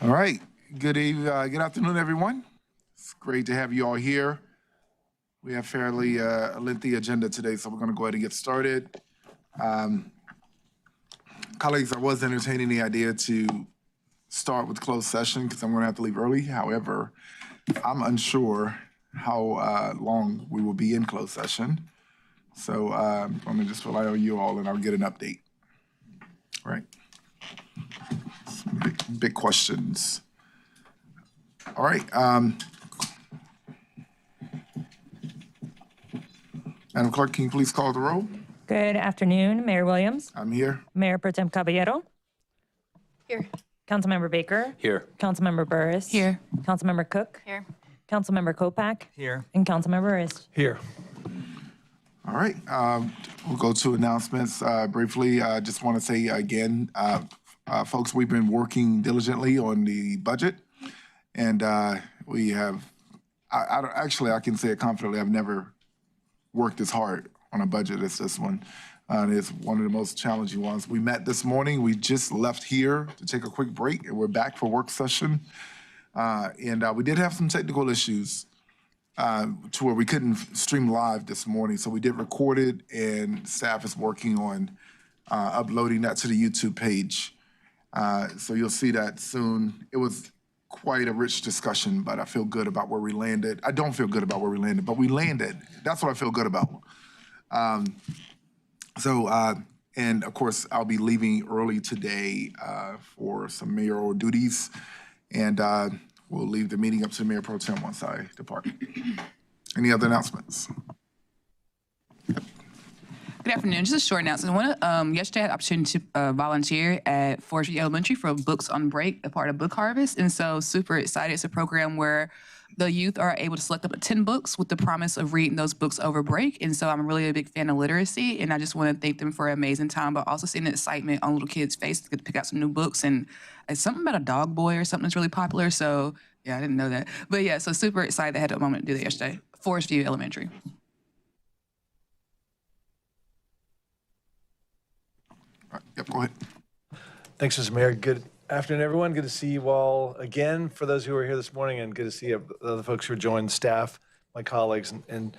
All right. Good afternoon, everyone. It's great to have you all here. We have fairly a lengthy agenda today, so we're going to go ahead and get started. Colleagues, I was entertaining the idea to start with closed session because I'm going to have to leave early. However, I'm unsure how long we will be in closed session. So I'm going to just rely on you all and I'll get an update. All right. Big questions. All right. Madam Clerk, can you please call the roll? Good afternoon, Mayor Williams. I'm here. Mayor Pro Tem Caballero. Here. Councilmember Baker. Here. Councilmember Burris. Here. Councilmember Cook. Here. Councilmember Kopak. Here. And Councilmember Rist. Here. All right. We'll go to announcements briefly. I just want to say again, folks, we've been working diligently on the budget, and we have, I can say it confidently, I've never worked as hard on a budget as this one. It's one of the most challenging ones. We met this morning. We just left here to take a quick break, and we're back for work session. And we did have some technical issues to where we couldn't stream live this morning. So we did record it, and staff is working on uploading that to the YouTube page. So you'll see that soon. It was quite a rich discussion, but I feel good about where we landed. I don't feel good about where we landed, but we landed. That's what I feel good about. And of course, I'll be leaving early today for some mayoral duties, and we'll leave the meeting up to the Mayor Pro Tem once I depart. Any other announcements? Good afternoon. Just a short announcement. Yesterday I had the opportunity to volunteer at Forest View Elementary for Books on Break, a part of Book Harvest. And so super excited. It's a program where the youth are able to select up to 10 books with the promise of reading those books over break. And so I'm really a big fan of literacy. And I just want to thank them for an amazing time, but also seeing the excitement on little kids' face to get to pick out some new books. And it's something about a dog boy or something that's really popular. So yeah, I didn't know that. But yeah, so super excited I had a moment to do that yesterday. Forest View Elementary. Yep, go ahead. Thanks, Mr. Mayor. Good afternoon, everyone. Good to see you all again, for those who are here this morning, and good to see the other folks who are joined, staff, my colleagues, and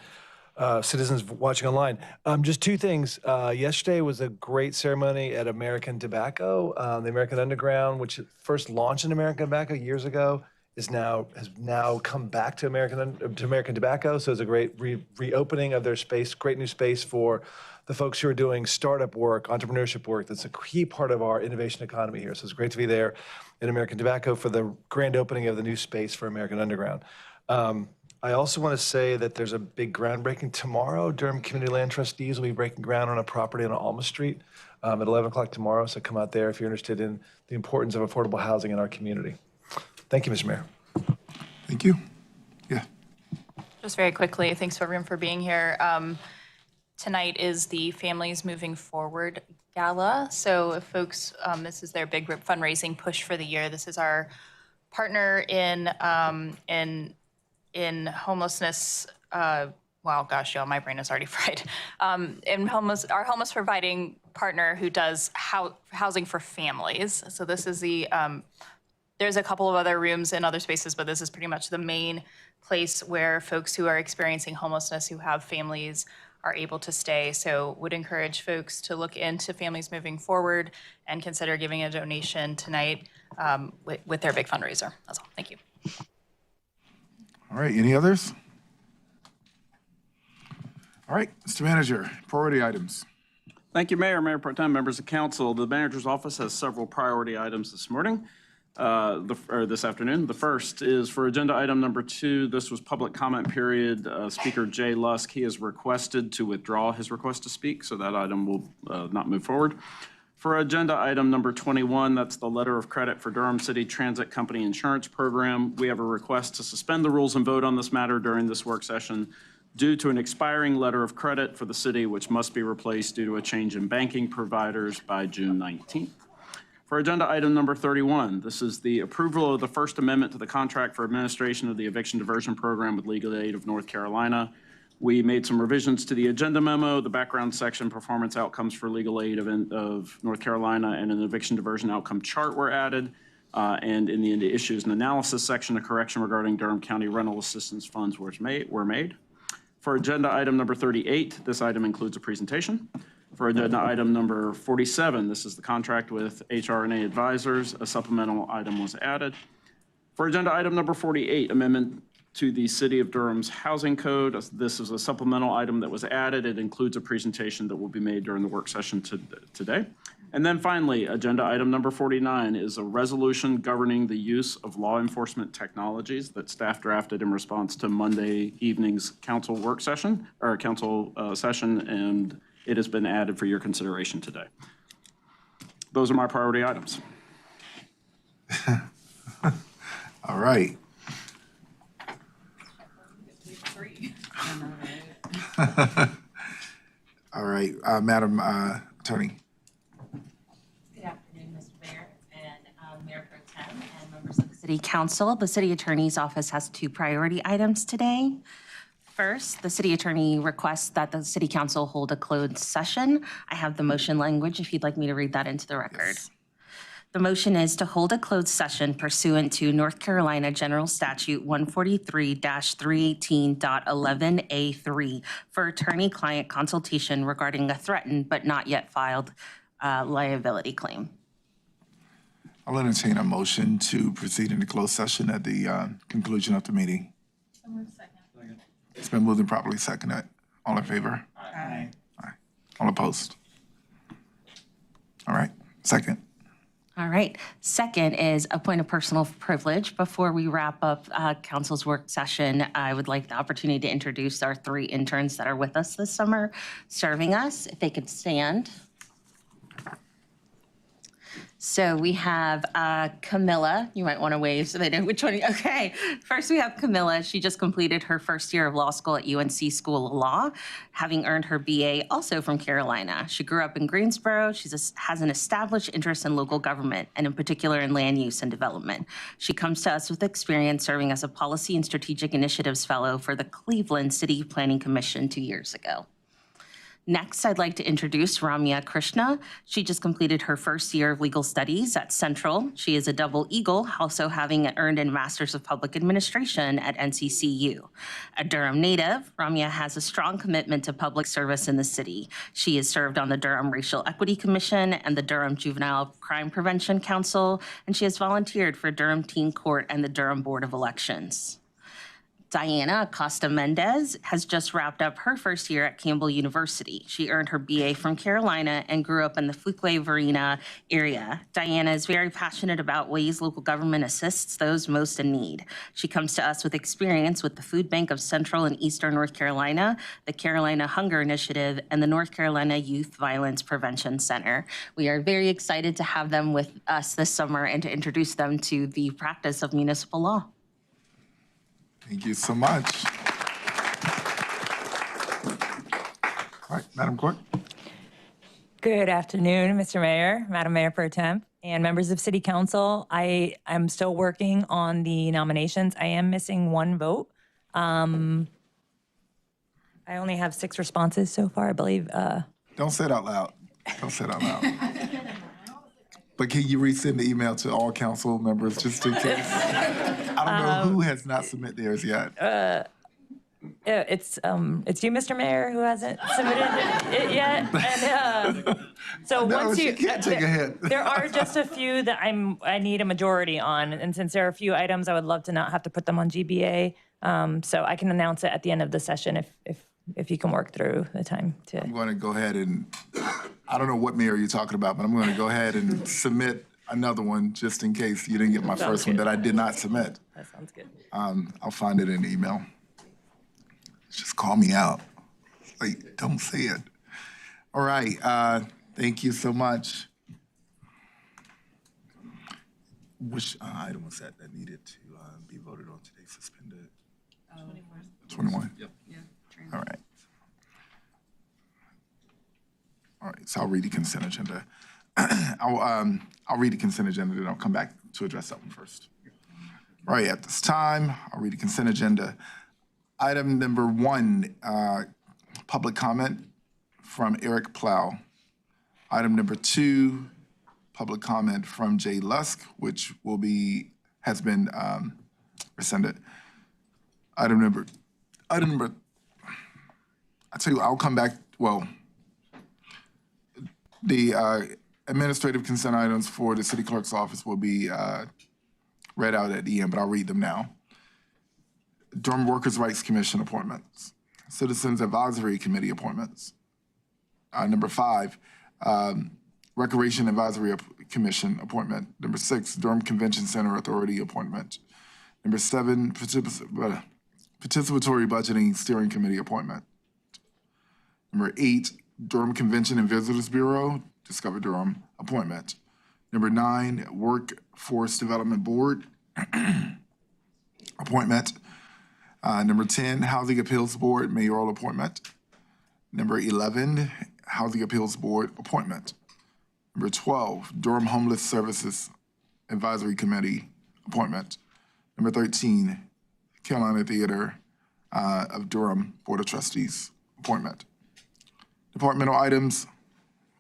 citizens watching online. Just two things. Yesterday was a great ceremony at American Tobacco. The American Underground, which first launched in American Tobacco years ago, has now come back to American Tobacco. So it's a great reopening of their space, great new space for the folks who are doing startup work, entrepreneurship work. That's a key part of our innovation economy here. So it's great to be there at American Tobacco for the grand opening of the new space for American Underground. I also want to say that there's a big groundbreaking tomorrow. Durham Community Land Trustees will be breaking ground on a property on Alma Street at 11 o'clock tomorrow. So come out there if you're interested in the importance of affordable housing in our community. Thank you, Mr. Mayor. Thank you. Yeah. Just very quickly, thanks everyone for being here. Tonight is the Families Moving Forward Gala. So if folks, this is their big fundraising push for the year. This is our partner in homelessness. Wow, gosh, y'all, my brain is already fried. Our homeless providing partner who does housing for families. So this is the, there's a couple of other rooms in other spaces, but this is pretty much the main place where folks who are experiencing homelessness, who have families, are able to stay. So would encourage folks to look into Families Moving Forward and consider giving a donation tonight with their big fundraiser. That's all. Thank you. All right, any others? All right, Mr. Manager, priority items. Thank you, Mayor, Mayor Pro Tem, members of council. The manager's office has several priority items this morning. This afternoon. The first is for agenda item number 2. This was public comment period. Speaker Jay Lusk, he has requested to withdraw his request to speak, so that item will not move forward. For agenda item number 21, that's the letter of credit for Durham City Transit Company Insurance Program. We have a request to suspend the rules and vote on this matter during this work session due to an expiring letter of credit for the city, which must be replaced due to a change in banking providers by June 19th. For agenda item number 31, this is the approval of the First Amendment to the contract for administration of the eviction diversion program with Legal Aid of North Carolina. We made some revisions to the agenda memo, the background section, performance outcomes for Legal Aid of North Carolina, and an eviction diversion outcome chart were added. And in the issues and analysis section, a correction regarding Durham County rental assistance funds were made. For agenda item number 38, this item includes a presentation. For agenda item number 47, this is the contract with HR&A Advisors. A supplemental item was added. For agenda item number 48, amendment to the City of Durham's Housing Code. This is a supplemental item that was added. It includes a presentation that will be made during the work session today. And then finally, agenda item number 49 is a resolution governing the use of law enforcement technologies that staff drafted in response to Monday evening's council work session, or council session, and it has been added for your consideration today. Those are my priority items. All right. All right, Madam Attorney. Good afternoon, Mr. Mayor and Mayor Pro Tem and members of the City Council. The City Attorney's Office has 2 priority items today. First, the City Attorney requests that the City Council hold a closed session. I have the motion language if you'd like me to read that into the record. Yes. The motion is to hold a closed session pursuant to North Carolina General Statute 143-318.11A3 for attorney-client consultation regarding a threatened but not yet filed liability claim. I'll entertain a motion to proceed into closed session at the conclusion of the meeting. It's been moved and properly seconded. All in favor? Aye. Aye. All opposed? All right, second. All right. Second is a point of personal privilege. Before we wrap up council's work session, I would like the opportunity to introduce our 3 interns that are with us this summer, serving us. If they could stand. So we have Camilla. You might want to wave so they know which one. Okay. First, we have Camilla. She just completed her first year of law school at UNC School of Law, having earned her BA also from Carolina. She grew up in Greensboro. She has an established interest in local government, and in particular in land use and development. She comes to us with experience serving as a Policy and Strategic Initiatives Fellow for the Cleveland City Planning Commission 2 years ago. Next, I'd like to introduce Ramya Krishna. She just completed her first year of legal studies at Central. She is a double eagle, also having earned a Master's of Public Administration at NCCU. A Durham native, Ramya has a strong commitment to public service in the city. She has served on the Durham Racial Equity Commission and the Durham Juvenile Crime Prevention Council, and she has volunteered for Durham Teen Court and the Durham Board of Elections. Diana Acosta Mendez has just wrapped up her first year at Campbell University. She earned her BA from Carolina and grew up in the Fuquay-Varina area. Diana is very passionate about ways local government assists those most in need. She comes to us with experience with the Food Bank of Central and Eastern North Carolina, the Carolina Hunger Initiative, and the North Carolina Youth Violence Prevention Center. We are very excited to have them with us this summer and to introduce them to the practice of municipal law. Thank you so much. All right, Madam Clerk. Good afternoon, Mr. Mayor, Madam Mayor Pro Tem, and members of City Council. I am still working on the nominations. I am missing 1 vote. I only have 6 responses so far, I believe. Don't say it out loud. Don't say it out loud. But can you resend the email to all council members just in case? I don't know who has not submitted theirs yet. It's you, Mr. Mayor, who hasn't submitted it yet. And so No, once she you can't take a hit. there are just a few that I need a majority on, and since there are a few items, I would love to not have to put them on GBA. So I can announce it at the end of the session if you can work through the time to. I'm going to go ahead and, I don't know what mayor you're talking about, but I'm going to go ahead and submit another one just in case you didn't get my first one that I did not submit. That sounds good. I'll find it in the email. Just call me out. Like, don't say it. All right, thank you so much. Which item was that needed to be voted on today, suspended? 21? Yep. Yeah. All right. All right, so I'll read the consent agenda. I'll read the consent agenda, then I'll come back to address that one first. All right, at this time, I'll read the consent agenda. Item number 1, public comment from Eric Plow. Item number 2, public comment from Jay Lusk, which has been rescinded. Item number, I tell you, I'll come back, well, the administrative consent items for the city clerk's office will be read out at the end, but I'll read them now. Durham Workers' Rights Commission appointments. Citizens Advisory Committee appointments. Number 5, Recreation Advisory Commission appointment. Number 6, Durham Convention Center Authority appointment. Number 7, Participatory Budgeting Steering Committee appointment. Number 8, Durham Convention and Visitors Bureau, Discover Durham appointment. Number 9, Workforce Development Board appointment. Number 10, Housing Appeals Board mayoral appointment. Number 11, Housing Appeals Board appointment. Number 12, Durham Homeless Services Advisory Committee appointment. Number 13, Carolina Theater of Durham Board of Trustees appointment. Departmental items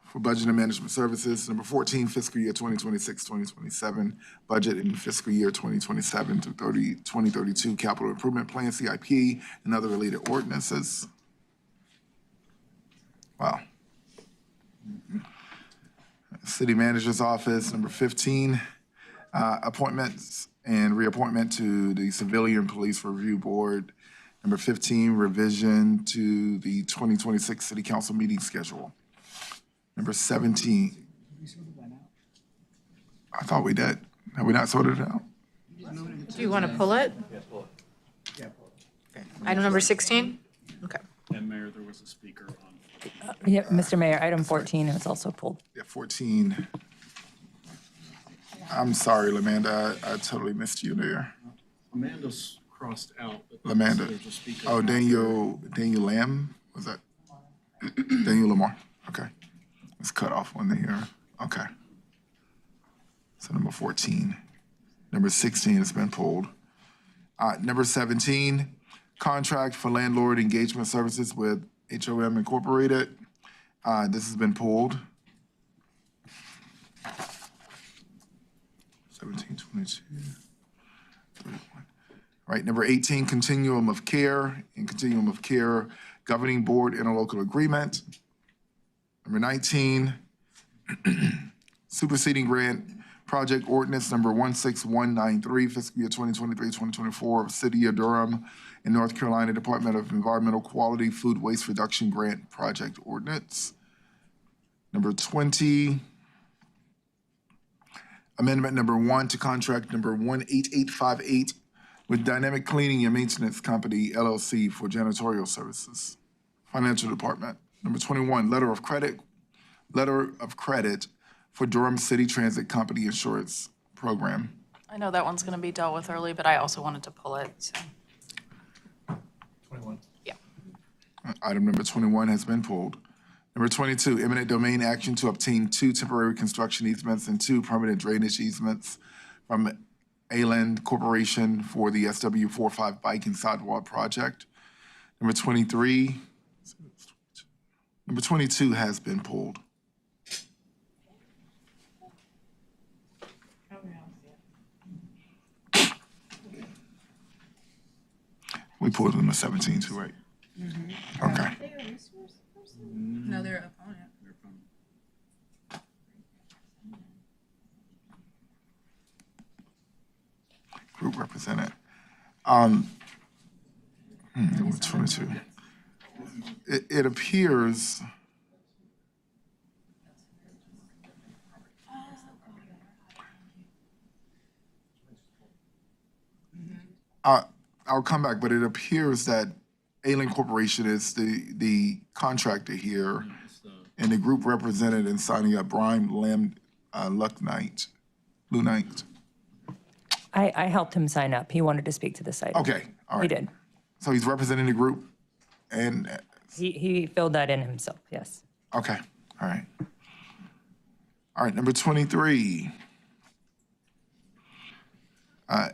for budget and management services. Number 14, fiscal year 2026-2027 budget and fiscal year 2027 to 2032 capital improvement plan, CIP, and other related ordinances. Wow. City Manager's Office, number 15, appointments and reappointment to the Civilian Police Review Board. Number 15, revision to the 2026 City Council meeting schedule. Number 17. I thought we did. Have we not sorted it out? Do you want to pull it? Okay. Item number 16? Okay. And Mayor, there was a speaker on. Yep, Mr. Mayor, item 14 is also pulled. Yeah, 14. I'm sorry, Lamanda. I totally missed you there. Amanda's crossed out. But Lamanda. there's a speaker. Oh, Daniel Lamb? Was that? Daniel Lamar. Okay. It's cut off on here. Okay. So number 14. Number 16 has been pulled. Number 17, contract for landlord engagement services with HOM Incorporated. This has been pulled. 1722. 31. Right, number 18, continuum of care and continuum of care governing board interlocal agreement. Number 19, superseding grant project ordinance number 16193, fiscal year 2023-2024 of City of Durham and North Carolina Department of Environmental Quality Food Waste Reduction Grant Project Ordinance. Number 20, amendment number 1 to contract number 18858 with Dynamic Cleaning and Maintenance Company, LLC, for janitorial services. Financial Department. Number 21, letter of credit for Durham City Transit Company Insurance Program. I know that one's going to be dealt with early, but I also wanted to pull it. So. 21. Yeah. Item number 21 has been pulled. Number 22, eminent domain action to obtain 2 temporary construction easements and 2 permanent drainage easements from Eminent Corporation for the SW45 Bike and Sidewalk project. Number 23, number 22 has been pulled. We pulled number 17 too, right? Mm-hmm. Okay. No, they're opponent. Group represented. Number 22. It appears. I'll come back, but it appears that Eminent Corporation is the contractor here, and the group represented in signing up Brian Lamb, Blue Knight. I helped him sign up. He wanted to speak to this item. Okay, all He right. did. So he's representing the group, and He filled that in himself, yes. okay, all right. All right, number 23.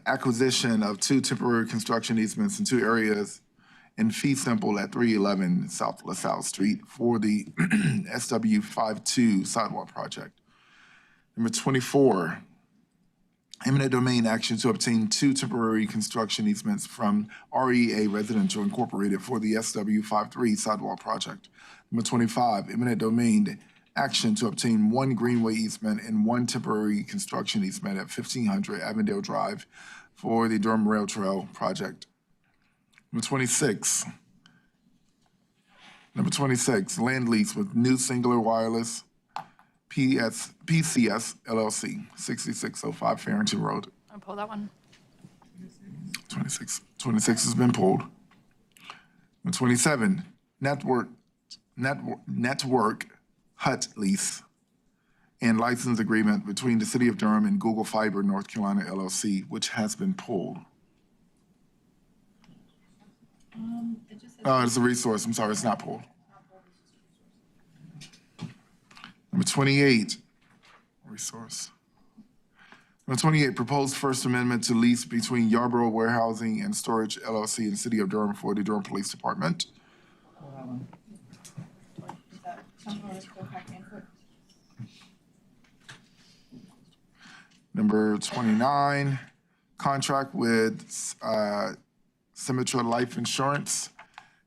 Acquisition of 2 temporary construction easements in 2 areas in fee simple at 311 South LaSalle Street for the SW52 sidewalk project. Number 24, eminent domain action to obtain 2 temporary construction easements from REA Residential Incorporated for the SW53 Sidewalk project. Number 25, eminent domain action to obtain 1 greenway easement and 1 temporary construction easement at 1500 Avondale Drive for the Durham Rail Trail project. Number 26, land lease with New Cingular Wireless PCS LLC, 6605 Farrington Road. I'll pull that one. 26 has been pulled. Number 27, network HUT lease and license agreement between the City of Durham and Google Fiber North Carolina LLC, which has been pulled. It's a resource. I'm sorry, it's not pulled. Number 28, resource. Number 28, proposed First Amendment to lease between Yarborough Warehousing and Storage LLC and City of Durham for the Durham Police Department. Number 29, contract with Symmetra Life Insurance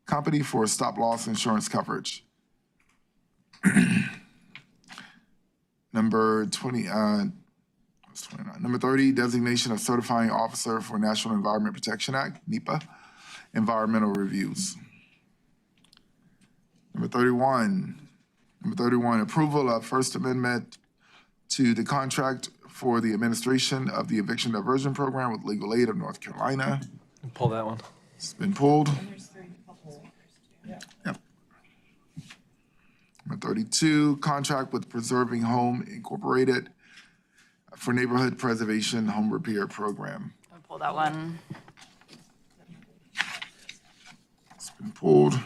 Company for stop-loss insurance coverage. Number 29. Number 30, designation of certifying officer for National Environment Protection Act, NEPA, environmental reviews. Number 31, approval of First Amendment to the contract for the administration of the eviction diversion program with Legal Aid of North Carolina. Pull that one. It's been pulled. Yep. Number 32, contract with Preserving Home Incorporated for neighborhood preservation home repair program. I'll pull that one. It's been pulled.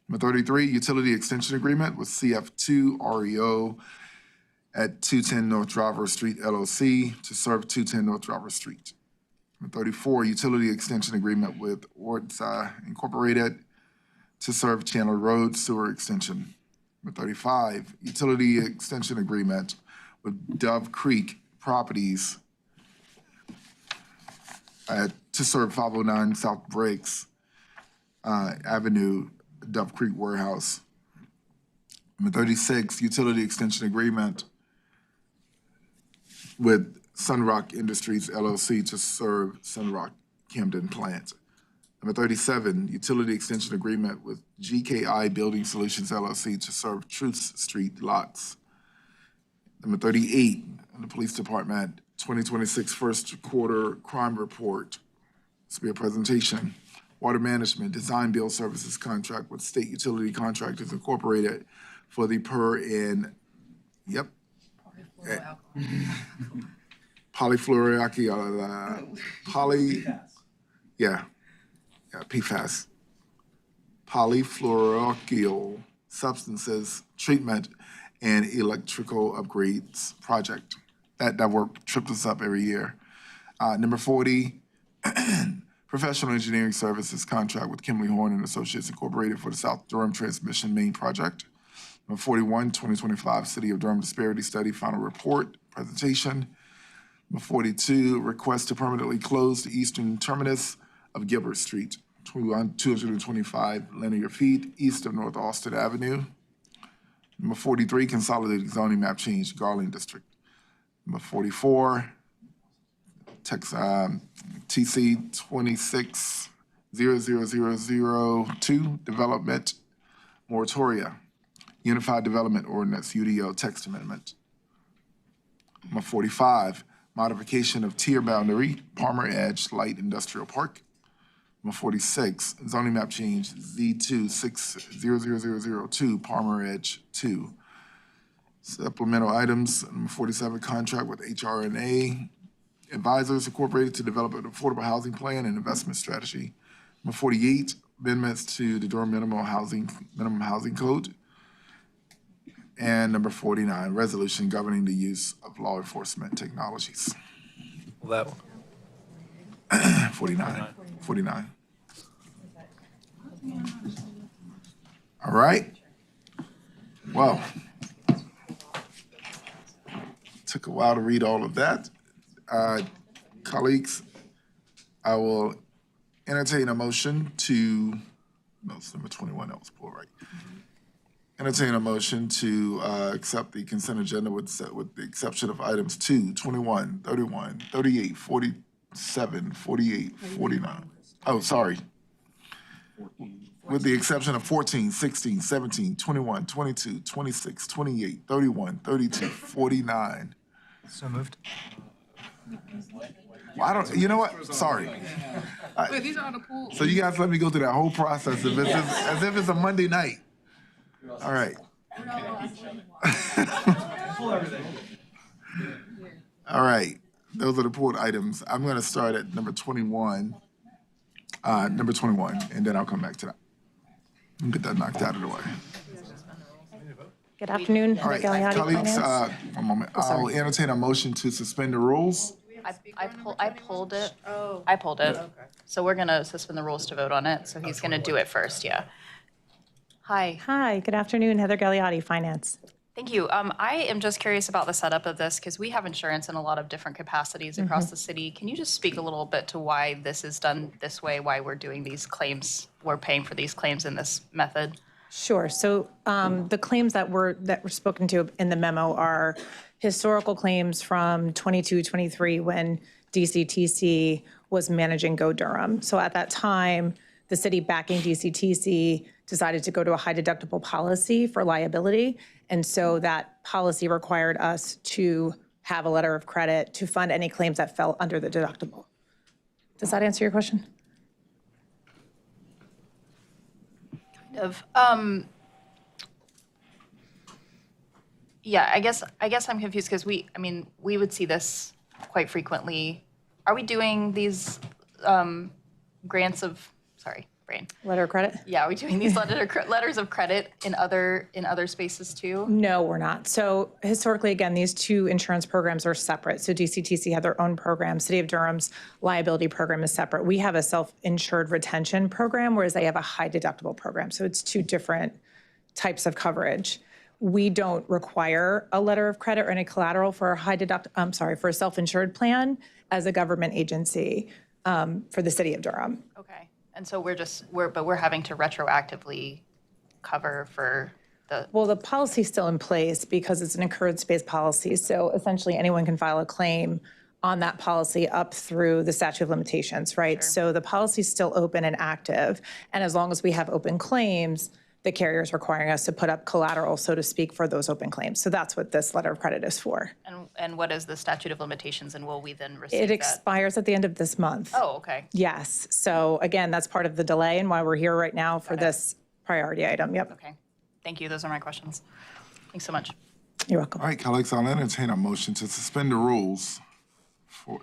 Number 33, utility extension agreement with CF2 REO at 210 North Driver Street LLC to serve 210 North Driver Street. Number 34, utility extension agreement with Ordinances Incorporated to serve Chandler Road sewer extension. Number 35, utility extension agreement with Dove Creek Properties to serve 509 South Breaks Avenue, Dove Creek Warehouse. Number 36, utility extension agreement with Sunrock Industries LLC to serve Sunrock Camden plant. Number 37, utility extension agreement with GKI Building Solutions LLC to serve Truth Street lots. Number 38, the Police Department 2026 first quarter crime report. This will be a presentation. Water management, design build services contract with State Utility Contractors Incorporated for the PFAS. Polyfluoroalkyl substances treatment and electrical upgrades project. That work trips us up every year. Number 40, professional engineering services contract with Kimley Horn and Associates Incorporated for the South Durham Transmission Main Project. Number 41, 2025 City of Durham Disparity Study Final Report Presentation. Number 42, request to permanently close the eastern terminus of Gilbert Street, 225 linear feet east of North Austin Avenue. Number 43, consolidated zoning map change, Garland District. Number 44, TC 26-00002, development moratoria, Unified Development Ordinance, UDO text amendment. Number 45, modification of tier boundary, Palmer Edge Light Industrial Park. Number 46, zoning map change, Z2 6-00002, Palmer Edge 2. Supplemental items, number 47, contract with HRNA Advisors Incorporated to develop an affordable housing plan and investment strategy. Number 48, amendments to the Durham Minimum Housing Code. And number 49, resolution governing the use of law enforcement technologies. Pull that one. 49. All right. Well, took a while to read all of that. Colleagues, I will entertain a motion to, no, it's number 21, that was pulled, right? Entertain a motion to accept the consent agenda with the exception of items 2, 21, 31, 38, 47, 48, 49. Oh, sorry. With the exception of 14, 16, 17, 21, 22, 26, 28, 31, 32, 49. So moved. Well, I don't, you know what? Sorry. Wait, these are all the pool. So you guys let me go through that whole process as if it's a Monday night. All right. All right. Those are the pulled items. I'm going to start at number 21. And then I'll come back to that. And get that knocked out of the way. Good afternoon, All Heather right, Gagliotti, colleagues, Finance. one moment. I'll entertain a motion to suspend the rules. I pulled it. I pulled it. So we're going to suspend the rules to vote on it. So he's going to do it first, yeah. Hi. Hi, good afternoon, Heather Gagliotti, Finance. Thank you. I am just curious about the setup of this because we have insurance in a lot of different capacities across the city. Can you just speak a little bit to why this is done this way, why we're doing these claims, we're paying for these claims in this method? Sure. So the claims that were spoken to in the memo are historical claims from 22, 23 when DCTC was managing Go Durham. So at that time, the city backing DCTC decided to go to a high deductible policy for liability. And so that policy required us to have a letter of credit to fund any claims that fell under the deductible. Does that answer your question? Yeah, I guess I'm confused because we would see this quite frequently. Are we doing these grants of, sorry, brain. Letter of credit? Yeah, are we doing these letters of credit in other spaces too? No, we're not. So historically, again, these two insurance programs are separate. So DCTC had their own program. City of Durham's liability program is separate. We have a self-insured retention program, whereas they have a high deductible program. So it's two different types of coverage. We don't require a letter of credit or any collateral for for a self-insured plan as a government agency for the City of Durham. Okay, and so we're having to retroactively cover for the. Well, the policy's still in place because it's an incurrence-based policy. So essentially, anyone can file a claim on that policy up through the statute of limitations, right? Sure. So the policy's still open and active. And as long as we have open claims, the carrier is requiring us to put up collateral, so to speak, for those open claims. So that's what this letter of credit is for. And what is the statute of limitations, and will we then receive It that? expires at the end of this month. Oh, okay. Yes. So again, that's part of the delay and why we're here right now for this priority item. Yep. Okay. Thank you. Those are my questions. Thanks so much. You're welcome. All right, colleagues, I'll entertain a motion to suspend the rules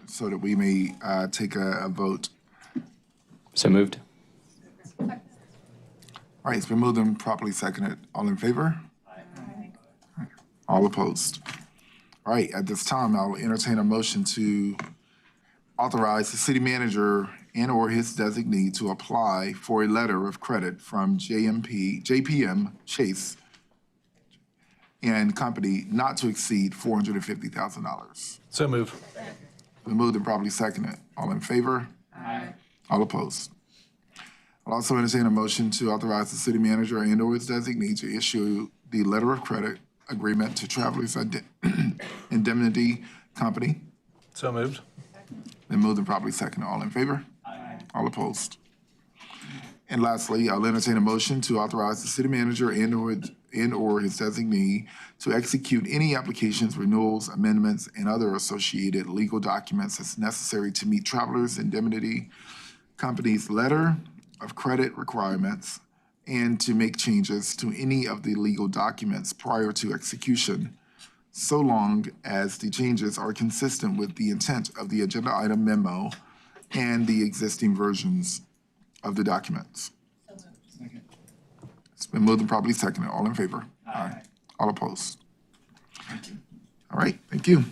so that we may take a vote. So moved. All right, it's been moved and properly seconded. All in favor? Aye. All opposed? All right, at this time, I'll entertain a motion to authorize the city manager and/or his designee to apply for a letter of credit from JPM Chase and Company not to exceed $450,000. So move. Been moved and properly seconded. All in favor? Aye. All opposed? I'll also entertain a motion to authorize the city manager and/or his designee to issue the letter of credit agreement to Travelers Indemnity Company. So moved. Been moved and properly seconded. All in favor? Aye. All opposed? And lastly, I'll entertain a motion to authorize the city manager and/or his designee to execute any applications, renewals, amendments, and other associated legal documents as necessary to meet Travelers Indemnity Company's letter of credit requirements and to make changes to any of the legal documents prior to execution, so long as the changes are consistent with the intent of the agenda item memo and the existing versions of the documents. It's been moved and properly seconded. All in favor? Aye. All opposed? All right, thank you.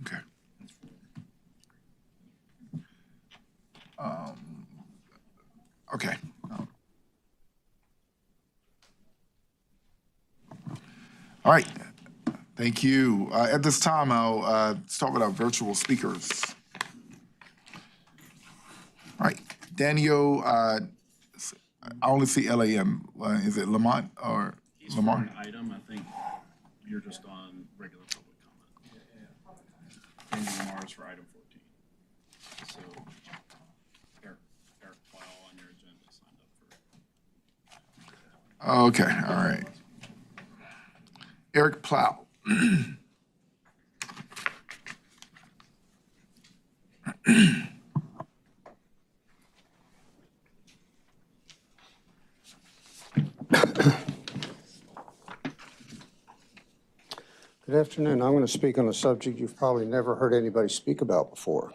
Okay. Okay. All right. Thank you. At this time, I'll start with our virtual speakers. All right. Daniel, I only see LAM. Is it Lamont or He's for Lamar? an item, I think you're just on regular public comment. And Lamar's for item 14. So Eric Plow on your agenda signed up for. Okay. All right. Eric Plow. Good afternoon. I'm going to speak on a subject you've probably never heard anybody speak about before.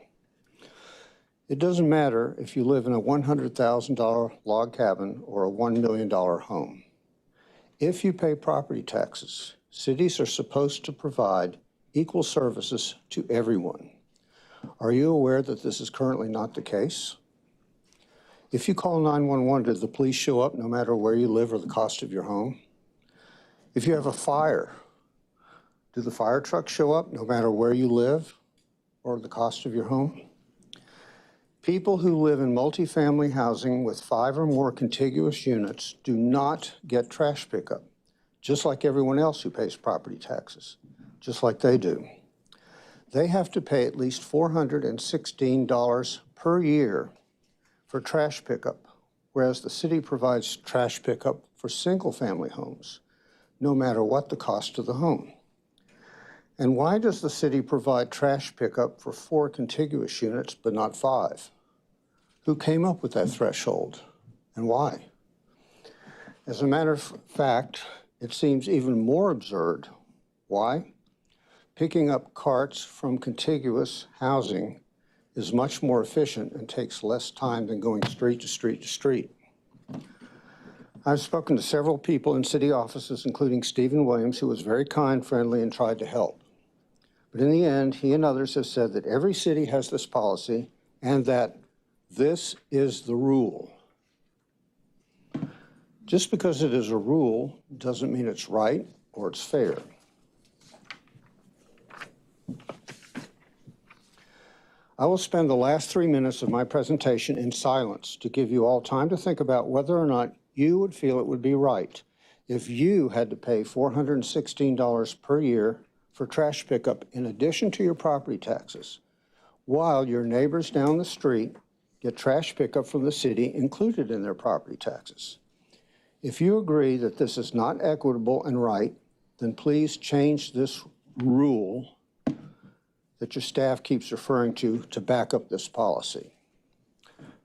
It doesn't matter if you live in a $100,000 log cabin or a $1 million home. If you pay property taxes, cities are supposed to provide equal services to everyone. Are you aware that this is currently not the case? If you call 911, do the police show up no matter where you live or the cost of your home? If you have a fire, do the fire trucks show up no matter where you live or the cost of your home? People who live in multifamily housing with 5 or more contiguous units do not get trash pickup, just like everyone else who pays property taxes, just like they do. They have to pay at least $416 per year for trash pickup, whereas the city provides trash pickup for single-family homes, no matter what the cost of the home. And why does the city provide trash pickup for 4 contiguous units but not 5? Who came up with that threshold and why? As a matter of fact, it seems even more absurd. Why? Picking up carts from contiguous housing is much more efficient and takes less time than going street to street to street. I've spoken to several people in city offices, including Stephen Williams, who was very kind, friendly, and tried to help. But in the end, he and others have said that every city has this policy and that this is the rule. Just because it is a rule doesn't mean it's right or it's fair. I will spend the last 3 minutes of my presentation in silence to give you all time to think about whether or not you would feel it would be right if you had to pay $416 per year for trash pickup in addition to your property taxes, while your neighbors down the street get trash pickup from the city included in their property taxes. If you agree that this is not equitable and right, then please change this rule that your staff keeps referring to back up this policy.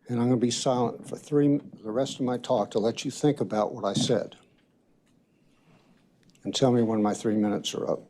And I'm going to be silent for the rest of my talk to let you think about what I said. And tell me when my 3 minutes are up.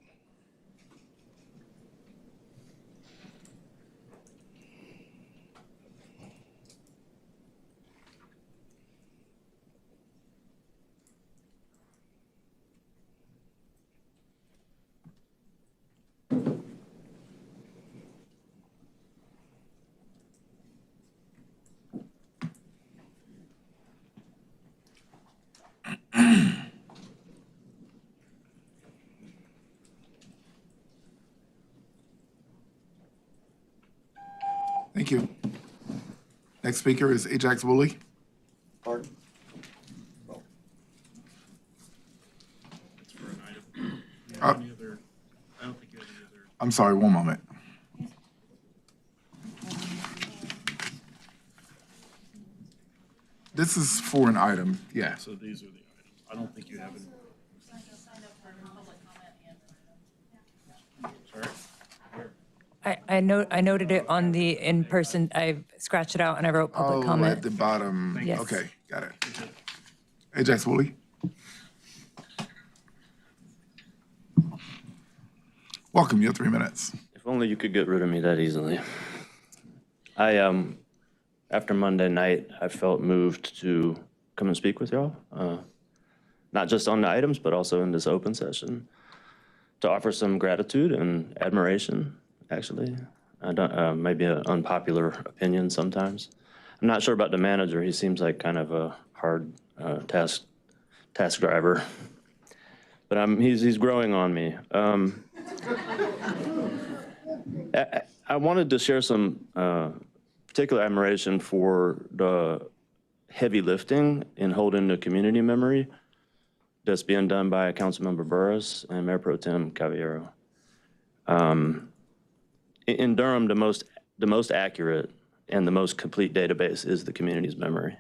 Thank you. Next speaker is Ajax Woolley. Pardon? It's for an item. You have any other, I don't think you have any other. I'm sorry, one moment. This is for an item, yeah. So these are the items. I don't think you have any. Sorry? I noted it on the in-person, I scratched it out and I wrote public Oh, comment. at the bottom. Yes. Okay, got it. Ajax Woolley. Welcome, you have 3 minutes. If only you could get rid of me that easily. After Monday night, I felt moved to come and speak with y'all, not just on the items, but also in this open session, to offer some gratitude and admiration, actually. Maybe an unpopular opinion sometimes. I'm not sure about the manager. He seems like kind of a hard task driver. But he's growing on me. I wanted to share some particular admiration for the heavy lifting in holding the community memory that's being done by Councilmember Burris and Mayor Pro Tem Caballero. In Durham, the most accurate and the most complete database is the community's memory.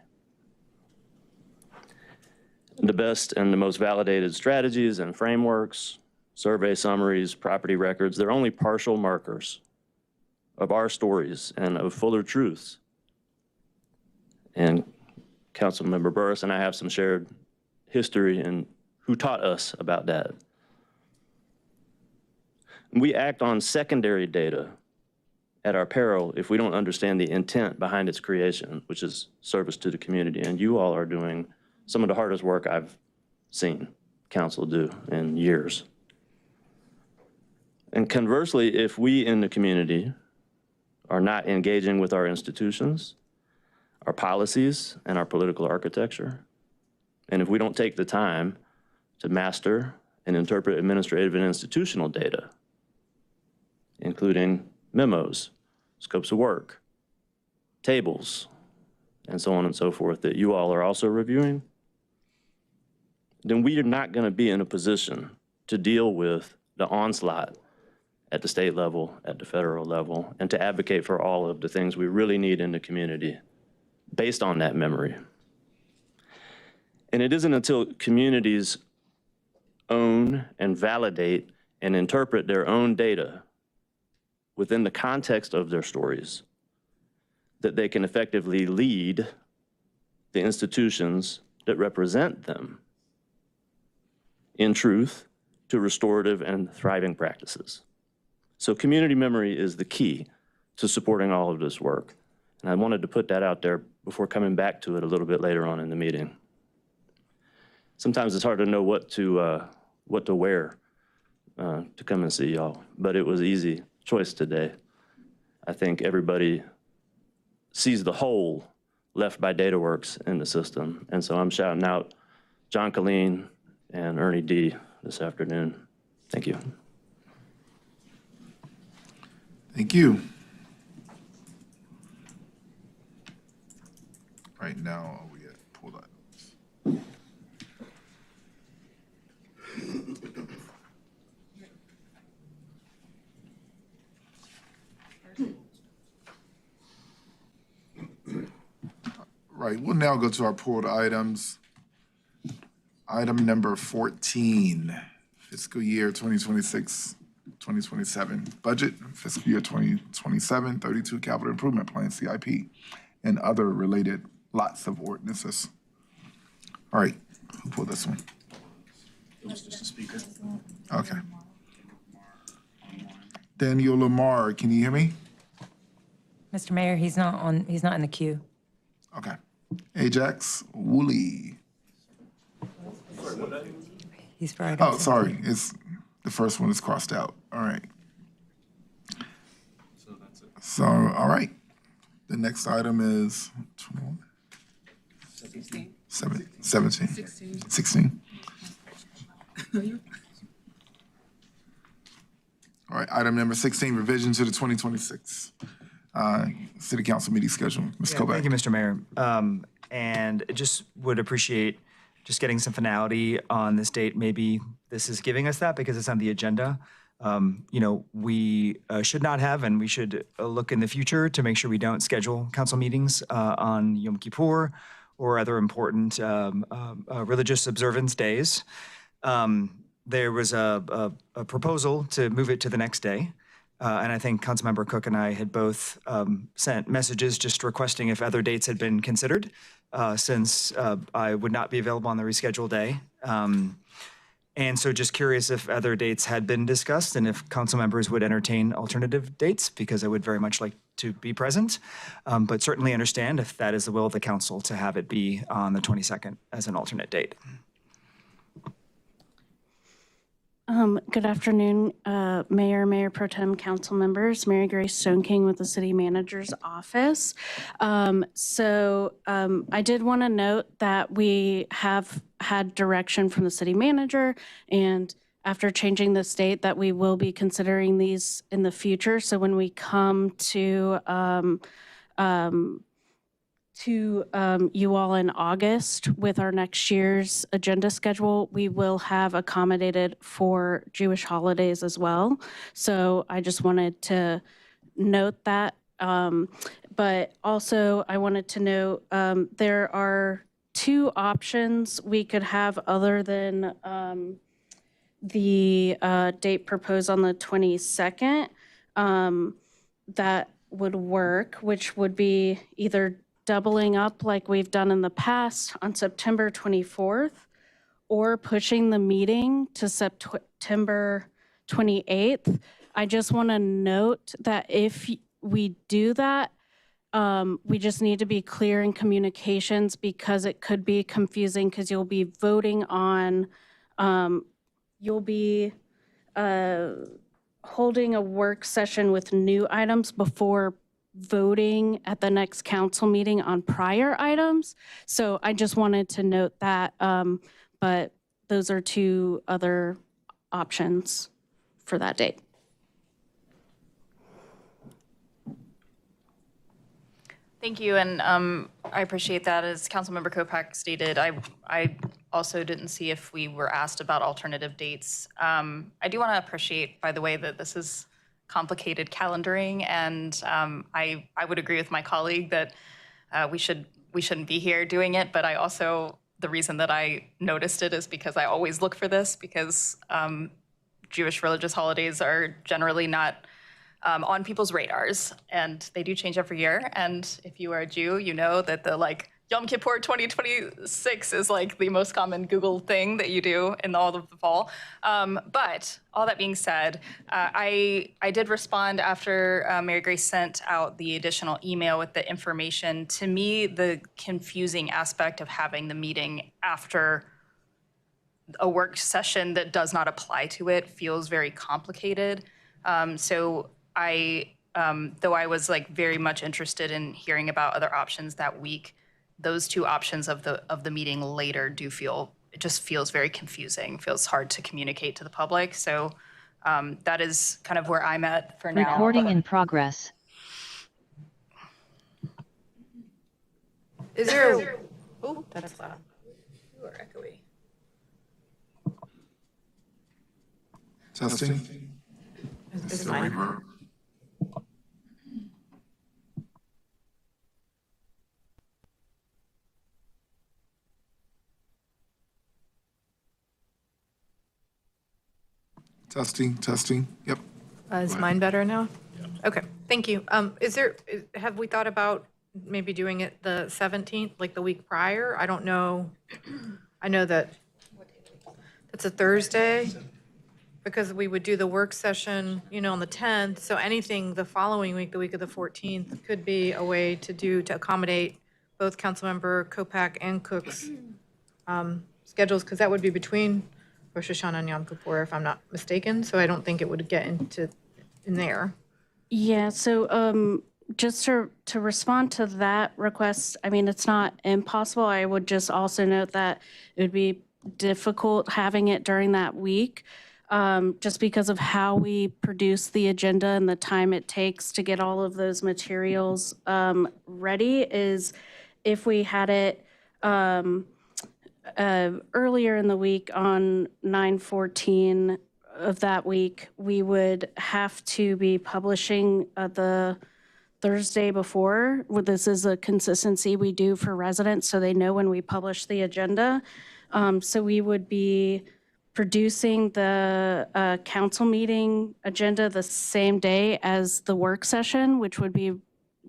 The best and the most validated strategies and frameworks, survey summaries, property records, they're only partial markers of our stories and of fuller truths. And Councilmember Burris and I have some shared history and who taught us about that. We act on secondary data at our peril if we don't understand the intent behind its creation, which is service to the community. And you all are doing some of the hardest work I've seen council do in years. And conversely, if we in the community are not engaging with our institutions, our policies, and our political architecture, and if we don't take the time to master and interpret administrative and institutional data, including memos, scopes of work, tables, and so on and so forth that you all are also reviewing, then we are not going to be in a position to deal with the onslaught at the state level, at the federal level, and to advocate for all of the things we really need in the community based on that memory. And it isn't until communities own and validate and interpret their own data within the context of their stories that they can effectively lead the institutions that represent them in truth to restorative and thriving practices. So community memory is the key to supporting all of this work. And I wanted to put that out there before coming back to it a little bit later on in the meeting. Sometimes it's hard to know what to wear to come and see y'all, but it was easy choice today. I think everybody sees the hole left by DataWorks in the system. And so I'm shouting out John Colleen and Ernie D this afternoon. Thank you. Thank you. Right now, we at pulled items. Right, we'll now go to our pulled items. Item number 14, fiscal year 2026, 2027 budget, fiscal year 2027, 32 capital improvement plan, CIP, and other related lots of ordinances. All right, who pulled this one? It was just a speaker. Okay. Daniel Lamar, can you hear me? Mr. Mayor, he's not in the queue. Okay. Ajax Woolley. He's for Oh, sorry, it's, the first one is crossed out. All right. So that's it. So, all right. The next item is 16. All right, item number 16, revision to the 2026 City Council meeting schedule. Ms. Kovac. Thank you, Mr. Mayor. And just would appreciate just getting some finality on this date. Maybe this is giving us that because it's on the agenda. We should not have, and we should look in the future to make sure we don't schedule council meetings on Yom Kippur or other important religious observance days. There was a proposal to move it to the next day. And I think Councilmember Cook and I had both sent messages just requesting if other dates had been considered, since I would not be available on the rescheduled day. And so just curious if other dates had been discussed and if council members would entertain alternative dates, because I would very much like to be present, but certainly understand if that is the will of the council to have it be on the 22nd as an alternate date. Good afternoon, Mayor Pro Tem, council members. Mary Grace Stone King with the City Manager's Office. I did want to note that we have had direction from the City Manager, and after changing the state, that we will be considering these in the future. So when we come to you all in August with our next year's agenda schedule, we will have accommodated for Jewish holidays as well. So I just wanted to note that. But also I wanted to note there are two options we could have other than the date proposed on the 22nd that would work, which would be either doubling up like we've done in the past on September 24th, or pushing the meeting to September 28th. I just want to note that if we do that, we just need to be clear in communications, because it could be confusing, because you'll be voting on, you'll be holding a work session with new items before voting at the next council meeting on prior items. So I just wanted to note that, but those are two other options for that date. Thank you, and I appreciate that. As Councilmember Kopak stated, I also didn't see if we were asked about alternative dates. I do want to appreciate, by the way, that this is complicated calendaring, and I would agree with my colleague that we shouldn't be here doing it. But I also, the reason that I noticed it is because I always look for this, because Jewish religious holidays are generally not on people's radars, and they do change every year. And if you are a Jew, you know that the Yom Kippur 2026 is like the most common Google thing that you do in all of the fall. But all that being said, I did respond after Mary Grace sent out the additional email with the information. To me, the confusing aspect of having the meeting after a work session that does not apply to it feels very complicated. So though I was very much interested in hearing about other options that week, those two options of the meeting later it just feels very confusing, feels hard to communicate to the public. So that is kind of where I'm at for now. Recording in progress. Is there, oh, that's loud. You are echoey. Testing. Is mine? Reverb. Testing. Yep. Is mine better now? Okay, thank you. Have we thought about maybe doing it the 17th, like the week prior? I don't know. I know that it's a Thursday, because we would do the work session, on the 10th. So anything the following week, the week of the 14th, could be a way to accommodate both Councilmember Kopak and Cook's schedules, because that would be between Rosh Hashanah and Yom Kippur, if I'm not mistaken. So I don't think it would get in there. Yeah, so just to respond to that request, I mean, it's not impossible. I would just also note that it would be difficult having it during that week, just because of how we produce the agenda and the time it takes to get all of those materials ready. Is if we had it earlier in the week on 9/14 of that week, we would have to be publishing the Thursday before. This is a consistency we do for residents, so they know when we publish the agenda. So we would be producing the council meeting agenda the same day as the work session, which would be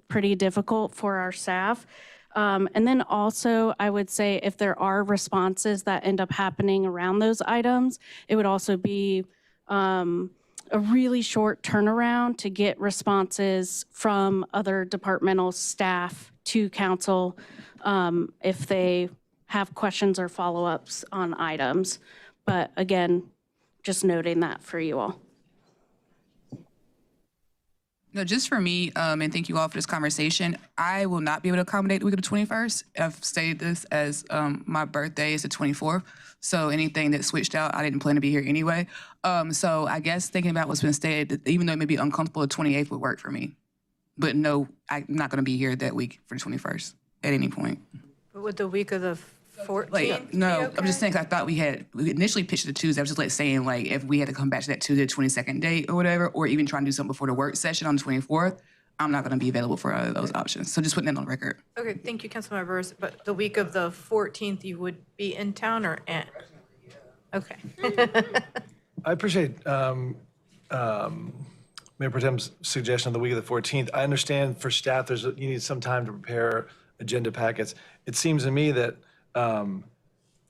pretty difficult for our staff. And then also, I would say if there are responses that end up happening around those items, it would also be a really short turnaround to get responses from other departmental staff to council if they have questions or follow-ups on items. But again, just noting that for you all. No, just for me, and thank you all for this conversation, I will not be able to accommodate the week of the 21st. I've stated this as my birthday is the 24th, so anything that switched out, I didn't plan to be here anyway. So I guess thinking about what's been stated, even though it may be uncomfortable, the 28th would work for me. But no, I'm not going to be here that week for the 21st at any point. But would the week of the 14th Like, no, be okay? I'm just saying, 'cause I thought we initially pitched the Tuesday. I was just like saying, like, if we had to come back to that Tuesday, 22nd date or whatever, or even try and do something before the work session on the 24th, I'm not going to be available for either of those options. So just putting that on record. Okay, thank you, Councilmember Burrs. But the week of the 14th, you would be in town or in? Okay. I appreciate Mayor Pro Tem's suggestion of the week of the 14th. I understand for staff, you need some time to prepare agenda packets. It seems to me that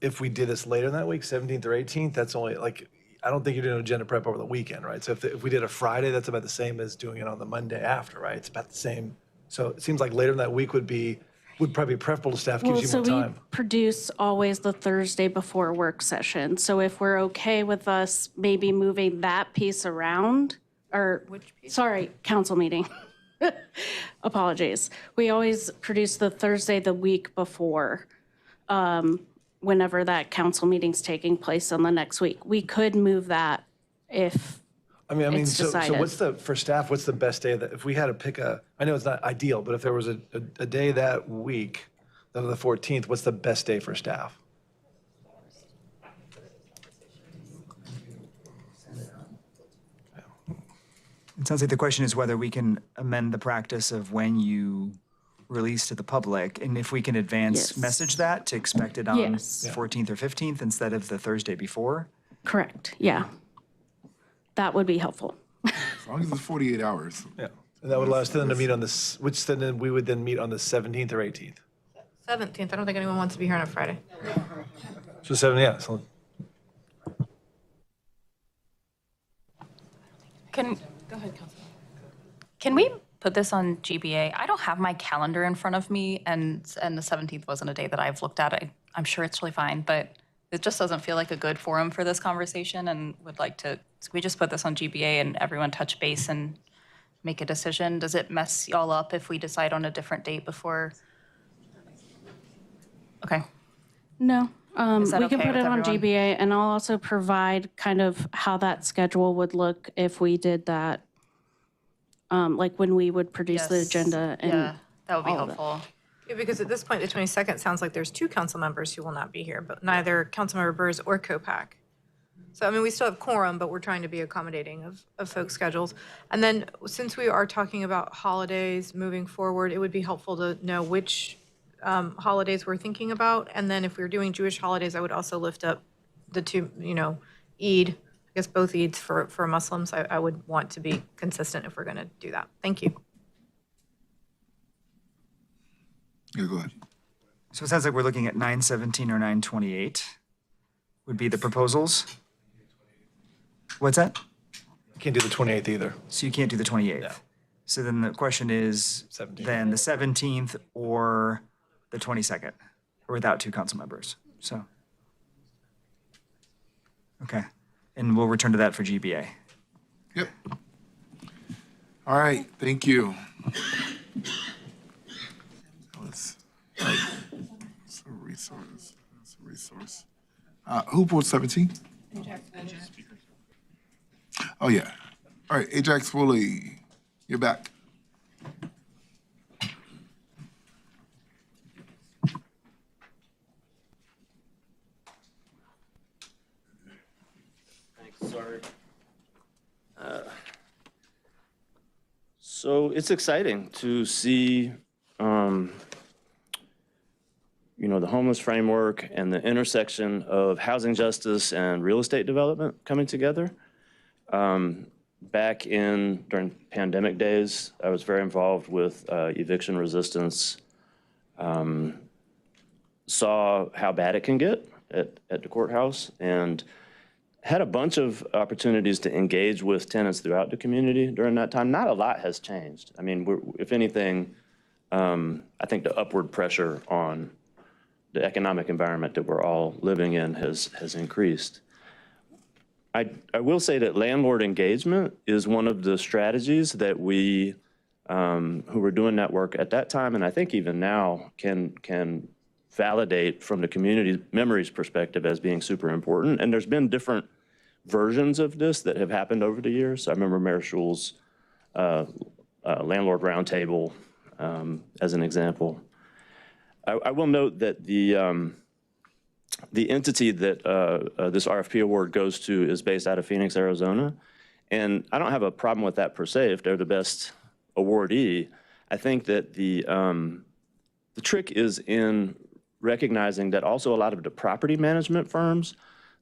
if we did this later in that week, 17th or 18th, that's only like, I don't think you're doing agenda prep over the weekend, right? So if we did a Friday, that's about the same as doing it on the Monday after, right? It's about the same. So it seems like later in that week would probably be preferable to staff, gives you more time. We produce always the Thursday before work session. So if we're okay with us maybe moving that piece around, or, sorry, council meeting. Apologies. We always produce the Thursday the week before, whenever that council meeting's taking place on the next week. We could move that if I mean, it's so decided. for staff, what's the best day that, if we had to pick I know it's not ideal, but if there was a day that week, the 14th, what's the best day for staff? It sounds like the question is whether we can amend the practice of when you release to the public, and if we can advance Yes. message that to expect it on Yes. 14th or 15th instead of the Thursday before. Correct, yeah. That would be helpful. As long as it's 48 hours. Yeah. And that would allow us then to meet on this, which then we would then meet on the 17th or 18th. 17th, I don't think anyone wants to be here on a Friday. So 7, yeah. So Go ahead, Councilman. Can we put this on GBA? I don't have my calendar in front of me, and the 17th wasn't a day that I've looked at. I'm sure it's really fine, but it just doesn't feel like a good forum for this conversation, and would like to, so we just put this on GBA and everyone touch base and make a decision. Does it mess y'all up if we decide on a different date before? Okay. No, Is that we can okay put with it on everyone? GBA, and I'll also provide kind of how that schedule would look if we did that. Like when we would produce the Yes. agenda and Yeah, that would be all of that. helpful. Yeah, because at this point, the 22nd sounds like there's two council members who will not be here, but neither Councilmember Burrs or COPAC. So, I mean, we still have quorum, but we're trying to be accommodating of folks' schedules. And then, since we are talking about holidays moving forward, it would be helpful to know which holidays we're thinking about. And then if we're doing Jewish holidays, I would also lift up the two, Eid, I guess both Eids for Muslims. I would want to be consistent if we're going to do that. Thank you. Yeah, go ahead. So it sounds like we're looking at 9/17 or 9/28 would be the proposals. What's that? can't do the 28th either. So you can't do the 28th. So then the question is 17th. then the 17th or the 22nd, or without two council members. So, okay. And we'll return to that for GBA. Yep. All right, thank you. It's a resource. It's a resource. Who pulled 17? Oh, yeah. All right, Ajax Woolley, you're back. Sorry. So it's exciting to see, the homeless framework and the intersection of housing justice and real estate development coming together. Back during pandemic days, I was very involved with eviction resistance. Saw how bad it can get at the courthouse, and had a bunch of opportunities to engage with tenants throughout the community during that time. Not a lot has changed. I mean, if anything, I think the upward pressure on the economic environment that we're all living in has increased. I will say that landlord engagement is one of the strategies that we, who were doing that work at that time, and I think even now, can validate from the community memories perspective as being super important. And there's been different versions of this that have happened over the years. I remember Mayor Schul's landlord roundtable as an example. I will note that the entity that this RFP award goes to is based out of Phoenix, Arizona. And I don't have a problem with that per se if they're the best awardee. I think that the trick is in recognizing that also a lot of the property management firms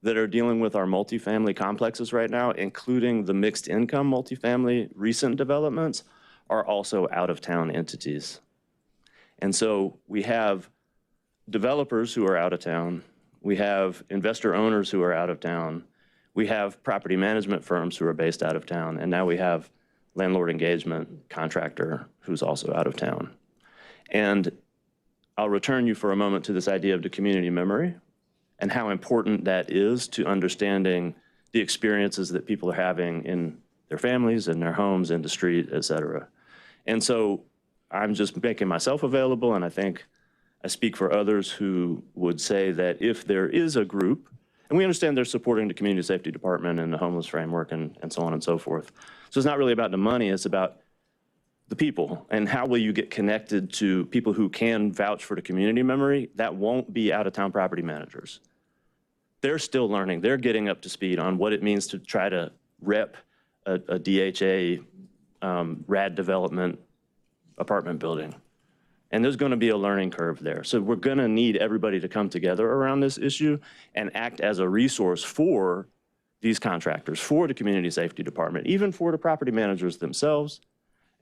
that are dealing with our multifamily complexes right now, including the mixed income multifamily recent developments, are also out-of-town entities. And so we have developers who are out of town, we have investor owners who are out of town, we have property management firms who are based out of town, and now we have landlord engagement contractor who's also out of town. And I'll return you for a moment to this idea of the community memory and how important that is to understanding the experiences that people are having in their families, in their homes, in the street, et cetera. And so I'm just making myself available, and I think I speak for others who would say that if there is a group, and we understand they're supporting the community safety department and the homeless framework and so on and so forth. So it's not really about the money, it's about the people and how will you get connected to people who can vouch for the community memory that won't be out-of-town property managers. They're still learning, they're getting up to speed on what it means to try to rep a DHA RAD development apartment building. And there's going to be a learning curve there. So we're going to need everybody to come together around this issue and act as a resource for these contractors, for the community safety department, even for the property managers themselves.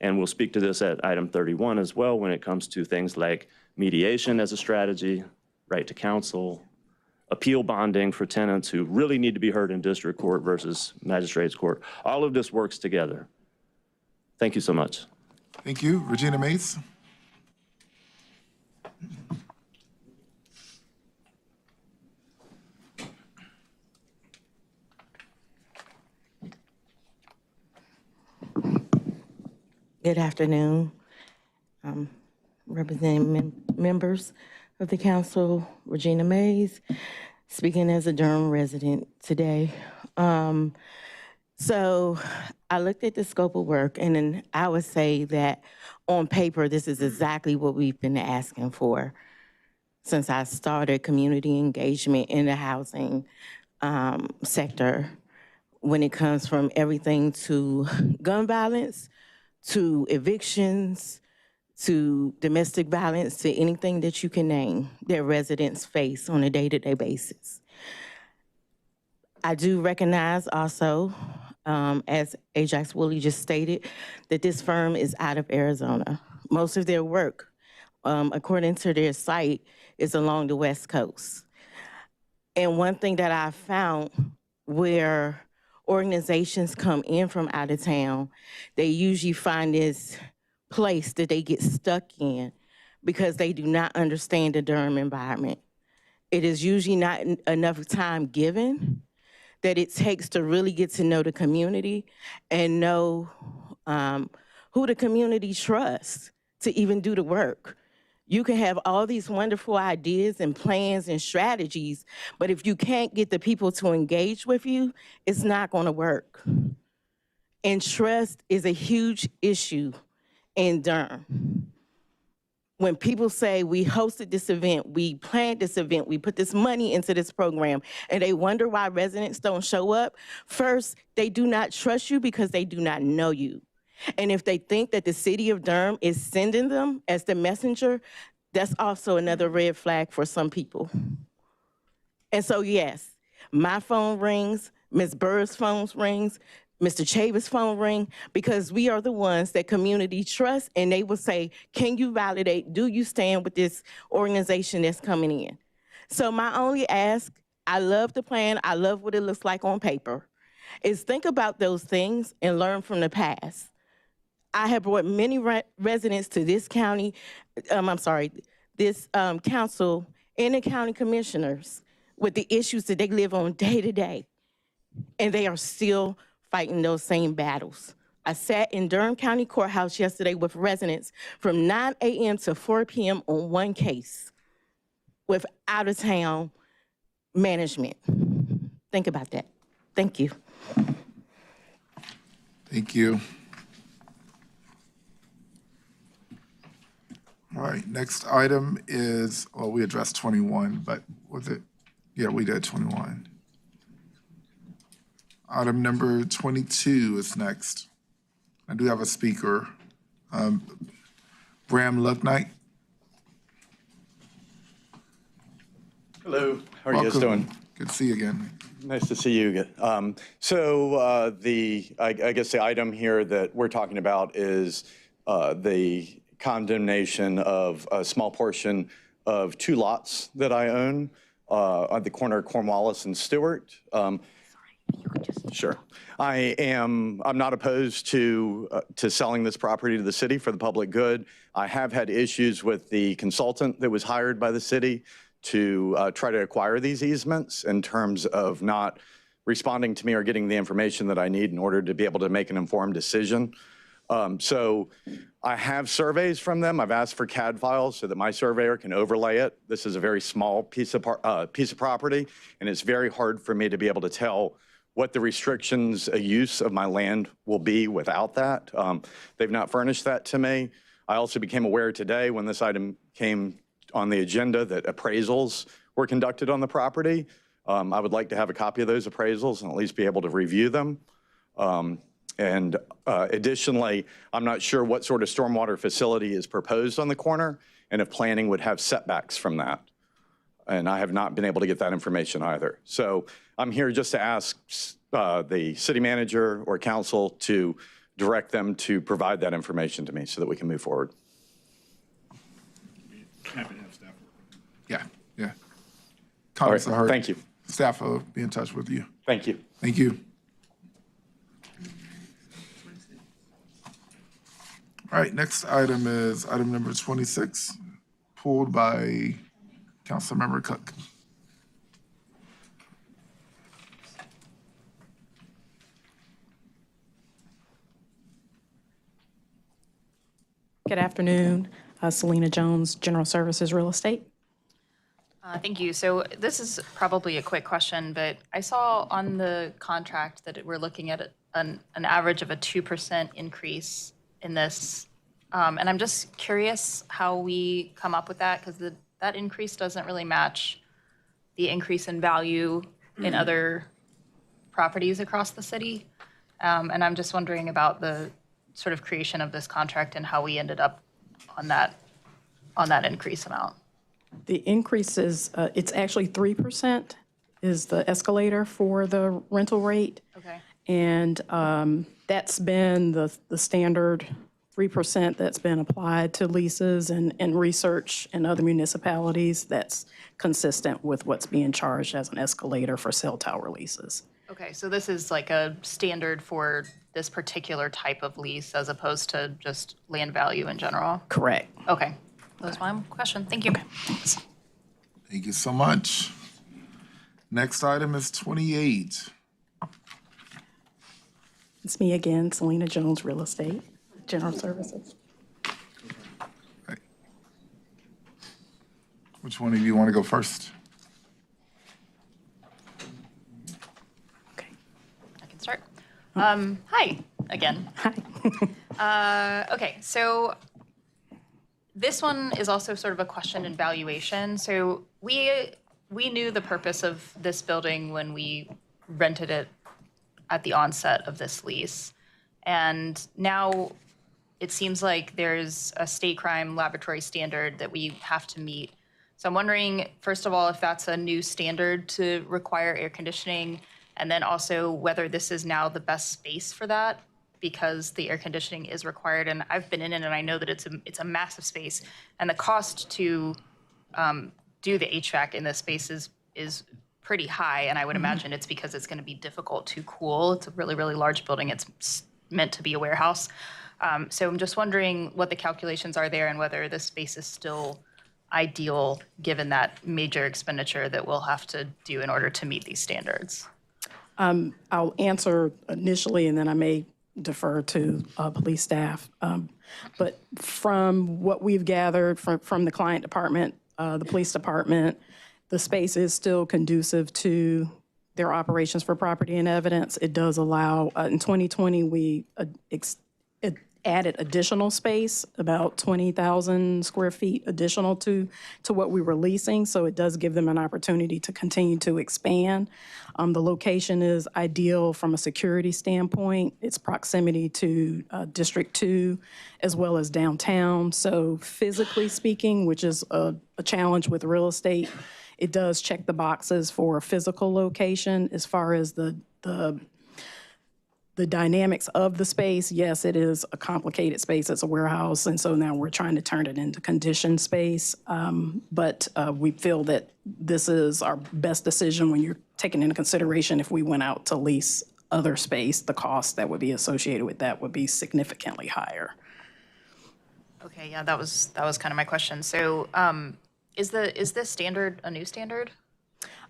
And we'll speak to this at item 31 as well when it comes to things like mediation as a strategy, right to counsel, appeal bonding for tenants who really need to be heard in district court versus magistrate's court. All of this works together. Thank you so much. Thank you. Regina Mace. Good afternoon, representing members of the council. Regina Mays, speaking as a Durham resident today. So I looked at the scope of work, and then I would say that on paper, this is exactly what we've been asking for since I started community engagement in the housing sector, when it comes from everything to gun violence, to evictions, to domestic violence, to anything that you can name that residents face on a day-to-day basis. I do recognize also, as Ajax Woolley just stated, that this firm is out of Arizona. Most of their work, according to their site, is along the West Coast. And one thing that I found where organizations come in from out of town, they usually find this place that they get stuck in because they do not understand the Durham environment. It is usually not enough time given that it takes to really get to know the community and know who the community trusts to even do the work. You can have all these wonderful ideas and plans and strategies, but if you can't get the people to engage with you, it's not gonna work. And trust is a huge issue in Durham. When people say, we hosted this event, we planned this event, we put this money into this program, and they wonder why residents don't show up, first, they do not trust you because they do not know you. And if they think that the city of Durham is sending them as the messenger, that's also another red flag for some people. And so yes, my phone rings, Ms. Burr's phone rings, Mr. Chavis' phone ring, because we are the ones that community trusts, and they will say, can you validate, do you stand with this organization that's coming in? So my only ask, I love the plan, I love what it looks like on paper, is think about those things and learn from the past. I have brought many residents to this county, this council and the county commissioners with the issues that they live on day to day. and they are still fighting those same battles. I sat in Durham County Courthouse yesterday with residents from 9 a.m. to 4 p.m. on one case with out-of-town management. Think about that. Thank you. Thank you. All right, next item is, well, we addressed 21, but was it? Yeah, we did 21. Item number 22 is next. I do have a speaker. Bram Lucknight. Hello, how are you guys doing? Good to see you again. Nice to see you again. I guess the item here that we're talking about is the condemnation of a small portion of 2 lots that I own on the corner of Cornwallis and Stewart. Sure. I'm not opposed to selling this property to the city for the public good. I have had issues with the consultant that was hired by the city to try to acquire these easements in terms of not responding to me or getting the information that I need in order to be able to make an informed decision. So I have surveys from them. I've asked for CAD files so that my surveyor can overlay it. This is a very small piece of property, and it's very hard for me to be able to tell what the restrictions use of my land will be without that. They've not furnished that to me. I also became aware today when this item came on the agenda that appraisals were conducted on the property. I would like to have a copy of those appraisals and at least be able to review them. Additionally, I'm not sure what sort of stormwater facility is proposed on the corner and if planning would have setbacks from that. And I have not been able to get that information either. So I'm here just to ask the city manager or council to direct them to provide that information to me so that we can move forward. Happy to have staff. Yeah. All right, Comments are heard. thank you. Staff will be in touch with you. Thank you. Thank you. All right, next item is item number 26, pulled by Councilmember Cook. Good afternoon. Selena Jones, General Services Real Estate. Thank you. So this is probably a quick question, but I saw on the contract that we're looking at an average of a 2% increase in this. And I'm just curious how we come up with that, because that increase doesn't really match the increase in value in other properties across the city. And I'm just wondering about the sort of creation of this contract and how we ended up on that increase amount. The increase is, it's actually 3% is the escalator for the rental rate. Okay. And that's been the standard 3% that's been applied to leases and research in other municipalities. That's consistent with what's being charged as an escalator for cell tower leases. Okay, so this is like a standard for this particular type of lease as opposed to just land value in general? Correct. Okay, that was my question. Thank you. Thank you so much. Next item is 28. It's me again, Selena Jones, Real Estate, General Services. Right. Which one of you want to go first? I can start. Hi, again. Hi. Okay, so this one is also sort of a question in valuation. So we knew the purpose of this building when we rented it at the onset of this lease. And now it seems like there's a state crime laboratory standard that we have to meet. So I'm wondering, first of all, if that's a new standard to require air conditioning, and then also whether this is now the best space for that, because the air conditioning is required. And I've been in it and I know that it's a massive space. And the cost to do the HVAC in this space is pretty high. And I would imagine it's because it's going to be difficult to cool. It's a really, really large building. It's meant to be a warehouse. So I'm just wondering what the calculations are there and whether this space is still ideal given that major expenditure that we'll have to do in order to meet these standards. I'll answer initially, and then I may defer to police staff. But from what we've gathered from the client department, the police department, the space is still conducive to their operations for property and evidence. It does allow, in 2020, we added additional space, about 20,000 square feet additional to what we were leasing. So it does give them an opportunity to continue to expand. The location is ideal from a security standpoint. Its proximity to District 2 as well as downtown. So physically speaking, which is a challenge with real estate, it does check the boxes for a physical location. As far as the dynamics of the space, yes, it is a complicated space. It's a warehouse, and so now we're trying to turn it into conditioned space. But we feel that this is our best decision when you're taking into consideration if we went out to lease other space, the cost that would be associated with that would be significantly higher. Okay, yeah, that was kind of my question. So is this standard a new standard?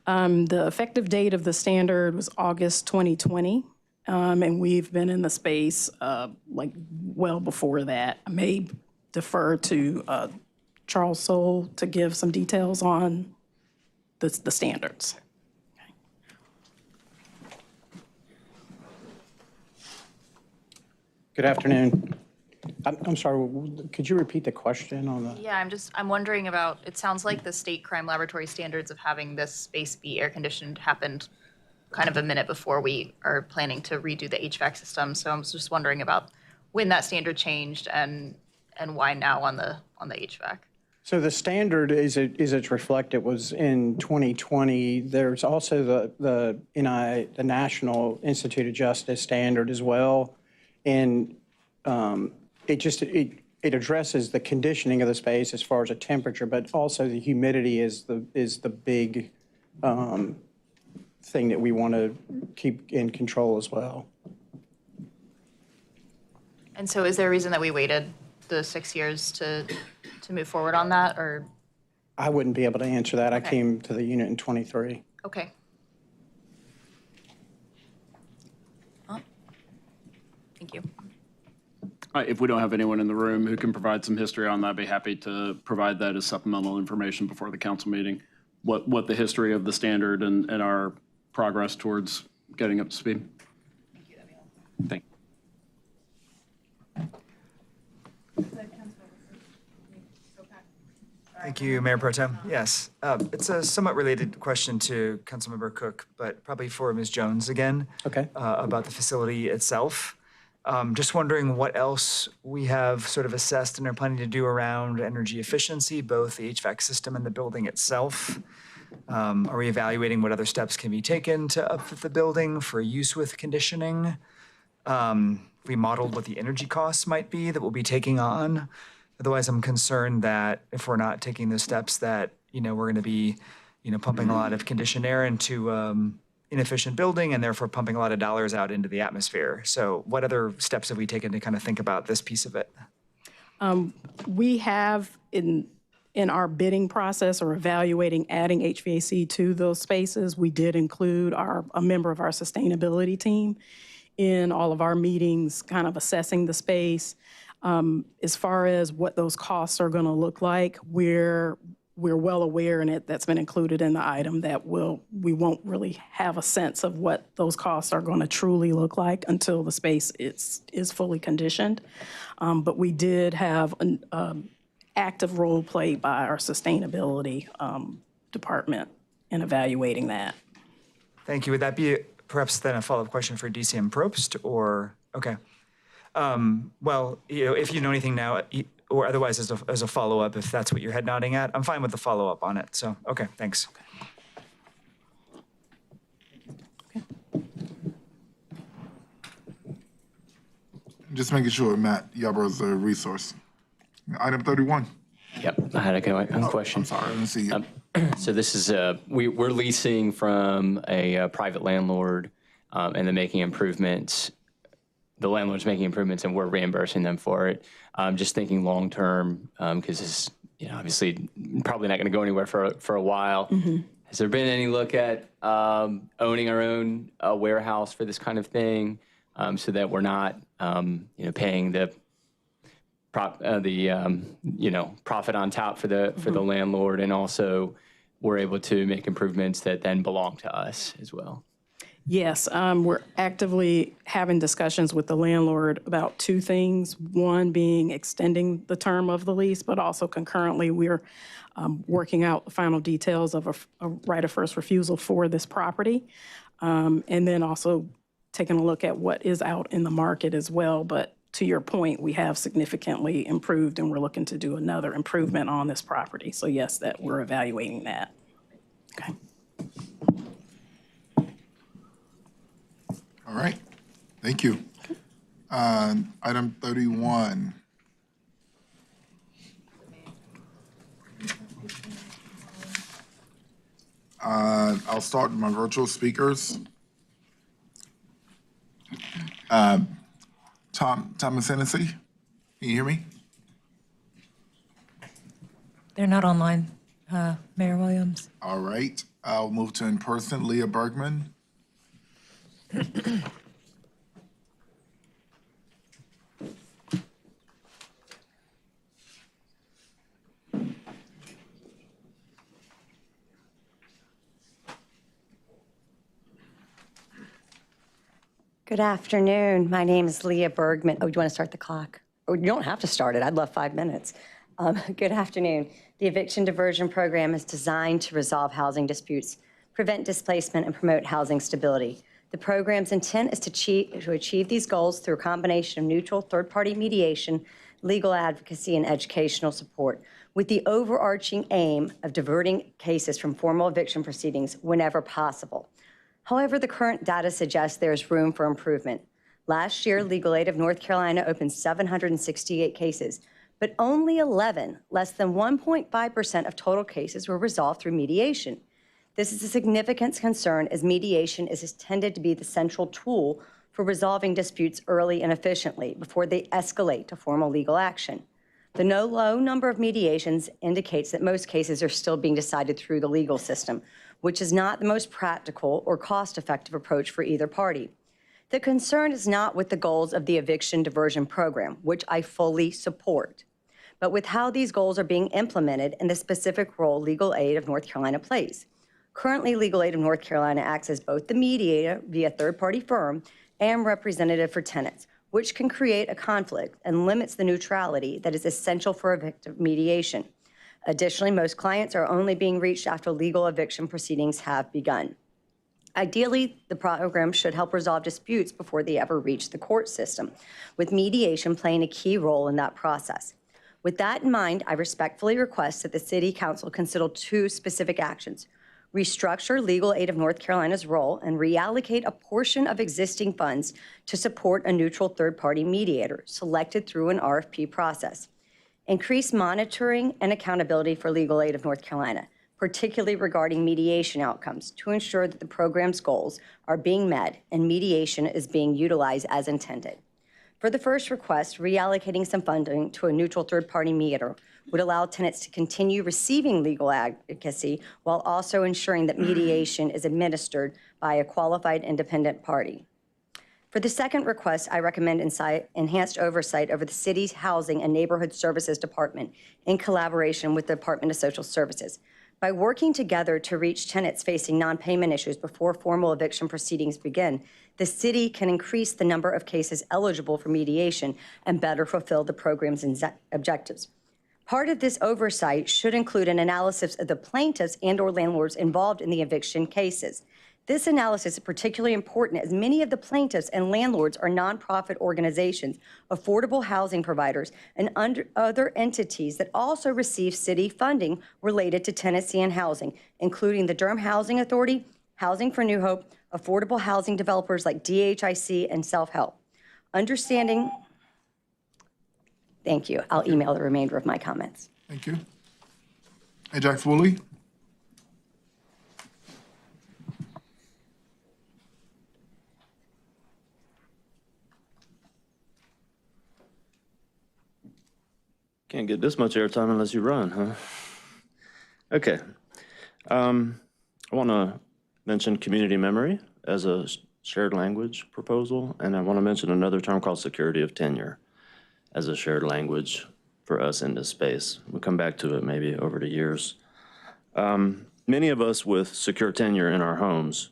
The effective date of the standard was August 2020. And we've been in the space like well before that. I may defer to Charles Soule to give some details on the standards. Okay. Good afternoon. I'm sorry, could you repeat the question on the? Yeah, I'm wondering about, it sounds like the state crime laboratory standards of having this space be air conditioned happened kind of a minute before we are planning to redo the HVAC system. So I'm just wondering about when that standard changed and why now on the HVAC. So the standard is it's reflected was in 2020. There's also the National Institute of Justice standard as well, and it addresses the conditioning of the space as far as the temperature, but also the humidity is the big thing that we want to keep in control as well. And so is there a reason that we waited the 6 years to move forward on that, or? I wouldn't be able to answer that. Okay. I came to the unit in 23. Okay. Well, thank you. If we don't have anyone in the room who can provide some history on that, I'd be happy to provide that as supplemental information before the council meeting. What the history of the standard and our progress towards getting up to speed. Thank you. Thank you. Thank you, Mayor Pro Tem. Yes, it's a somewhat related question to Councilmember Cook, but probably for Ms. Jones again. Okay. About the facility itself. Just wondering what else we have sort of assessed and are planning to do around energy efficiency, both the HVAC system and the building itself. Are we evaluating what other steps can be taken to upfit the building for use with conditioning? We modeled what the energy costs might be that we'll be taking on. Otherwise, I'm concerned that if we're not taking those steps that, we're going to be, pumping a lot of conditioned air into inefficient building and therefore pumping a lot of dollars out into the atmosphere. So what other steps have we taken to kind of think about this piece of it? We have in our bidding process or evaluating adding HVAC to those spaces, we did include a member of our sustainability team in all of our meetings, kind of assessing the space. As far as what those costs are going to look like, we're well aware, and that's been included in the item, that we won't really have a sense of what those costs are going to truly look like until the space is fully conditioned. But we did have an active role played by our sustainability department in evaluating that. Thank you. Would that be perhaps then a follow-up question for DCM Probst, or, okay. Well, if you know anything now, or otherwise as a follow-up, if that's what you're head nodding at, I'm fine with the follow-up on it. So, okay, thanks. Okay. Just making sure, Matt Yarbrough's a resource. Item 31. Yep, I had a question. I'm sorry, I didn't see you. So this is, we're leasing from a private landlord, and they're making improvements. The landlord's making improvements and we're reimbursing them for it. Just thinking long-term, because it's, obviously probably not going to go anywhere for a while. Mm-hmm. has there been any look at owning our own warehouse for this kind of thing, so that we're not, paying the profit on top for the landlord, and also we're able to make improvements that then belong to us as well? Yes, we're actively having discussions with the landlord about two things. One being extending the term of the lease, but also concurrently, we're working out the final details of a right of first refusal for this property. And then also taking a look at what is out in the market as well. But to your point, we have significantly improved, and we're looking to do another improvement on this property. So yes, that we're evaluating that. Okay. All right, thank you. Item 31. I'll start with my virtual speakers. Thomas Hennessy, can you hear me? They're not online, Mayor Williams. All right, I'll move to in person, Leah Bergman. Good afternoon. My name is Leah Bergman. Oh, do you want to start the clock? Oh, you don't have to start it. I'd love 5 minutes. Good afternoon. The eviction diversion program is designed to resolve housing disputes, prevent displacement, and promote housing stability. The program's intent is to achieve these goals through a combination of neutral third-party mediation, legal advocacy, and educational support, with the overarching aim of diverting cases from formal eviction proceedings whenever possible. However, the current data suggests there is room for improvement. Last year, Legal Aid of North Carolina opened 768 cases, but only 11, less than 1.5% of total cases were resolved through mediation. This is a significant concern, as mediation is intended to be the central tool for resolving disputes early and efficiently before they escalate to formal legal action. The low number of mediations indicates that most cases are still being decided through the legal system, which is not the most practical or cost-effective approach for either party. The concern is not with the goals of the eviction diversion program, which I fully support, but with how these goals are being implemented and the specific role Legal Aid of North Carolina plays. Currently, Legal Aid of North Carolina acts as both the mediator via third-party firm and representative for tenants, which can create a conflict and limits the neutrality that is essential for evictive mediation. Additionally, most clients are only being reached after legal eviction proceedings have begun. Ideally, the program should help resolve disputes before they ever reach the court system, with mediation playing a key role in that process. With that in mind, I respectfully request that the City Council consider two specific actions: restructure Legal Aid of North Carolina's role and reallocate a portion of existing funds to support a neutral third-party mediator selected through an RFP process. Increase monitoring and accountability for Legal Aid of North Carolina, particularly regarding mediation outcomes, to ensure that the program's goals are being met and mediation is being utilized as intended. For the first request, reallocating some funding to a neutral third-party mediator would allow tenants to continue receiving legal advocacy while also ensuring that mediation is administered by a qualified independent party. For the second request, I recommend enhanced oversight over the city's Housing and Neighborhood Services Department in collaboration with the Department of Social Services. By working together to reach tenants facing non-payment issues before formal eviction proceedings begin, the city can increase the number of cases eligible for mediation and better fulfill the program's objectives. Part of this oversight should include an analysis of the plaintiffs and/or landlords involved in the eviction cases. This analysis is particularly important as many of the plaintiffs and landlords are nonprofit organizations, affordable housing providers, and other entities that also receive city funding related to tenancy and housing, including the Durham Housing Authority, Housing for New Hope, affordable housing developers like DHIC, and Self-Help. Understanding, thank you. I'll email the remainder of my comments. Thank you. Ajax Woolley. Can't get this much airtime unless you run, huh? Okay. I want to mention community memory as a shared language proposal, and I want to mention another term called security of tenure as a shared language for us in this space. We'll come back to it maybe over the years. Many of us with secure tenure in our homes,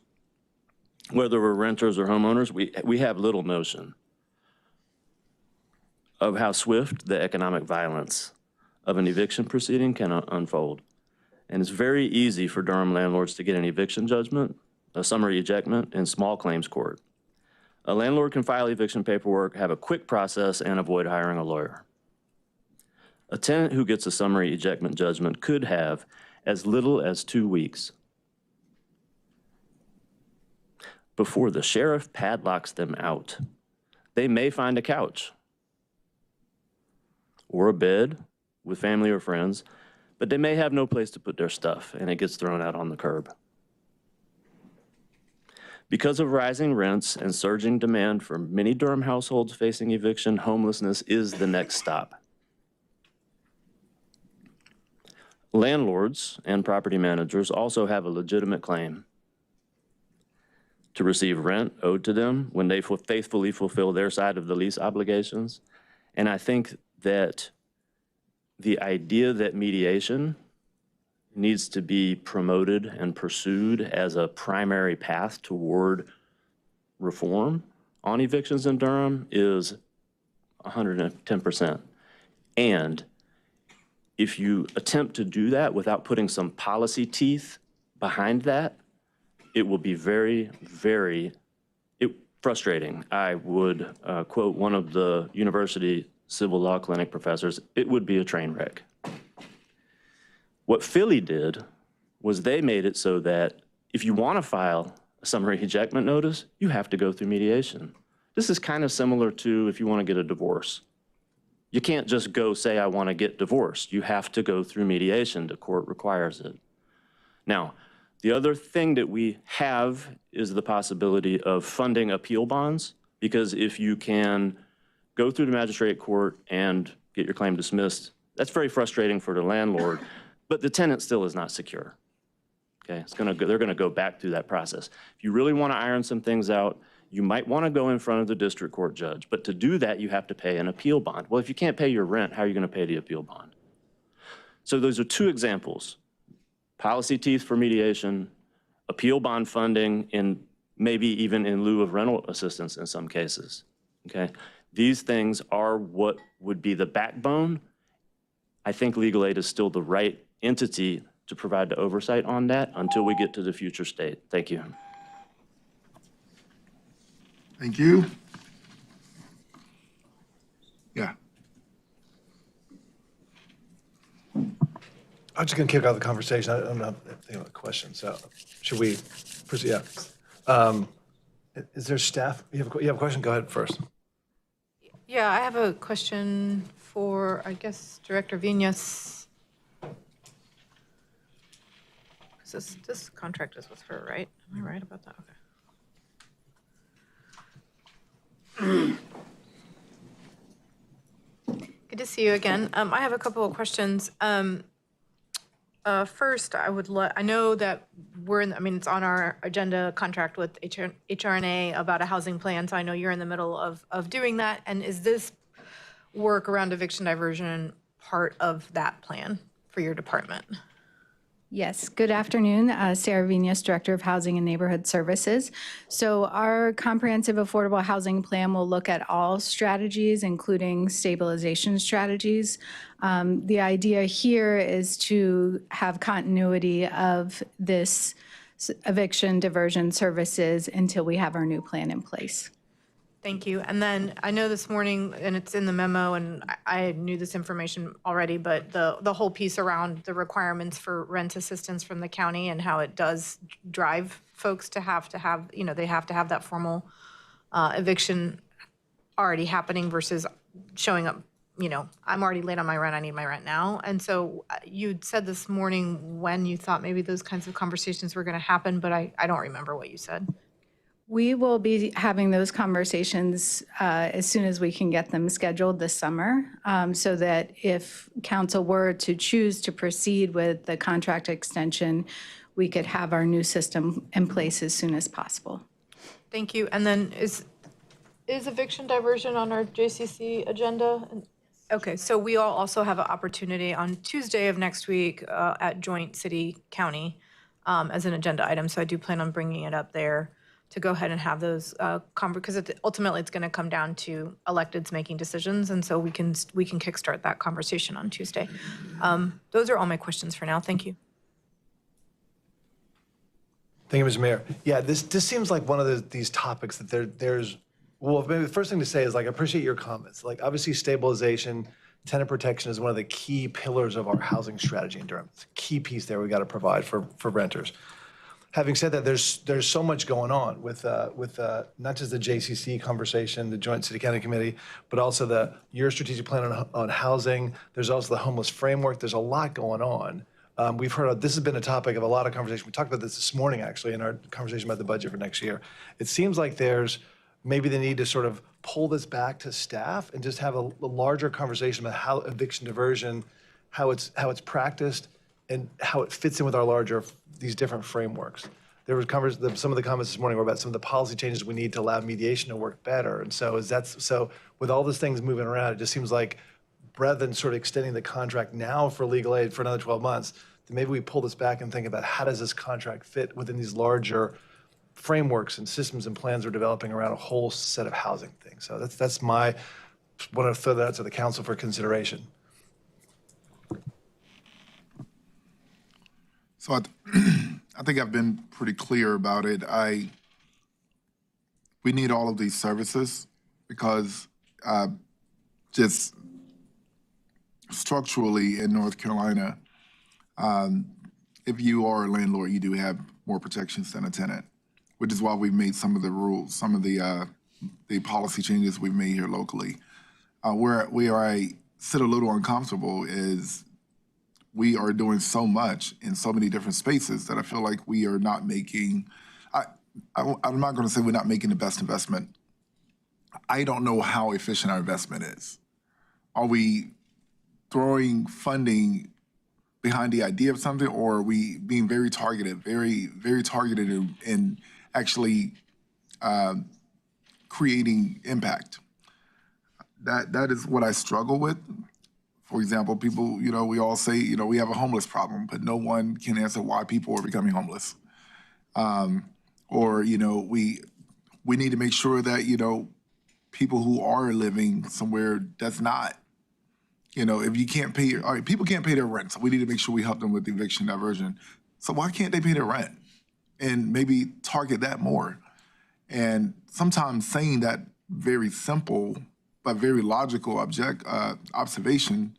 whether we're renters or homeowners, we have little notion of how swift the economic violence of an eviction proceeding can unfold. And it's very easy for Durham landlords to get an eviction judgment, a summary ejectment, in small claims court. A landlord can file eviction paperwork, have a quick process, and avoid hiring a lawyer. A tenant who gets a summary ejectment judgment could have as little as 2 weeks before the sheriff padlocks them out. They may find a couch or a bed with family or friends, but they may have no place to put their stuff, and it gets thrown out on the curb. Because of rising rents and surging demand for many Durham households facing eviction, homelessness is the next stop. Landlords and property managers also have a legitimate claim to receive rent owed to them when they faithfully fulfill their side of the lease obligations. And I think that the idea that mediation needs to be promoted and pursued as a primary path toward reform on evictions in Durham is 110%. And if you attempt to do that without putting some policy teeth behind that, it will be very, very frustrating. I would quote one of the university civil law clinic professors, it would be a train wreck. What Philly did was they made it so that if you want to file a summary ejectment notice, you have to go through mediation. This is kind of similar to if you want to get a divorce. You can't just go say, I want to get divorced. You have to go through mediation. The court requires it. Now, the other thing that we have is the possibility of funding appeal bonds, because if you can go through the magistrate court and get your claim dismissed, that's very frustrating for the landlord, but the tenant still is not secure. Okay, they're gonna go back through that process. If you really want to iron some things out, you might want to go in front of the district court judge, but to do that, you have to pay an appeal bond. Well, if you can't pay your rent, how are you going to pay the appeal bond? So those are two examples: policy teeth for mediation, appeal bond funding, and maybe even in lieu of rental assistance in some cases. Okay, these things are what would be the backbone. I think legal aid is still the right entity to provide the oversight on that until we get to the future state. Thank you. Thank you. Yeah. I'm just going to kick off the conversation. I don't know if they have a question, so should we proceed? Yeah. Is there staff? You have a question? Go ahead first. Yeah, I have a question for, I guess, Director Vinas. This contract is with her, right? Am I right about that? Okay. Good to see you again. I have a couple of questions. First, I know that it's on our agenda, contract with HRNA about a housing plan, so I know you're in the middle of doing that. And is this work around eviction diversion part of that plan for your department? Yes, good afternoon. Sarah Vinas, Director of Housing and Neighborhood Services. So our comprehensive affordable housing plan will look at all strategies, including stabilization strategies. The idea here is to have continuity of this eviction diversion services until we have our new plan in place. Thank you. And then I know this morning, and it's in the memo, and I knew this information already, but the whole piece around the requirements for rent assistance from the county and how it does drive folks to have, they have to have that formal eviction already happening versus showing up, I'm already late on my rent, I need my rent now. And so you'd said this morning when you thought maybe those kinds of conversations were going to happen, but I don't remember what you said. We will be having those conversations as soon as we can get them scheduled this summer, so that if council were to choose to proceed with the contract extension, we could have our new system in place as soon as possible. Thank you. And then is eviction diversion on our JCC agenda? Okay, so we all also have an opportunity on Tuesday of next week at joint city-county as an agenda item. So I do plan on bringing it up there to go ahead and have those, because ultimately it's going to come down to electeds making decisions. And so we can kickstart that conversation on Tuesday. Those are all my questions for now. Thank you. Thank you, Mr. Mayor. Yeah, this seems like one of these topics that there's, well, maybe the first thing to say is, like, I appreciate your comments. Like, obviously, stabilization, tenant protection is one of the key pillars of our housing strategy in Durham. It's a key piece there we got to provide for renters. Having said that, there's so much going on with not just the JCC conversation, the Joint City County Committee, but also your strategic plan on housing. There's also the homeless framework. There's a lot going on. We've heard this has been a topic of a lot of conversation. We talked about this morning, actually, in our conversation about the budget for next year. It seems like there's maybe the need to sort of pull this back to staff and just have a larger conversation about how eviction diversion, how it's practiced, and how it fits in with our these different frameworks. There was some of the comments this morning were about some of the policy changes we need to allow mediation to work better. And so so with all these things moving around, it just seems like, rather than sort of extending the contract now for legal aid for another 12 months, then maybe we pull this back and think about how does this contract fit within these larger frameworks and systems and plans we're developing around a whole set of housing things. So that's my, want to throw that out to the council for consideration. So I think I've been pretty clear about it. We need all of these services because just structurally in North Carolina, if you are a landlord, you do have more protections than a tenant, which is why we've made some of the rules, some of the policy changes we've made here locally. Where I sit a little uncomfortable is we are doing so much in so many different spaces that I feel like we are not making, I'm not going to say we're not making the best investment. I don't know how efficient our investment is. Are we throwing funding behind the idea of something, or are we being very targeted, very targeted in actually creating impact? That is what I struggle with. For example, people, we all say, we have a homeless problem, but no one can answer why people are becoming homeless. Or, we need to make sure that, people who are living somewhere that's not, if you can't pay, all right, people can't pay their rent, so we need to make sure we help them with eviction diversion. So why can't they pay their rent? And maybe target that more. And sometimes saying that very simple but very logical observation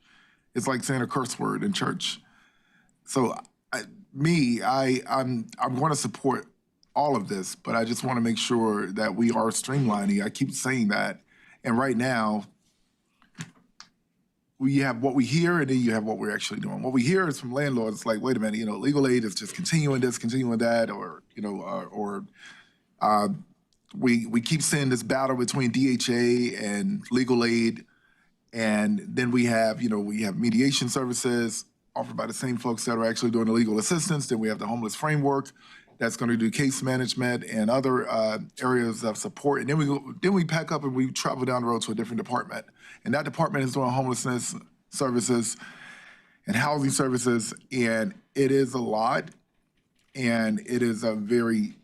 is like saying a curse word in church. So I'm going to support all of this, but I just want to make sure that we are streamlining. I keep saying that. And right now, we have what we hear, and then you have what we're actually doing. What we hear is from landlords, like, wait a minute, legal aid is just continuing this, continuing that, or we keep seeing this battle between DHA and legal aid, and then we have mediation services offered by the same folks that are actually doing the legal assistance. Then we have the homeless framework that's going to do case management and other areas of support. And then we pack up and we travel down the road to a different department. And that department is doing homelessness services and housing services. And it is a lot, and it is a very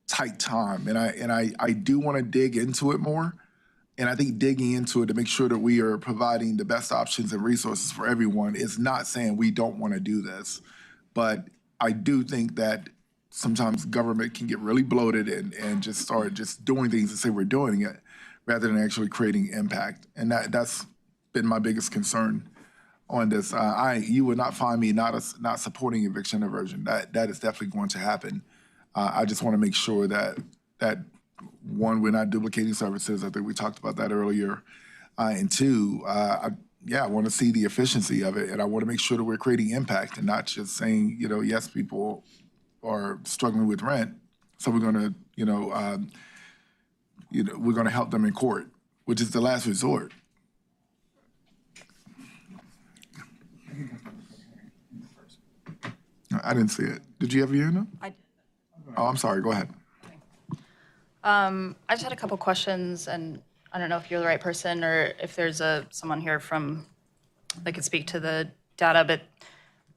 tight time. And I do want to dig into it more. And I think digging into it to make sure that we are providing the best options and resources for everyone is not saying we don't want to do this. But I do think that sometimes government can get really bloated and just start just doing things and say we're doing it rather than actually creating impact. And that's been my biggest concern on this. You will not find me not supporting eviction diversion. That is definitely going to happen. I just want to make sure that one, we're not duplicating services. I think we talked about that earlier. And two, I want to see the efficiency of it, and I want to make sure that we're creating impact and not just saying, yes, people are struggling with rent, so we're going to, we're going to help them in court, which is the last resort. All I didn't see it. Did you have your hand up? Oh, I'm sorry. Go ahead. I just had a couple questions, and I don't know if you're the right person or if there's someone here from that could speak to the data, but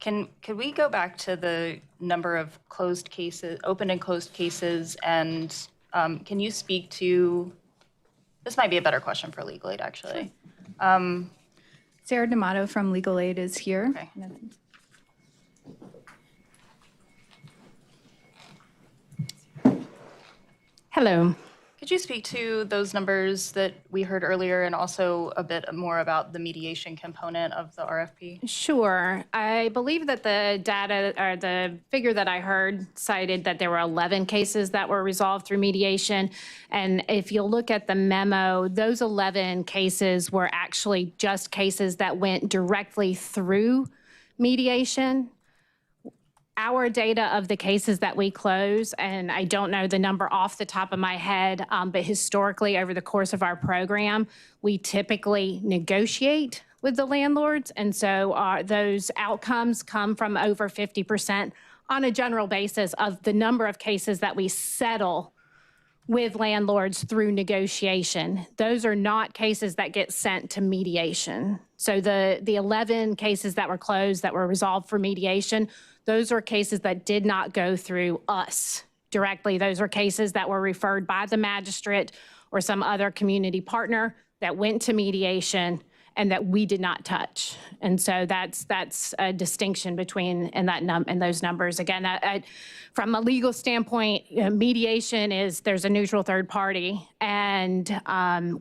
could we go back to the number of closed cases, open and closed cases, and can you speak to, this might be a better question for legal aid, actually. Sarah D'Amato from Legal Aid is here. Okay. Hello. Could you speak to those numbers that we heard earlier and also a bit more about the mediation component of the RFP? Sure. I believe that the data or the figure that I heard cited that there were 11 cases that were resolved through mediation. And if you look at the memo, those 11 cases were actually just cases that went directly through mediation. Our data of the cases that we close, and I don't know the number off the top of my head, but historically over the course of our program, we typically negotiate with the landlords. And so those outcomes come from over 50% on a general basis of the number of cases that we settle with landlords through negotiation. Those are not cases that get sent to mediation. So the 11 cases that were closed that were resolved for mediation, those are cases that did not go through us directly. Those are cases that were referred by the magistrate or some other community partner that went to mediation and that we did not touch. And so that's a distinction between and those numbers. Again, from a legal standpoint, mediation is there's a neutral third party, and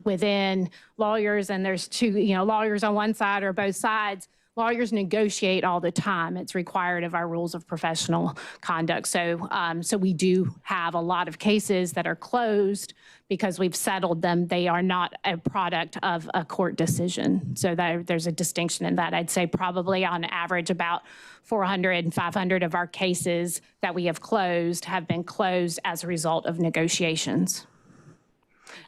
within lawyers, and there's two, lawyers on one side or both sides. Lawyers negotiate all the time. It's required of our rules of professional conduct. So we do have a lot of cases that are closed because we've settled them. They are not a product of a court decision. So there's a distinction in that. I'd say probably on average about 400 and 500 of our cases that we have closed have been closed as a result of negotiations.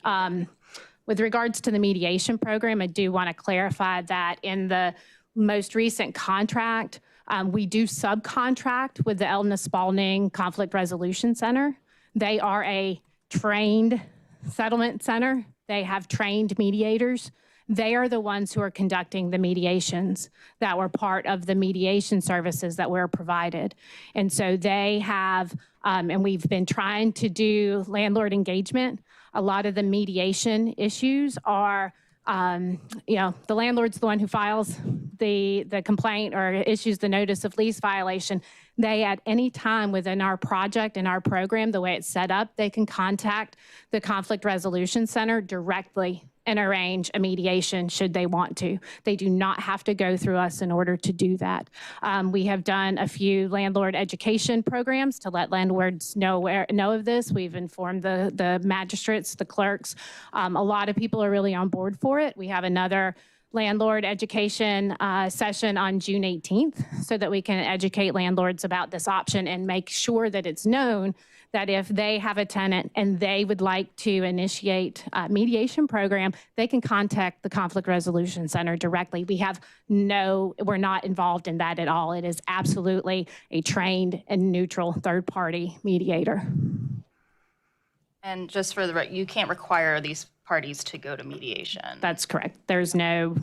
With regards to the mediation program, I do want to clarify that in the most recent contract, we do subcontract with the Elna Spalding Conflict Resolution Center. They are a trained settlement center. They have trained mediators. They are the ones who are conducting the mediations that were part of the mediation services that were provided. And so they have, and we've been trying to do landlord engagement. A lot of the mediation issues are the landlord's the one who files the complaint or issues the notice of lease violation. They, at any time within our project and our program, the way it's set up, they can contact the Conflict Resolution Center directly and arrange a mediation should they want to. They do not have to go through us in order to do that. We have done a few landlord education programs to let landlords know of this. We've informed the magistrates, the clerks. A lot of people are really on board for it. We have another landlord education session on June 18th so that we can educate landlords about this option and make sure that it's known that if they have a tenant and they would like to initiate a mediation program, they can contact the Conflict Resolution Center directly. We're not involved in that at all. It is absolutely a trained and neutral third-party mediator. And just for the record, you can't require these parties to go to mediation. That's correct. There's no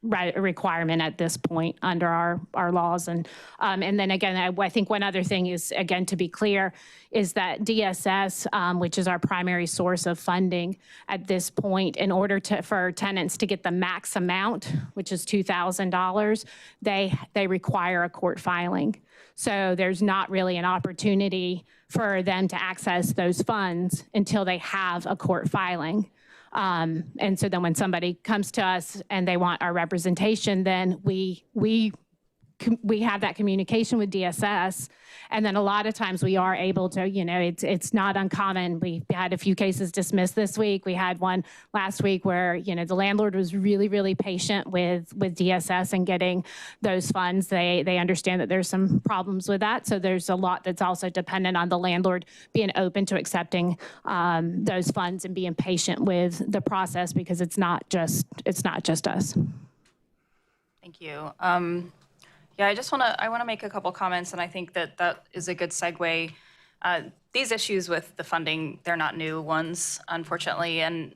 requirement at this point under our laws. And then again, I think one other thing is, again, to be clear, is that DSS, which is our primary source of funding at this point, in order for tenants to get the max amount, which is $2,000, they require a court filing. So there's not really an opportunity for them to access those funds until they have a court filing. And so then when somebody comes to us and they want our representation, then we have that communication with DSS. And then a lot of times we are able to, it's not uncommon. We had a few cases dismissed this week. We had one last week where, the landlord was really, really patient with DSS and getting those funds. They understand that there's some problems with that. So there's a lot that's also dependent on the landlord being open to accepting those funds and being patient with the process, because it's not just us. Thank you. Yeah, I want to make a couple comments, and I think that is a good segue. These issues with the funding, they're not new ones, unfortunately, and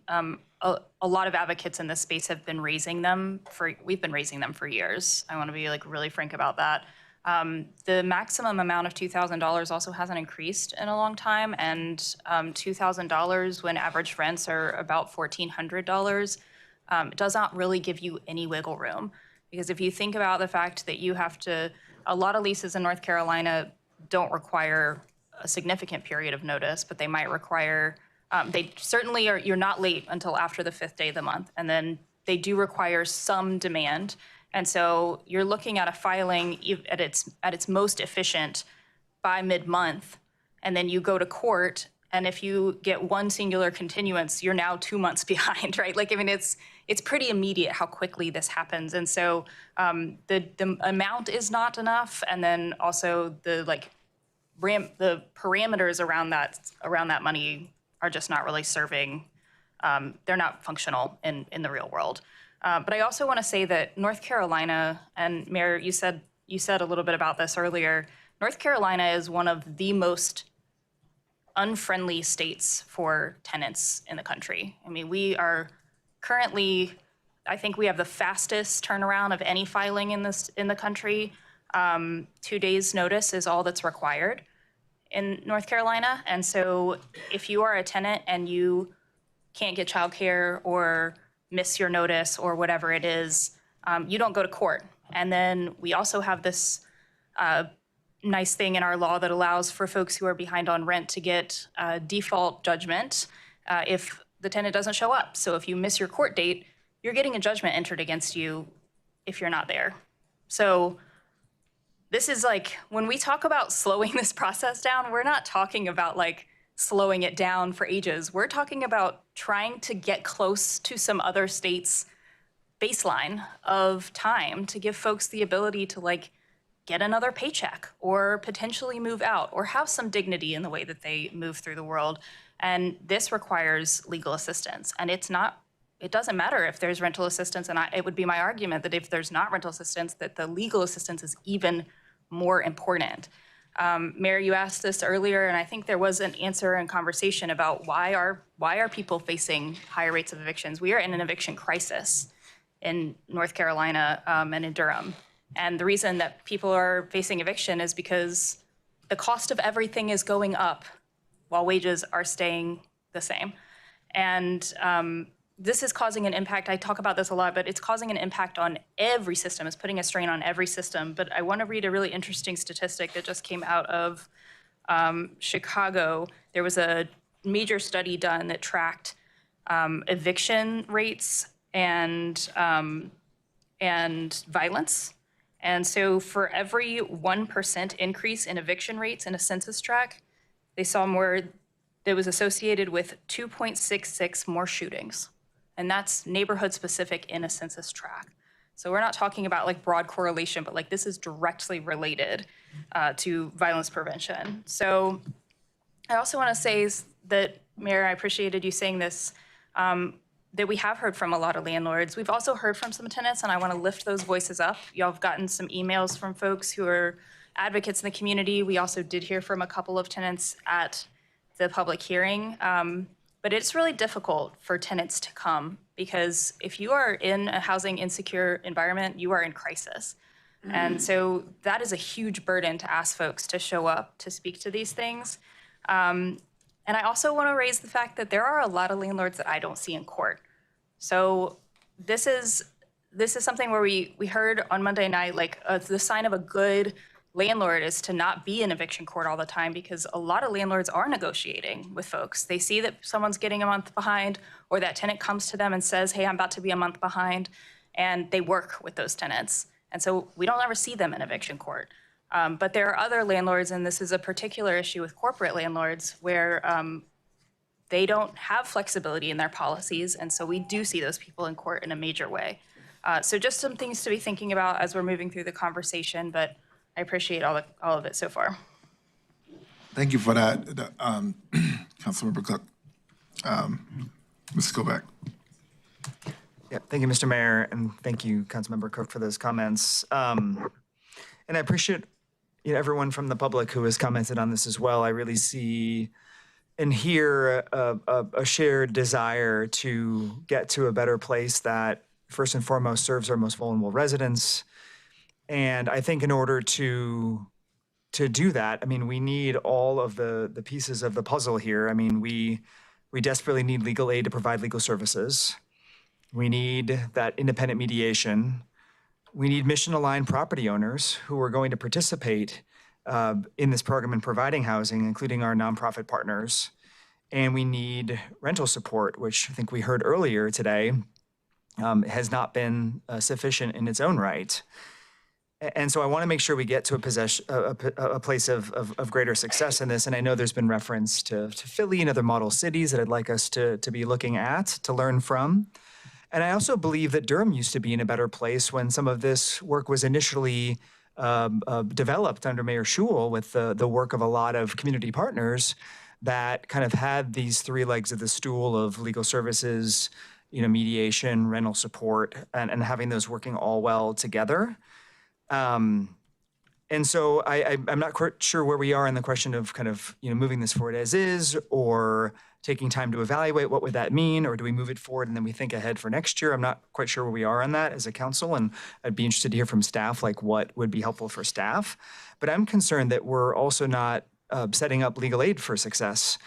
a lot of advocates in this space have been raising them we've been raising them for years. I want to be really frank about that. The maximum amount of $2,000 also hasn't increased in a long time, and $2,000 when average rents are about $1,400 does not really give you any wiggle room. Because if you think about the fact that a lot of leases in North Carolina don't require a significant period of notice, but they might require, they certainly you're not late until after the 5th day of the month. And then they do require some demand. And so you're looking at a filing at its most efficient by mid-month, and then you go to court, and if you get one singular continuance, you're now 2 months behind, right? It's pretty immediate how quickly this happens. And so the amount is not enough, and then also the parameters around that money are just not really serving. They're not functional in the real world. But I also want to say that North Carolina, and Mayor, you said a little bit about this earlier. North Carolina is one of the most unfriendly states for tenants in the country. I mean, we are currently, I think we have the fastest turnaround of any filing in the country. 2 days notice is all that's required in North Carolina. And so if you are a tenant and you can't get childcare or miss your notice or whatever it is, you don't go to court. And then we also have this nice thing in our law that allows for folks who are behind on rent to get a default judgment if the tenant doesn't show up. So if you miss your court date, you're getting a judgment entered against you if you're not there. So this is when we talk about slowing this process down, we're not talking about slowing it down for ages. We're talking about trying to get close to some other states' baseline of time to give folks the ability to get another paycheck or potentially move out or have some dignity in the way that they move through the world. And this requires legal assistance. And it doesn't matter if there's rental assistance. And it would be my argument that if there's not rental assistance, that the legal assistance is even more important. Mayor, you asked this earlier, and I think there was an answer and conversation about why are people facing higher rates of evictions. We are in an eviction crisis in North Carolina and in Durham. And the reason that people are facing eviction is because the cost of everything is going up while wages are staying the same. And this is causing an impact. I talk about this a lot, but it's causing an impact on every system. It's putting a strain on every system. But I want to read a really interesting statistic that just came out of Chicago. There was a major study done that tracked eviction rates and violence. And so for every 1% increase in eviction rates in a census tract, they saw more that was associated with 2.66 more shootings. And that's neighborhood specific in a census tract. So we're not talking about broad correlation, but this is directly related to violence prevention. So I also want to say that, Mayor, I appreciated you saying this, that we have heard from a lot of landlords. We've also heard from some tenants, and I want to lift those voices up. Y'all have gotten some emails from folks who are advocates in the community. We also did hear from a couple of tenants at the public hearing. But it's really difficult for tenants to come because if you are in a housing insecure environment, you are in crisis. And so that is a huge burden to ask folks to show up to speak to these things. And I also want to raise the fact that there are a lot of landlords that I don't see in court. So this is something where we heard on Monday night, the sign of a good landlord is to not be in eviction court all the time because a lot of landlords are negotiating with folks. They see that someone's getting a month behind or that tenant comes to them and says, hey, I'm about to be a month behind, and they work with those tenants. And so we don't ever see them in eviction court. But there are other landlords, and this is a particular issue with corporate landlords, where they don't have flexibility in their policies, and so we do see those people in court in a major way. So just some things to be thinking about as we're moving through the conversation, but I appreciate all of it so far. Thank you for that, Councilmember Cook. Ms. Kovac. Yeah, thank you, Mr. Mayor, and thank you, Councilmember Cook, for those comments. And I appreciate everyone from the public who has commented on this as well. I really see and hear a shared desire to get to a better place that first and foremost serves our most vulnerable residents. And I think in order to do that, I mean, we need all of the pieces of the puzzle here. I mean, we desperately need legal aid to provide legal services. We need that independent mediation. We need mission-aligned property owners who are going to participate in this program and providing housing, including our nonprofit partners. And we need rental support, which I think we heard earlier today has not been sufficient in its own right. And so I want to make sure we get to a place of greater success in this. And I know there's been reference to Philly and other model cities that I'd like us to be looking at, to learn from. And I also believe that Durham used to be in a better place when some of this work was initially developed under Mayor Schul with the work of a lot of community partners that kind of had these three legs of the stool of legal services, mediation, rental support, and having those working all well together. And so I'm not quite sure where we are in the question of kind of, moving this forward as is, or taking time to evaluate what would that mean, or do we move it forward and then we think ahead for next year? I'm not quite sure where we are on that as a council, and I'd be interested to hear from staff, like what would be helpful for staff. But I'm concerned that we're also not setting up legal aid for success,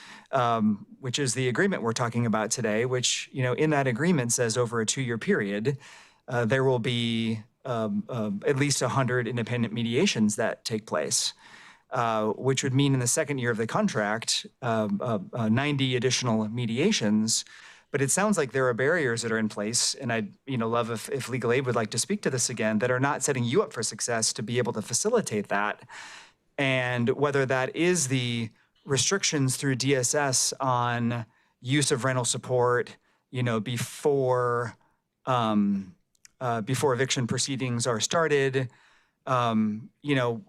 which is the agreement we're talking about today, which, in that agreement says over a 2-year period, there will be at least 100 independent mediations that take place, which would mean in the second year of the contract, 90 additional mediations. But it sounds like there are barriers that are in place, and I'd love if legal aid would like to speak to this again, that are not setting you up for success to be able to facilitate that. And whether that is the restrictions through DSS on use of rental support, before eviction proceedings are started. You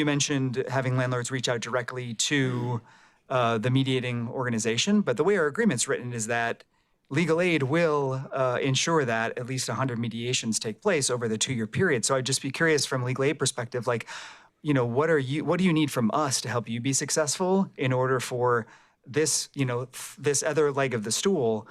mentioned having landlords reach out directly to the mediating organization, but the way our agreement's written is that legal aid will ensure that at least 100 mediations take place over the 2-year period. So I'd just be curious from legal aid perspective, like, what do you need from us to help you be successful in order for this, this other leg of the stool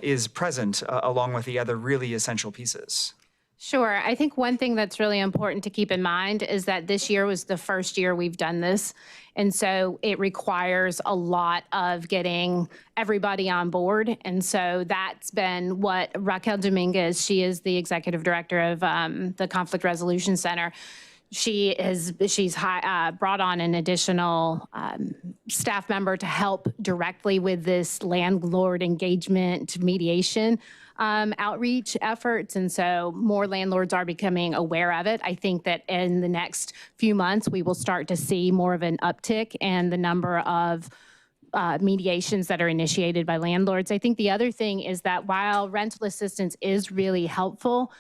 is present along with the other really essential pieces? Sure. I think one thing that's really important to keep in mind is that this year was the first year we've done this. And so it requires a lot of getting everybody on board. And so that's been what Raquel Dominguez, she is the executive director of the Conflict Resolution Center. She's brought on an additional staff member to help directly with this landlord engagement mediation outreach efforts. And so more landlords are becoming aware of it. I think that in the next few months, we will start to see more of an uptick in the number of mediations that are initiated by landlords. I think the other thing is that while rental assistance is really helpful,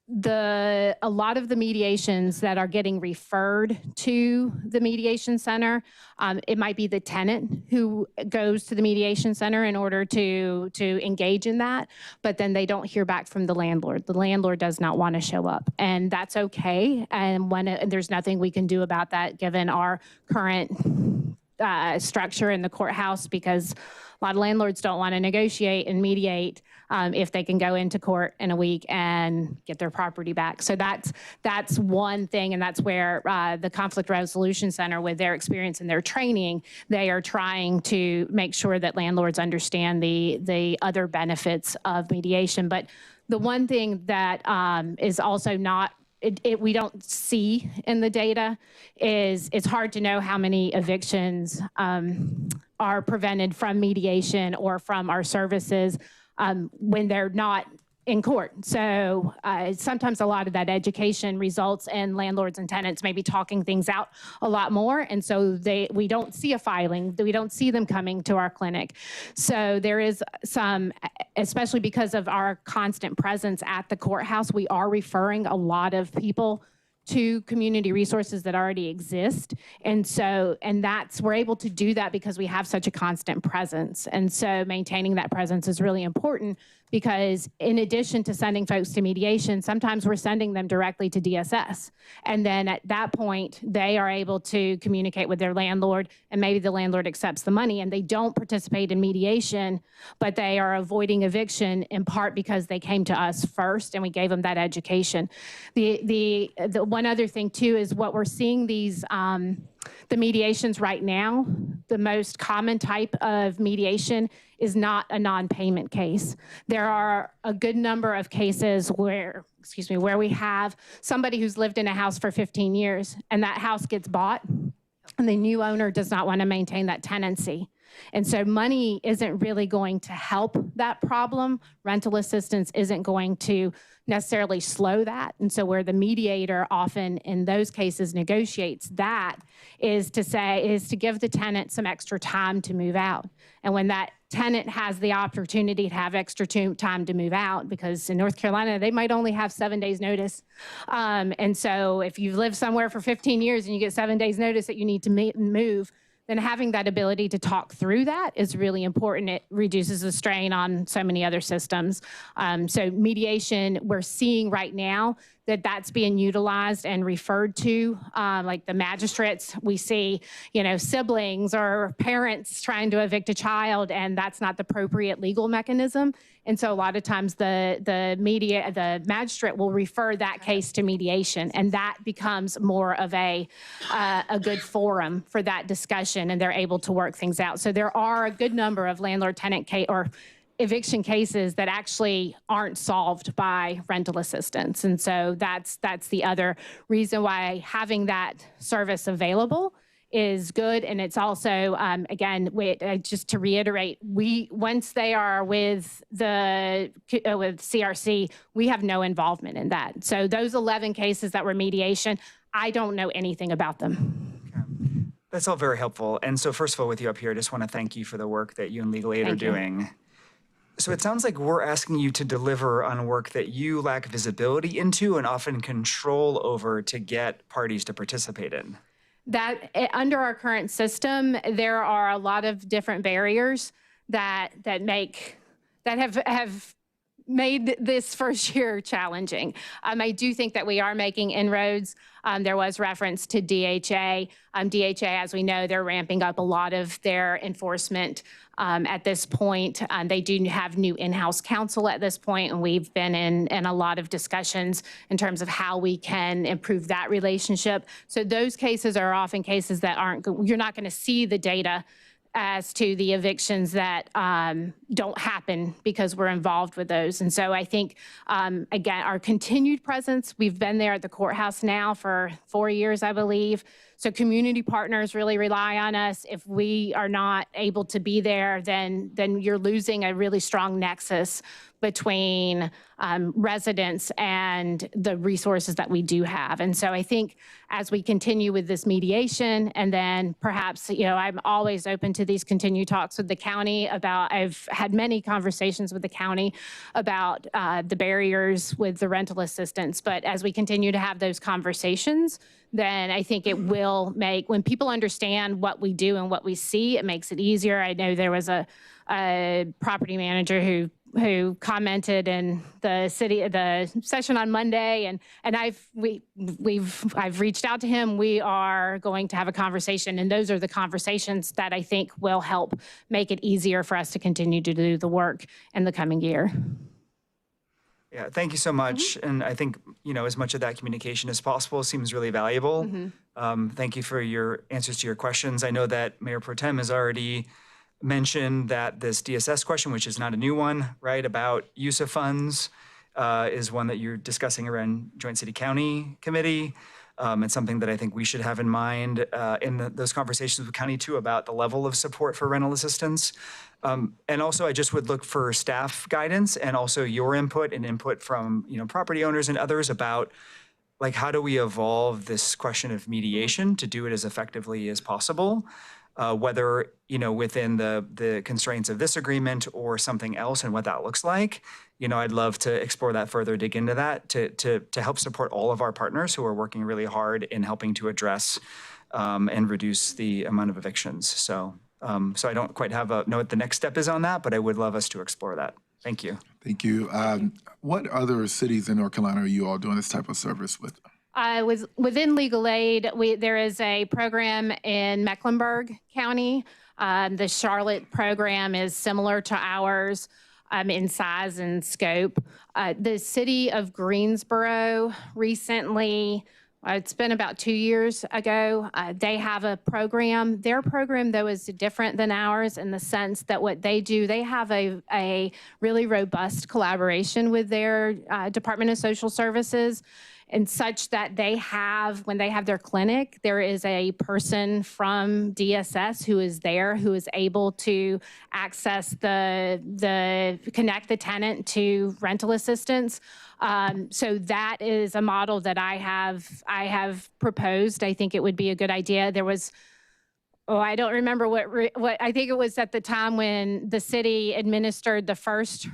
a lot of the mediations that are getting referred to the mediation center, it might be the tenant who goes to the mediation center in order to engage in that, but then they don't hear back from the landlord. The landlord does not want to show up, and that's okay. And there's nothing we can do about that given our current structure in the courthouse, because a lot of landlords don't want to negotiate and mediate if they can go into court in a week and get their property back. So that's one thing, and that's where the Conflict Resolution Center, with their experience and their training, they are trying to make sure that landlords understand the other benefits of mediation. But the one thing that is also not we don't see in the data is it's hard to know how many evictions are prevented from mediation or from our services when they're not in court. So sometimes a lot of that education results in landlords and tenants maybe talking things out a lot more. And so we don't see a filing, we don't see them coming to our clinic. So there is some, especially because of our constant presence at the courthouse, we are referring a lot of people to community resources that already exist. And so, we're able to do that because we have such a constant presence. And so maintaining that presence is really important, because in addition to sending folks to mediation, sometimes we're sending them directly to DSS. And then at that point, they are able to communicate with their landlord, and maybe the landlord accepts the money and they don't participate in mediation, but they are avoiding eviction in part because they came to us first and we gave them that education. The one other thing too is what we're seeing the mediations right now, the most common type of mediation is not a non-payment case. There are a good number of cases where we have somebody who's lived in a house for 15 years and that house gets bought and the new owner does not want to maintain that tenancy. And so money isn't really going to help that problem. Rental assistance isn't going to necessarily slow that. And so where the mediator often in those cases negotiates that is to give the tenant some extra time to move out. And when that tenant has the opportunity to have extra time to move out, because in North Carolina, they might only have 7 days notice. And so if you've lived somewhere for 15 years and you get 7 days notice that you need to move, then having that ability to talk through that is really important. It reduces the strain on so many other systems. So mediation, we're seeing right now that that's being utilized and referred to, like the magistrates. We see, siblings or parents trying to evict a child, and that's not the appropriate legal mechanism. And so a lot of times the magistrate will refer that case to mediation, and that becomes more of a good forum for that discussion, and they're able to work things out. So there are a good number of landlord-tenant or eviction cases that actually aren't solved by rental assistance. And so that's the other reason why having that service available is good. And it's also, again, just to reiterate, once they are with CRC, we have no involvement in that. So those 11 cases that were mediation, I don't know anything about them. Okay. That's all very helpful. And so first of all, with you up here, I just want to thank you for the work that you and Legal Aid are doing. So it sounds like we're asking you to deliver on work that you lack visibility into and often control over to get parties to participate in. That under our current system, there are a lot of different barriers that have made this first year challenging. I do think that we are making inroads. There was reference to DHA. DHA, as we know, they're ramping up a lot of their enforcement at this point. They do have new in-house counsel at this point, and we've been in a lot of discussions in terms of how we can improve that relationship. So those cases are often cases that you're not going to see the data as to the evictions that don't happen because we're involved with those. And so I think, again, our continued presence, we've been there at the courthouse now for 4 years, I believe. So community partners really rely on us. If we are not able to be there, then you're losing a really strong nexus between residents and the resources that we do have. And so I think as we continue with this mediation, and then perhaps, I'm always open to these continued talks with the county I've had many conversations with the county about the barriers with the rental assistance. But as we continue to have those conversations, then I think it will when people understand what we do and what we see, it makes it easier. I know there was a property manager who commented in the session on Monday, and I've reached out to him. We are going to have a conversation, and those are the conversations that I think will help make it easier for us to continue to do the work in the coming year. Yeah, thank you so much. And I think, as much of that communication as possible seems really valuable. Thank you for your answers to your questions. I know that Mayor Pro Tem has already mentioned that this DSS question, which is not a new one, right, about use of funds, is one that you're discussing around Joint City-County Committee. It's something that I think we should have in mind in those conversations with county too about the level of support for rental assistance. And also I just would look for staff guidance and also your input and input from property owners and others about how do we evolve this question of mediation to do it as effectively as possible. whether, within the constraints of this agreement or something else and what that looks like. I'd love to explore that further, dig into that to help support all of our partners who are working really hard in helping to address and reduce the amount of evictions. So I don't quite know what the next step is on that, but I would love us to explore that. Thank you. Thank you. What other cities in North Carolina are you all doing this type of service with? Within legal aid, there is a program in Mecklenburg County. The Charlotte program is similar to ours in size and scope. The city of Greensboro recently, it's been about 2 years ago, they have a program. Their program, though, is different than ours in the sense that what they do, they have a really robust collaboration with their Department of Social Services, and such that they have, when they have their clinic, there is a person from DSS who is there, who is able to access connect the tenant to rental assistance. So that is a model that I have proposed. I think it would be a good idea. There was, I don't remember what I think it was at the time when the city administered the first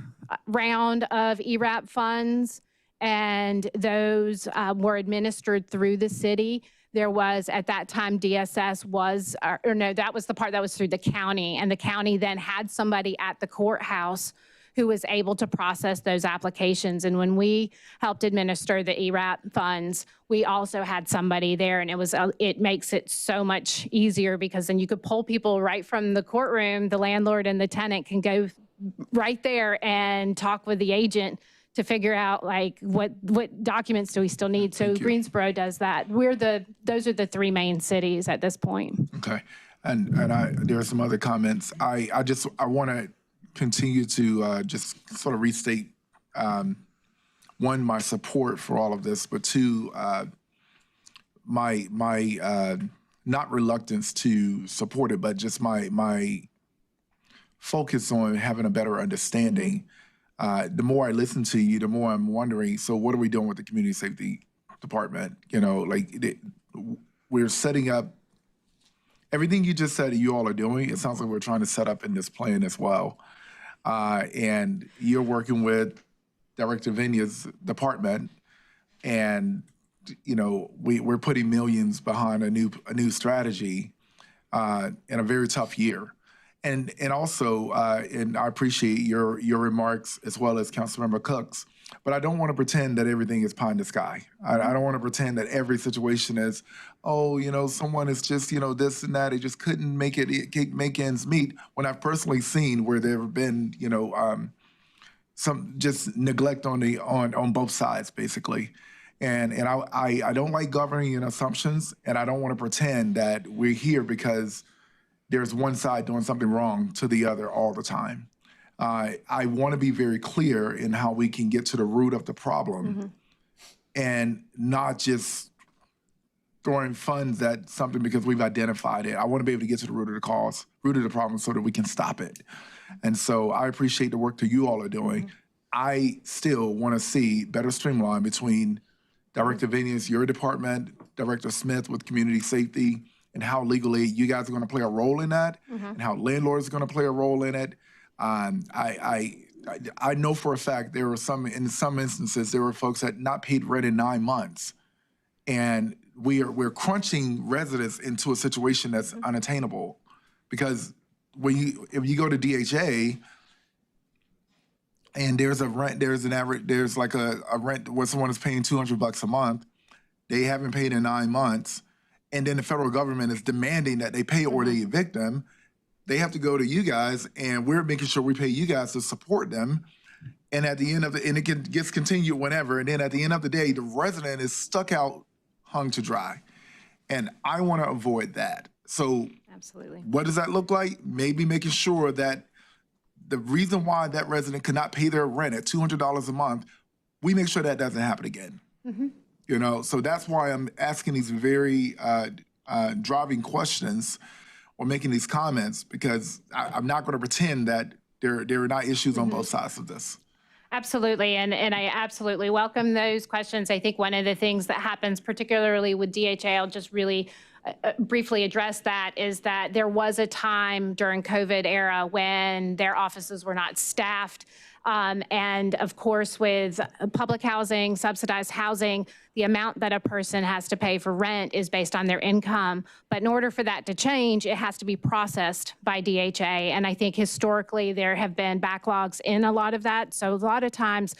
round of ERAP funds, and those were administered through the city. There was, at that time, DSS was, or no, that was the part that was through the county, and the county then had somebody at the courthouse who was able to process those applications. And when we helped administer the ERAP funds, we also had somebody there, and it makes it so much easier because then you could pull people right from the courtroom. The landlord and the tenant can go right there and talk with the agent to figure out like what documents do we still need. So Greensboro does that. Those are the three main cities at this point. Okay, and there are some other comments. I want to continue to just sort of restate one, my support for all of this, but two, my not reluctance to support it, but just my focus on having a better understanding. The more I listen to you, the more I'm wondering, so what are we doing with the community safety department? We're setting up everything you just said you all are doing. It sounds like we're trying to set up in this plan as well. And you're working with Director Vigna's department, and we're putting millions behind a new strategy in a very tough year. And also, and I appreciate your remarks as well as Councilmember Cook's, but I don't want to pretend that everything is pie in the sky. I don't want to pretend that every situation is, someone is just, this and that. They just couldn't make ends meet. When I've personally seen where there have been, some just neglect on both sides, basically. And I don't like governing in assumptions, and I don't want to pretend that we're here because there's one side doing something wrong to the other all the time. I want to be very clear in how we can get to the root of the problem and not just throwing funds at something because we've identified it. I want to be able to get to the root of the problem so that we can stop it. And so I appreciate the work that you all are doing. I still want to see better streamline between Director Vigna's, your department, Director Smith with community safety, and how legally you guys are going to play a role in that, and how landlords are going to play a role in it. I know for a fact in some instances, there were folks that not paid rent in 9 months, and we're crunching residents into a situation that's unattainable, because if you go to DHA and there's a rent, there's like a rent where someone is paying $200 a month, they haven't paid in 9 months. And then the federal government is demanding that they pay or they evict them. They have to go to you guys, and we're making sure we pay you guys to support them. And at the end of and it gets continued whenever. And then at the end of the day, the resident is stuck out, hung to dry. And I want to avoid that. So absolutely, what does that look like? Maybe making sure that the reason why that resident could not pay their rent at $200 a month, we make sure that doesn't happen again. So that's why I'm asking these very driving questions or making these comments, because I'm not going to pretend that there are not issues on both sides of this. Absolutely, and I absolutely welcome those questions. I think one of the things that happens, particularly with DHA, I'll just really briefly address that is that there was a time during COVID era when their offices were not staffed. And of course, with public housing, subsidized housing, the amount that a person has to pay for rent is based on their income. But in order for that to change, it has to be processed by DHA. And I think historically there have been backlogs in a lot of that. So a lot of times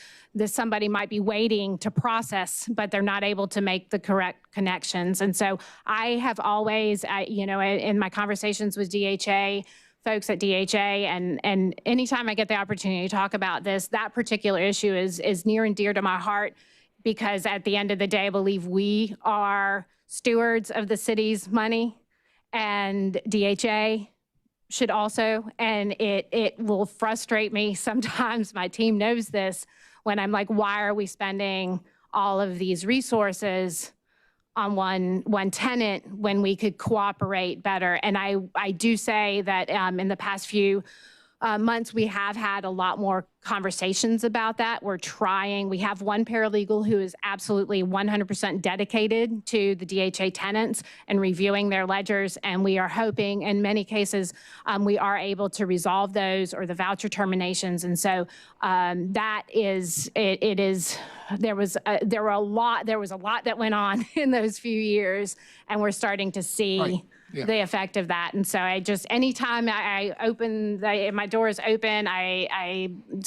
somebody might be waiting to process, but they're not able to make the correct connections. And so I have always, in my conversations with DHA, folks at DHA, and anytime I get the opportunity to talk about this, that particular issue is near and dear to my heart, because at the end of the day, I believe we are stewards of the city's money, and DHA should also, and it will frustrate me sometimes, my team knows this, when I'm like, why are we spending all of these resources on one tenant when we could cooperate better? And I do say that in the past few months, we have had a lot more conversations about that. We're trying. We have one paralegal who is absolutely 100% dedicated to the DHA tenants and reviewing their ledgers. And we are hoping in many cases we are able to resolve those or the voucher terminations. And so that is, it is, there was a lot that went on in those few years, and we're starting to see the effect of that. And so I just, anytime I open, my door is open,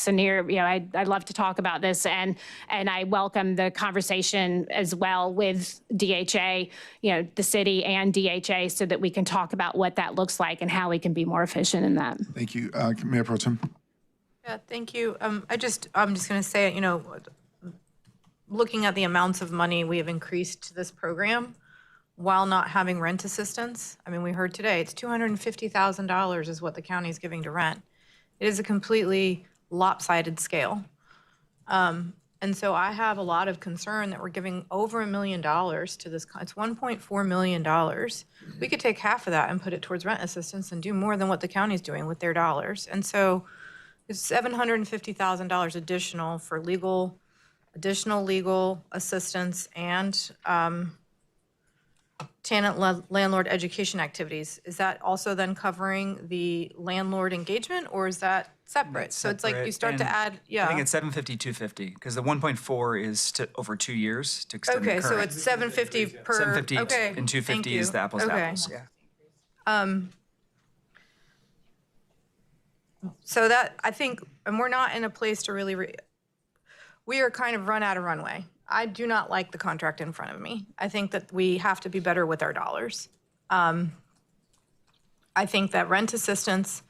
Sanir, I'd love to talk about this, and I welcome the conversation as well with DHA, the city and DHA, so that we can talk about what that looks like and how we can be more efficient in that. Thank you. Mayor Pro Tem. Yeah, thank you. I'm just going to say, looking at the amounts of money we have increased to this program while not having rent assistance. I mean, we heard today it's $250,000 is what the county is giving to rent. It is a completely lopsided scale. And so I have a lot of concern that we're giving over $1 million to this. It's $1.4 million. We could take half of that and put it towards rent assistance and do more than what the county's doing with their dollars. And so it's $750,000 additional for additional legal assistance and tenant landlord education activities. Is that also then covering the landlord engagement, or is that separate? So it's like you start to add, I think it's 750, 250, because the 1.4 is over 2 years to extend the current. Okay, so it's 750 per. 750 okay, and 250 is the apples to apples, yeah. So that, I think, and we're not in a place to really, we are kind of run out of runway. I do not like the contract in front of me. I think that we have to be better with our dollars. I think that rent assistance,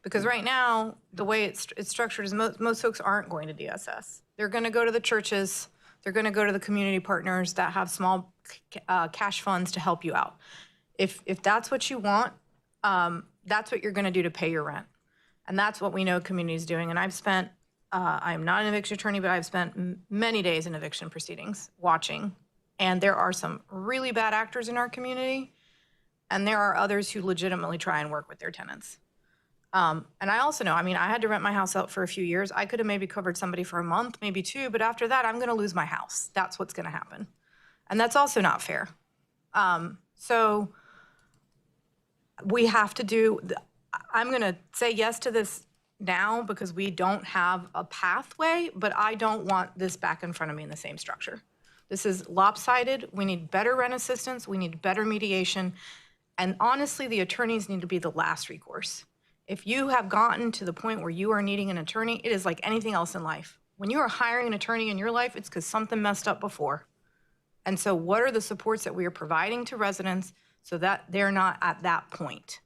because right now, the way it's structured is most folks aren't going to DSS. They're going to go to the churches. They're going to go to the community partners that have small cash funds to help you out. If that's what you want, that's what you're going to do to pay your rent. And that's what we know community is doing. And I've spent, I'm not an eviction attorney, but I've spent many days in eviction proceedings watching. And there are some really bad actors in our community. And there are others who legitimately try and work with their tenants. And I also know, I mean, I had to rent my house out for a few years. I could have maybe covered somebody for a month, maybe 2, but after that, I'm going to lose my house. That's what's going to happen. And that's also not fair. So we have to do, I'm going to say yes to this now because we don't have a pathway, but I don't want this back in front of me in the same structure. This is lopsided. We need better rent assistance. We need better mediation. And honestly, the attorneys need to be the last recourse. If you have gotten to the point where you are needing an attorney, it is like anything else in life. When you are hiring an attorney in your life, it's because something messed up before. And so what are the supports that we are providing to residents so that they're not at that point?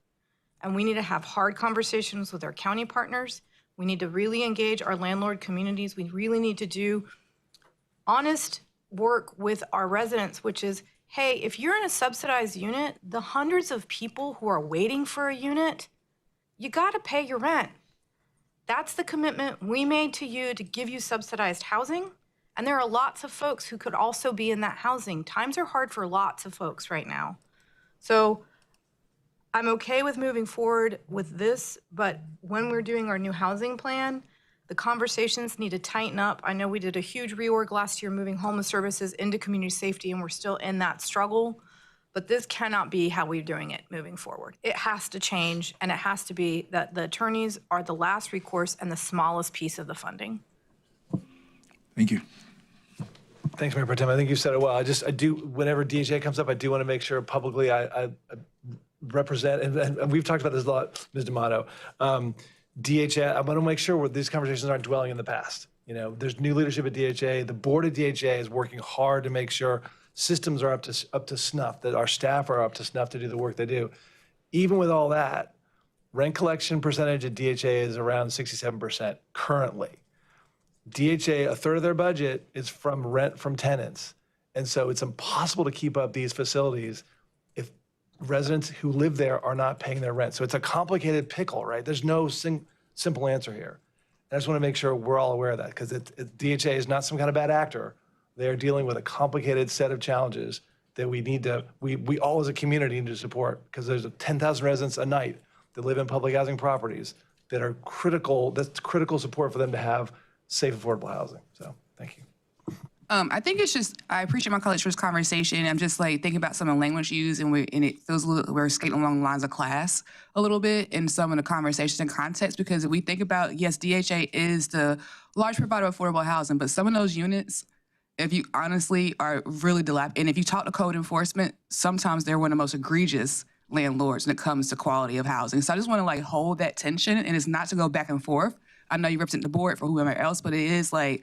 And we need to have hard conversations with our county partners. We need to really engage our landlord communities. We really need to do honest work with our residents, which is, hey, if you're in a subsidized unit, the hundreds of people who are waiting for a unit, you gotta pay your rent. That's the commitment we made to you to give you subsidized housing. And there are lots of folks who could also be in that housing. Times are hard for lots of folks right now. So I'm okay with moving forward with this, but when we're doing our new housing plan, the conversations need to tighten up. I know we did a huge reorg last year, moving homeless services into community safety, and we're still in that struggle. but this cannot be how we're doing it moving forward. It has to change, and it has to be that the attorneys are the last recourse and the smallest piece of the funding. Thank you. Thanks, Mayor Pro Tem. I think you said it well. I do, whenever DHA comes up, I do want to make sure publicly I represent, and we've talked about this a lot, Ms. D'Amato. DHA, I want to make sure these conversations aren't dwelling in the past. You know, there's new leadership at DHA. The board at DHA is working hard to make sure systems are up to snuff, that our staff are up to snuff to do the work they do. Even with all that, rent collection percentage at DHA is around 67% currently. DHA, a third of their budget is from rent from tenants. And so it's impossible to keep up these facilities if residents who live there are not paying their rent. So it's a complicated pickle, right? There's no simple answer here. And I just want to make sure we're all aware of that, because DHA is not some kind of bad actor. They're dealing with a complicated set of challenges that we all as a community need to support, because there's 10,000 residents a night that live in public housing properties that are critical, that's critical support for them to have safe, affordable housing. So thank you. I think it's just, I appreciate my colleagues for this conversation. I'm just like thinking about some of the language used, and it feels a little, we're skating along the lines of class a little bit in some of the conversations and context, because if we think about, yes, DHA is the large provider of affordable housing, but some of those units, if you honestly are really dilapidated, and if you talk to code enforcement, sometimes they're one of the most egregious landlords when it comes to quality of housing. So I just want to like hold that tension, and it's not to go back and forth. I know you represent the board for whoever else, but it is like,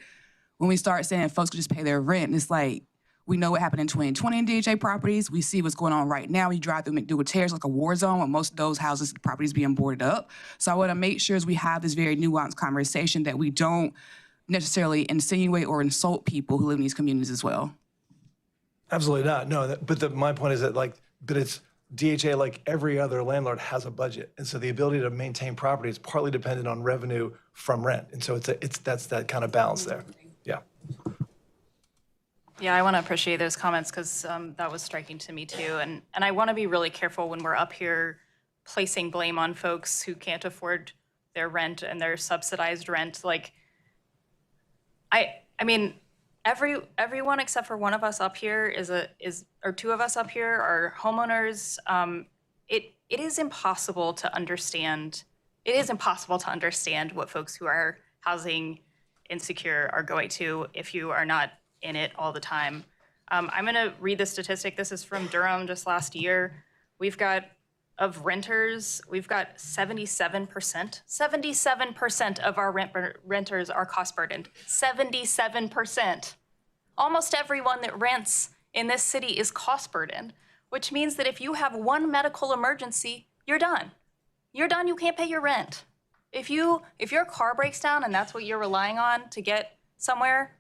when we start saying folks could just pay their rent, it's like, we know what happened in 2020 in DHA properties. We see what's going on right now. You drive through McDougal Terrace like a war zone, with most of those houses, properties being boarded up. So I want to make sure as we have this very nuanced conversation that we don't necessarily insinuate or insult people who live in these communities as well. Absolutely not. No, but my point is that but it's DHA, like every other landlord, has a budget. And so the ability to maintain property is partly dependent on revenue from rent. And so that's that kind of balance there. Yeah. Yeah, I want to appreciate those comments, because that was striking to me too. And I want to be really careful when we're up here placing blame on folks who can't afford their rent and their subsidized rent. Like, I mean, everyone except for one of us up here or two of us up here are homeowners. It is impossible to understand. It is impossible to understand what folks who are housing insecure are going to if you are not in it all the time. I'm going to read the statistic. This is from Durham just last year. We've got, of renters, we've got 77%. 77% of our renters are cost burdened. 77%. Almost everyone that rents in this city is cost burdened, which means that if you have one medical emergency, you're done. You're done, you can't pay your rent. If your car breaks down and that's what you're relying on to get somewhere,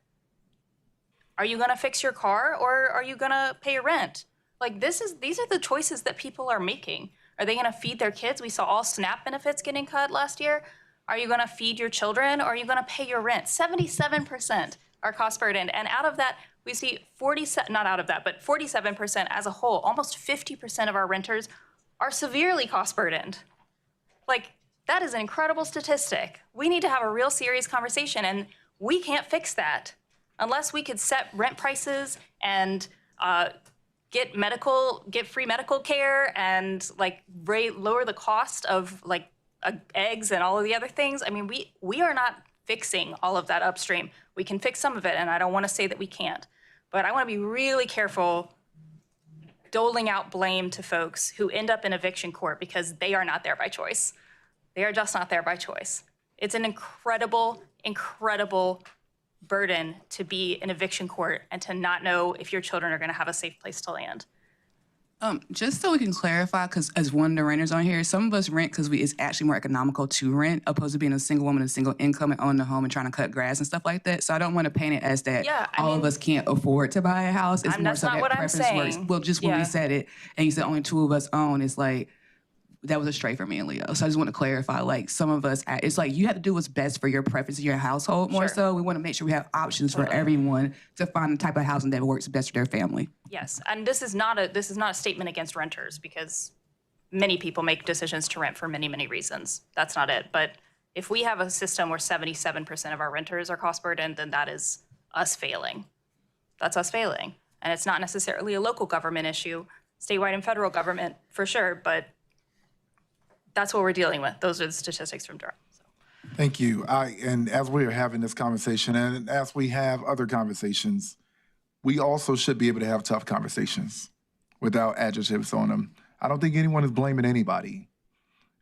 are you gonna fix your car or are you gonna pay your rent? Like these are the choices that people are making. Are they gonna feed their kids? We saw all SNAP benefits getting cut last year. Are you gonna feed your children or are you gonna pay your rent? 77% are cost burdened. And out of that, we see 47% as a whole, almost 50% of our renters are severely cost burdened. Like, that is an incredible statistic. We need to have a real serious conversation, and we can't fix that unless we could set rent prices and get free medical care and lower the cost of eggs and all of the other things. I mean, we are not fixing all of that upstream. We can fix some of it, and I don't want to say that we can't, but I want to be really careful doling out blame to folks who end up in eviction court because they are not there by choice. They are just not there by choice. It's an incredible, incredible burden to be in eviction court and to not know if your children are going to have a safe place to land. Just so we can clarify, because as one of the renters on here, some of us rent because it's actually more economical to rent opposed to being a single woman, a single income, and owning a home and trying to cut grass and stuff like that. So I don't want to paint it as that all of us can't afford to buy a house. It's more so that preference works. Well, just when we said it, and you said only two of us own, it's like, that was a stray for me and Leo. So I just want to clarify, some of us, it's like you have to do what's best for your preference in your household more so. We want to make sure we have options for everyone to find the type of housing that works best for their family. Yes, and this is not a statement against renters, because many people make decisions to rent for many, many reasons. That's not it. But if we have a system where 77% of our renters are cost burdened, then that is us failing. That's us failing. And it's not necessarily a local government issue. statewide and federal government for sure, but that's what we're dealing with. Those are the statistics from Durham. Thank you. And as we are having this conversation, and as we have other conversations, we also should be able to have tough conversations without adjectives on them. I don't think anyone is blaming anybody.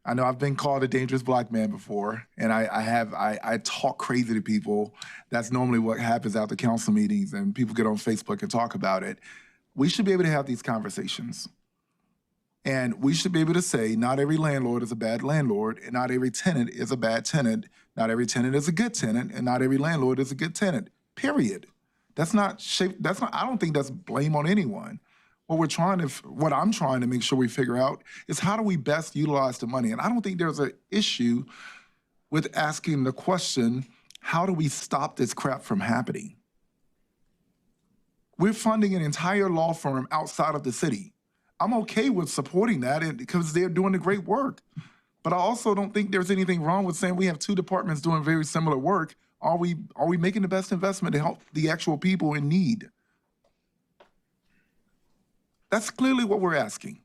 I know I've been called a dangerous black man before, and I talk crazy to people. That's normally what happens after council meetings, and people get on Facebook and talk about it. We should be able to have these conversations. And we should be able to say not every landlord is a bad landlord, and not every tenant is a bad tenant. Not every tenant is a good tenant, and not every landlord is a good tenant, period. I don't think that's blame on anyone. What I'm trying to make sure we figure out is how do we best utilize the money? And I don't think there's an issue with asking the question, how do we stop this crap from happening? We're funding an entire law firm outside of the city. I'm okay with supporting that because they're doing the great work. But I also don't think there's anything wrong with saying we have two departments doing very similar work. Are we making the best investment to help the actual people in need? That's clearly what we're asking.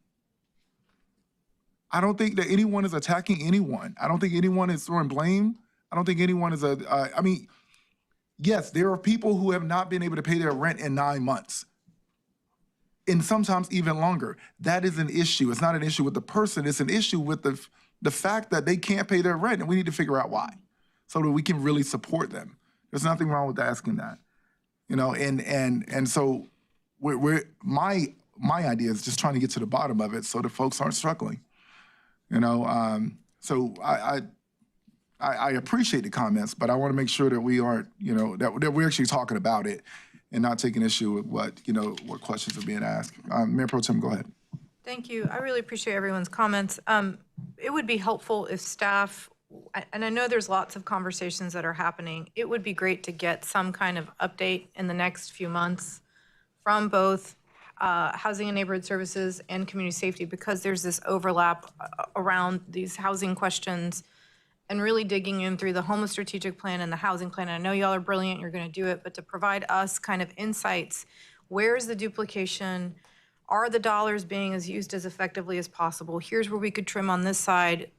I don't think that anyone is attacking anyone. I don't think anyone is throwing blame. I don't think anyone is yes, there are people who have not been able to pay their rent in 9 months. And sometimes even longer. That is an issue. It's not an issue with the person. It's an issue with the fact that they can't pay their rent, and we need to figure out why, so that we can really support them. There's nothing wrong with asking that, And so my idea is just trying to get to the bottom of it, so the folks aren't struggling, So I appreciate the comments, but I want to make sure that we aren't, that we're actually talking about it and not taking issue with what questions are being asked. Mayor Pro Tem, go ahead. Thank you. I really appreciate everyone's comments. It would be helpful if staff, and I know there's lots of conversations that are happening, it would be great to get some kind of update in the next few months from both Housing and Neighborhood Services and Community Safety, because there's this overlap around these housing questions, and really digging in through the homeless strategic plan and the housing plan. And I know y'all are brilliant, you're gonna do it, but to provide us kind of insights, where is the duplication? Are the dollars being used as effectively as possible? Here's where we could trim on this side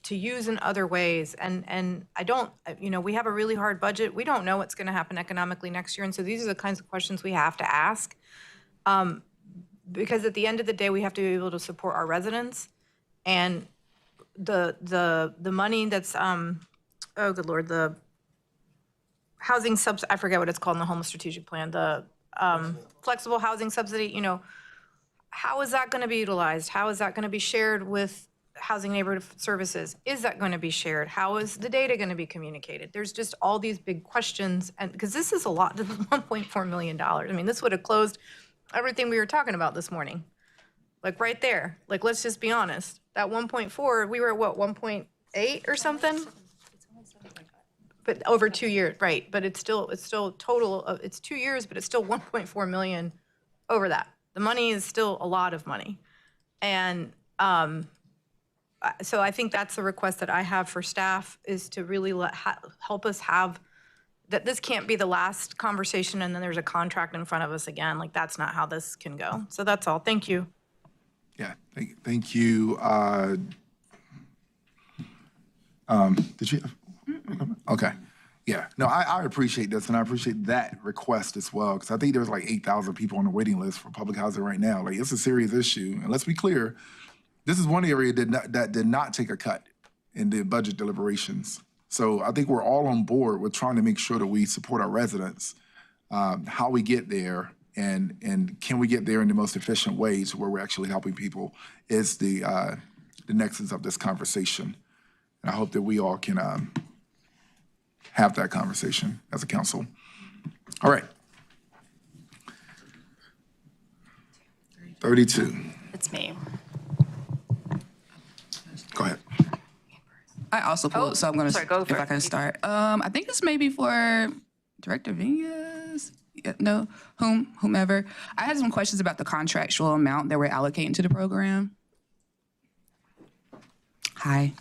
to use in other ways. And I don't, we have a really hard budget. We don't know what's gonna happen economically next year. And so these are the kinds of questions we have to ask. Because at the end of the day, we have to be able to support our residents. And the money that's, oh good Lord, the housing I forget what it's called in the homeless strategic plan, the flexible housing subsidy, how is that gonna be utilized? How is that gonna be shared with Housing Neighborhood Services? Is that gonna be shared? How is the data gonna be communicated? There's just all these big questions, and because this is a lot, this is $1.4 million. I mean, this would have closed everything we were talking about this morning. Like right there, like let's just be honest. That 1.4, we were at what, 1.8 or something? But over 2 years, right, but it's still total of, it's 2 years, but it's still 1.4 million over that. The money is still a lot of money. And so I think that's the request that I have for staff, is to really help us have, that this can't be the last conversation and then there's a contract in front of us again. Like that's not how this can go. So that's all, thank you. Yeah, thank you. Did you? Okay. Yeah. No, I appreciate this, and I appreciate that request as well, because I think there's like 8,000 people on the waiting list for public housing right now. Like, it's a serious issue. And let's be clear, this is one area that did not take a cut in the budget deliberations. So I think we're all on board with trying to make sure that we support our residents. How we get there, and can we get there in the most efficient ways where we're actually helping people, is the nexus of this conversation. And I hope that we all can have that conversation as a council. All right. 32. It's me. Go ahead. I also pulled, so I'm going to, if I can start. I think this may be for Director Vinas, no, whomever. I had some questions about the contractual amount that we're allocating to the program. Hi,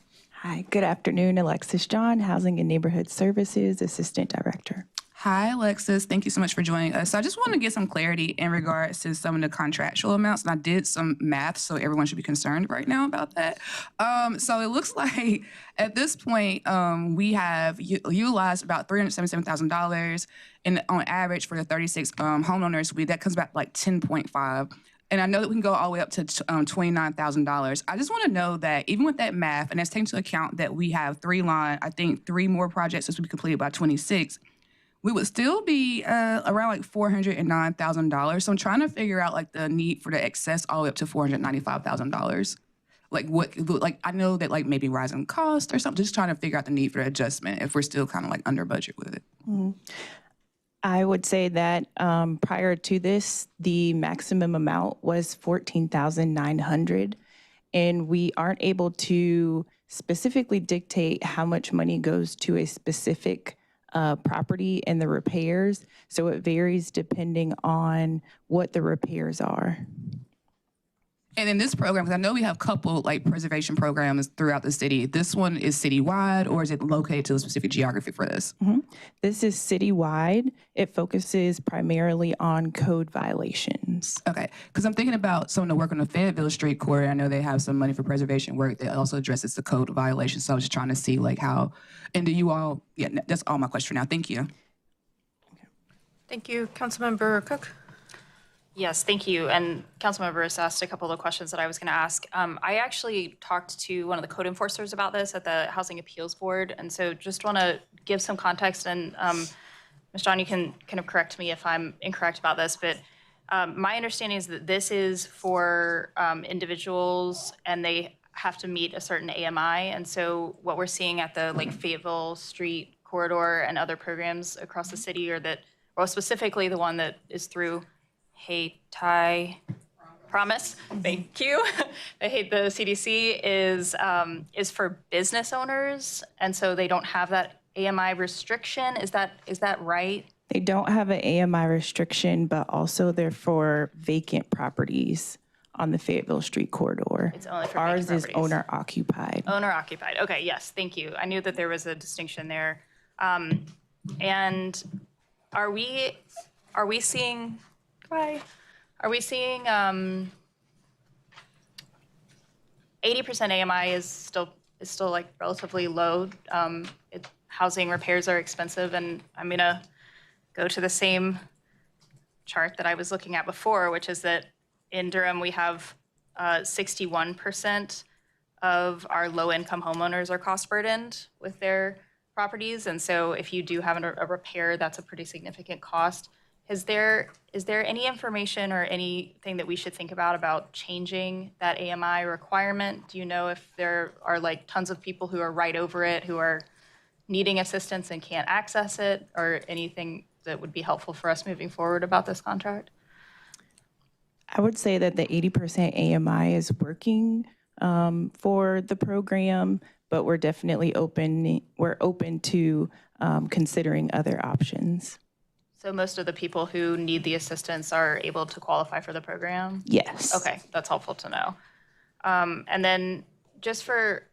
good afternoon. Alexis John, Housing and Neighborhood Services Assistant Director. Hi, Alexis. Thank you so much for joining us. So I just want to get some clarity in regards to some of the contractual amounts. And I did some math, so everyone should be concerned right now about that. So it looks like at this point, we have utilized about $377,000. And on average for the 36 homeowners, that comes back like 10.5. And I know that we can go all the way up to $29,000. I just want to know that even with that math, and that's taking into account that we have three more projects that will be completed by 26, we would still be around like $409,000. So I'm trying to figure out like the need for the excess all the way up to $495,000. Like I know that like maybe rising cost or something, just trying to figure out the need for the adjustment if we're still kind of like under budget with it. Mm-hmm. I would say that prior to this, the maximum amount was $14,900, and we aren't able to specifically dictate how much money goes to a specific property and the repairs. So it varies depending on what the repairs are. And in this program, because I know we have a couple like preservation programs throughout the city, this one is citywide, or is it located to a specific geography for this? Mm-hmm. This is citywide. It focuses primarily on code violations. Okay, because I'm thinking about some of the work on the Fayetteville Street corridor. I know they have some money for preservation work that also addresses the code violations. So I was just trying to see like how, and do you all, yeah, that's all my question for now. Thank you. Thank you. Councilmember Cook. Yes, thank you. And Councilmember has asked a couple of questions that I was going to ask. I actually talked to one of the code enforcers about this at the Housing Appeals Board, and so just want to give some context. And Ms. John, you can kind of correct me if I'm incorrect about this, but my understanding is that this is for individuals, and they have to meet a certain AMI. And so what we're seeing at the like Fayetteville Street corridor and other programs across the city, or that, well, specifically the one that is through Promise. Thank you. The CDC is for business owners, and so they don't have that AMI restriction. Is that right? They don't have an AMI restriction, but also they're for vacant properties on the Fayetteville Street corridor. It's only for Ours vacant is properties. owner occupied. Owner occupied. Okay. Yes. Thank you. I knew that there was a distinction there. And are we seeing? Bye. Are we seeing 80% AMI is still like relatively low? Housing repairs are expensive, and I'm gonna go to the same chart that I was looking at before, which is that in Durham we have 61% of our low-income homeowners are cost burdened with their properties, and so if you do have a repair, that's a pretty significant cost. Is there any information or anything that we should think about changing that AMI requirement? Do you know if there are like tons of people who are right over it, who are needing assistance and can't access it, or anything that would be helpful for us moving forward about this contract? I would say that the 80% AMI is working for the program, but we're definitely open to considering other options. So most of the people who need the assistance are able to qualify for the program? Yes. Okay, that's helpful to know. And then just for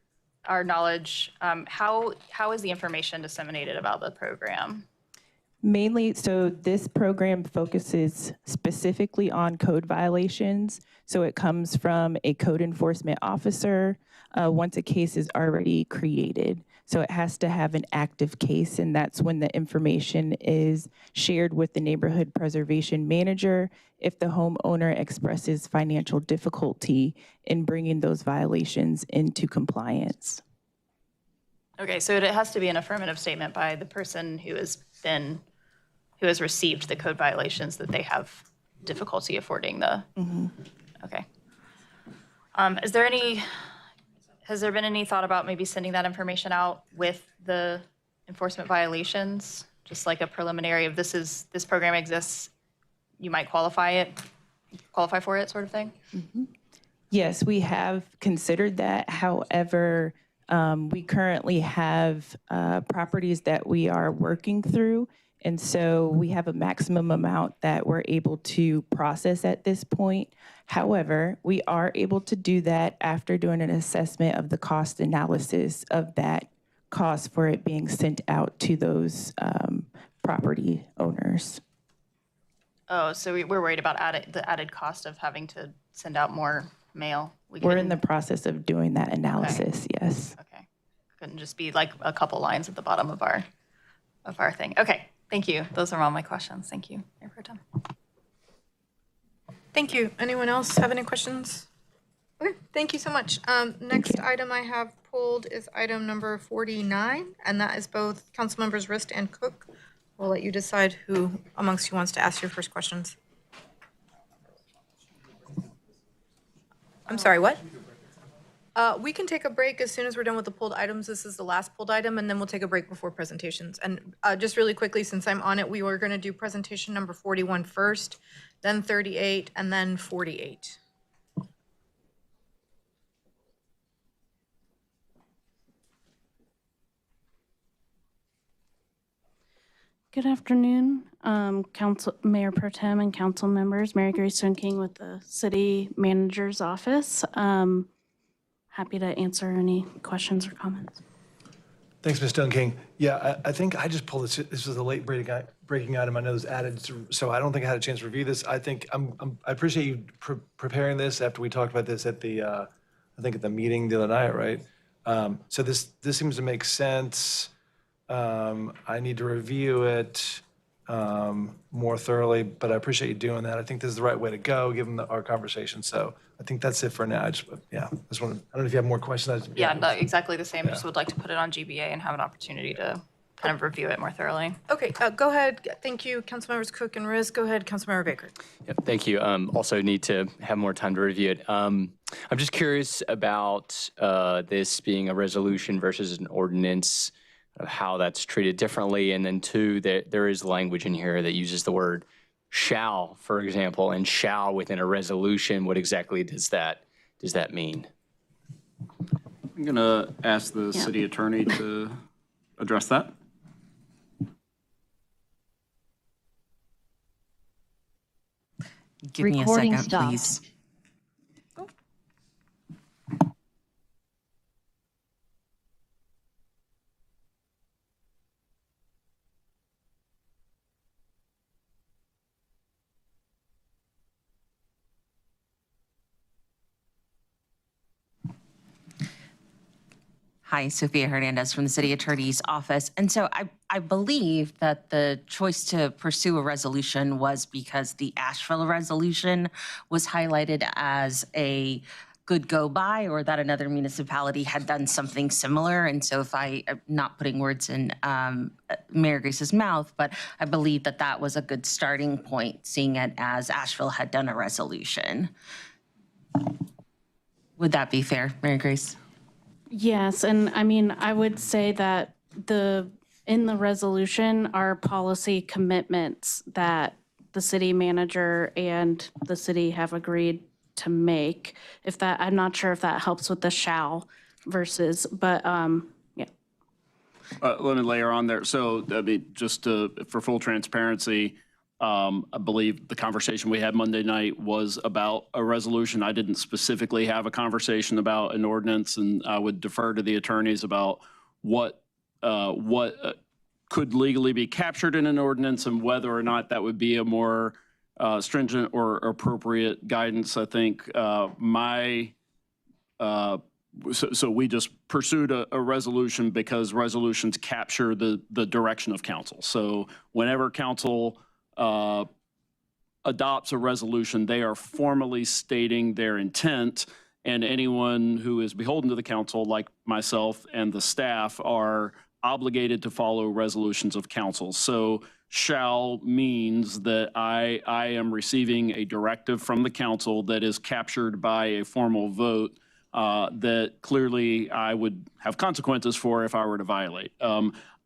our knowledge, how is the information disseminated about the program? Mainly, so this program focuses specifically on code violations. So it comes from a code enforcement officer once a case is already created. So it has to have an active case, and that's when the information is shared with the neighborhood preservation manager if the homeowner expresses financial difficulty in bringing those violations into compliance. Okay, so it has to be an affirmative statement by the person who has received the code violations that they have difficulty affording the. Mm-hmm. Okay. Has there been any thought about maybe sending that information out with the enforcement violations, just like a preliminary of this program exists, you might qualify for it, sort of thing? Mm-hmm. Yes, we have considered that. However, we currently have properties that we are working through, and so we have a maximum amount that we're able to process at this point. However, we are able to do that after doing an assessment of the cost analysis of that cost for it being sent out to those property owners. Oh, so we're worried about the added cost of having to send out more mail. We're in the process of doing that analysis, yes. Okay. Couldn't just be like a couple lines at the bottom of our thing. Okay, thank you. Those are all my questions. Thank you, Mayor Pro Tem. Thank you. Anyone else have any questions? Okay, thank you so much. Next item I have pulled is item number 49, and that is both Councilmembers Rist and Cook. We'll let you decide who amongst you wants to ask your first questions. I'm sorry, what? We can take a break as soon as we're done with the pulled items. This is the last pulled item, and then we'll take a break before presentations. And just really quickly, since I'm on it, we were going to do presentation number 41 first, then 38, and then 48. Good afternoon, Council Mayor Pro Tem and council members. Mary Grace King with the City Manager's Office. Happy to answer any questions or comments. Thanks, Ms. King. Yeah, I think I just pulled this. This was a late breaking item. I know it was added, so I don't think I had a chance to review this. I think I appreciate you preparing this after we talked about this at the I think at the meeting the other night, right? So this seems to make sense. I need to review it more thoroughly, but I appreciate you doing that. I think this is the right way to go, given our conversation. So I think that's it for now. I just want to, I don't know if you have more questions. Yeah, no, exactly the same. Just would like to put it on GBA and have an opportunity to kind of review it more thoroughly. Okay, go ahead. Thank you, Councilmembers Cook and Riz. Go ahead, Councilmember Baker. Yep, thank you. Also need to have more time to review it. I'm just curious about this being a resolution versus an ordinance, of how that's treated differently. And then two, there is language in here that uses the word shall, for example, and shall within a resolution. What exactly does that mean? I'm going to ask the city attorney to address that. Give me a second, please. Hi, Sophia Hernandez from the City Attorney's Office. And so I believe that the choice to pursue a resolution was because the Asheville resolution was highlighted as a good go by, or that another municipality had done something similar. And so if I'm not putting words in Mayor Grace's mouth, but I believe that that was a good starting point, seeing it as Asheville had done a resolution. Would that be fair, Mary Grace? Yes, and I mean, I would say that in the resolution are policy commitments that the city manager and the city have agreed to make. If that, I'm not sure if that helps with the shall versus, but yeah. Let me layer on there. So, I mean, just for full transparency, I believe the conversation we had Monday night was about a resolution. I didn't specifically have a conversation about an ordinance, and I would defer to the attorneys about what could legally be captured in an ordinance and whether or not that would be a more stringent or appropriate guidance. I think so we just pursued a resolution because resolutions capture the direction of council. So whenever council adopts a resolution, they are formally stating their intent, and anyone who is beholden to the council, like myself and the staff, are obligated to follow resolutions of council. So shall means that I am receiving a directive from the council that is captured by a formal vote that clearly I would have consequences for if I were to violate.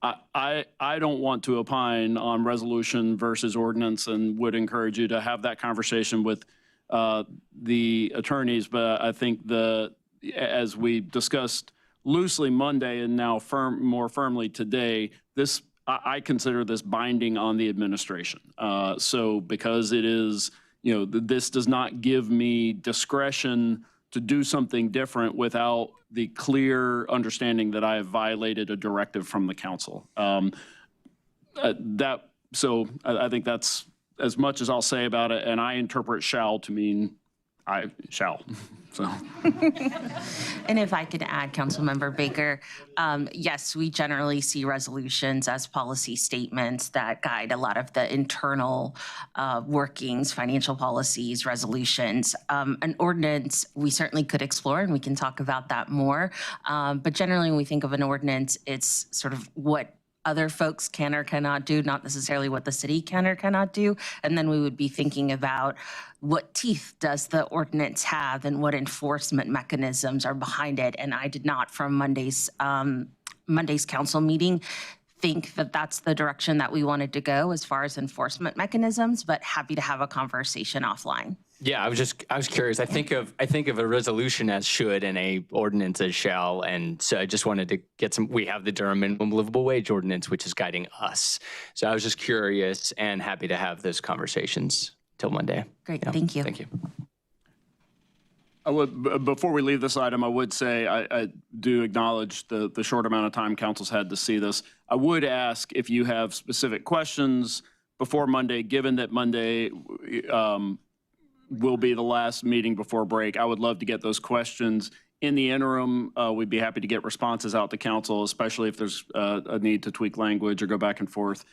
I don't want to opine on resolution versus ordinance, and would encourage you to have that conversation with the attorneys. But I think as we discussed loosely Monday and now more firmly today, I consider this binding on the administration. So because it is, this does not give me discretion to do something different without the clear understanding that I have violated a directive from the council. I think that's as much as I'll say about it, and I interpret shall to mean I shall, so. And if I could add, Councilmember Baker, yes, we generally see resolutions as policy statements that guide a lot of the internal workings, financial policies, resolutions. An ordinance, we certainly could explore, and we can talk about that more. But generally, when we think of an ordinance, it's sort of what other folks can or cannot do, not necessarily what the city can or cannot do. And then we would be thinking about what teeth does the ordinance have and what enforcement mechanisms are behind it. And I did not, from Monday's council meeting, think that that's the direction that we wanted to go as far as enforcement mechanisms, but happy to have a conversation offline. Yeah, I was curious. I think of a resolution as should and a ordinance as shall, and so I just wanted to get some. We have the Durham minimum livable wage ordinance, which is guiding us. So I was just curious and happy to have those conversations till Monday. Great, thank you. Thank you. I would, before we leave this item, I would say I do acknowledge the short amount of time council's had to see this. I would ask if you have specific questions before Monday, given that Monday will be the last meeting before break. I would love to get those questions. In the interim, we'd be happy to get responses out to council, especially if there's a need to tweak language or go back and forth.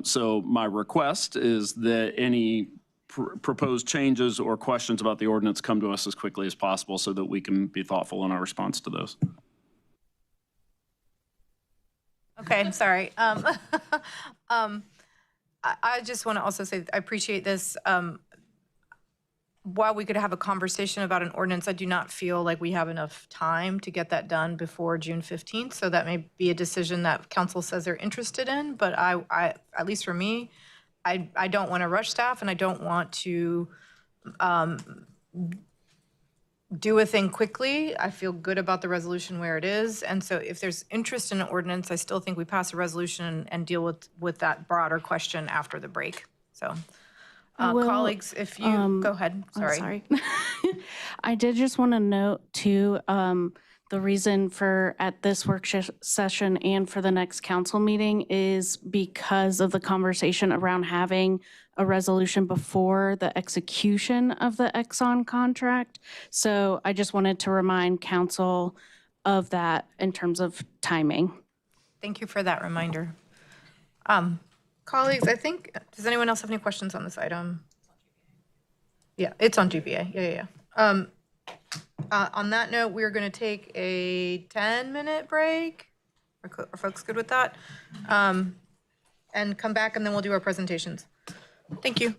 So my request is that any proposed changes or questions about the ordinance come to us as quickly as possible so that we can be thoughtful in our response to those. Okay, I'm sorry. I just want to also say I appreciate this. While we could have a conversation about an ordinance, I do not feel like we have enough time to get that done before June 15th. So that may be a decision that council says they're interested in. But I at least for me, I don't want to rush staff, and I don't want to do a thing quickly. I feel good about the resolution where it is. And so if there's interest in an ordinance, I still think we pass a resolution and deal with that broader question after the break. So. Colleagues, if you go ahead. Sorry. I did just want to note too, the reason for at this work session and for the next council meeting is because of the conversation around having a resolution before the execution of the Exxon contract. So I just wanted to remind council of that in terms of timing. Thank you for that reminder. Colleagues, I think, does anyone else have any questions on this item? Yeah, it's on GBA. Yeah. On that note, we're going to take a 10-minute break. Are folks good with that? And come back, and then we'll do our presentations. Thank you.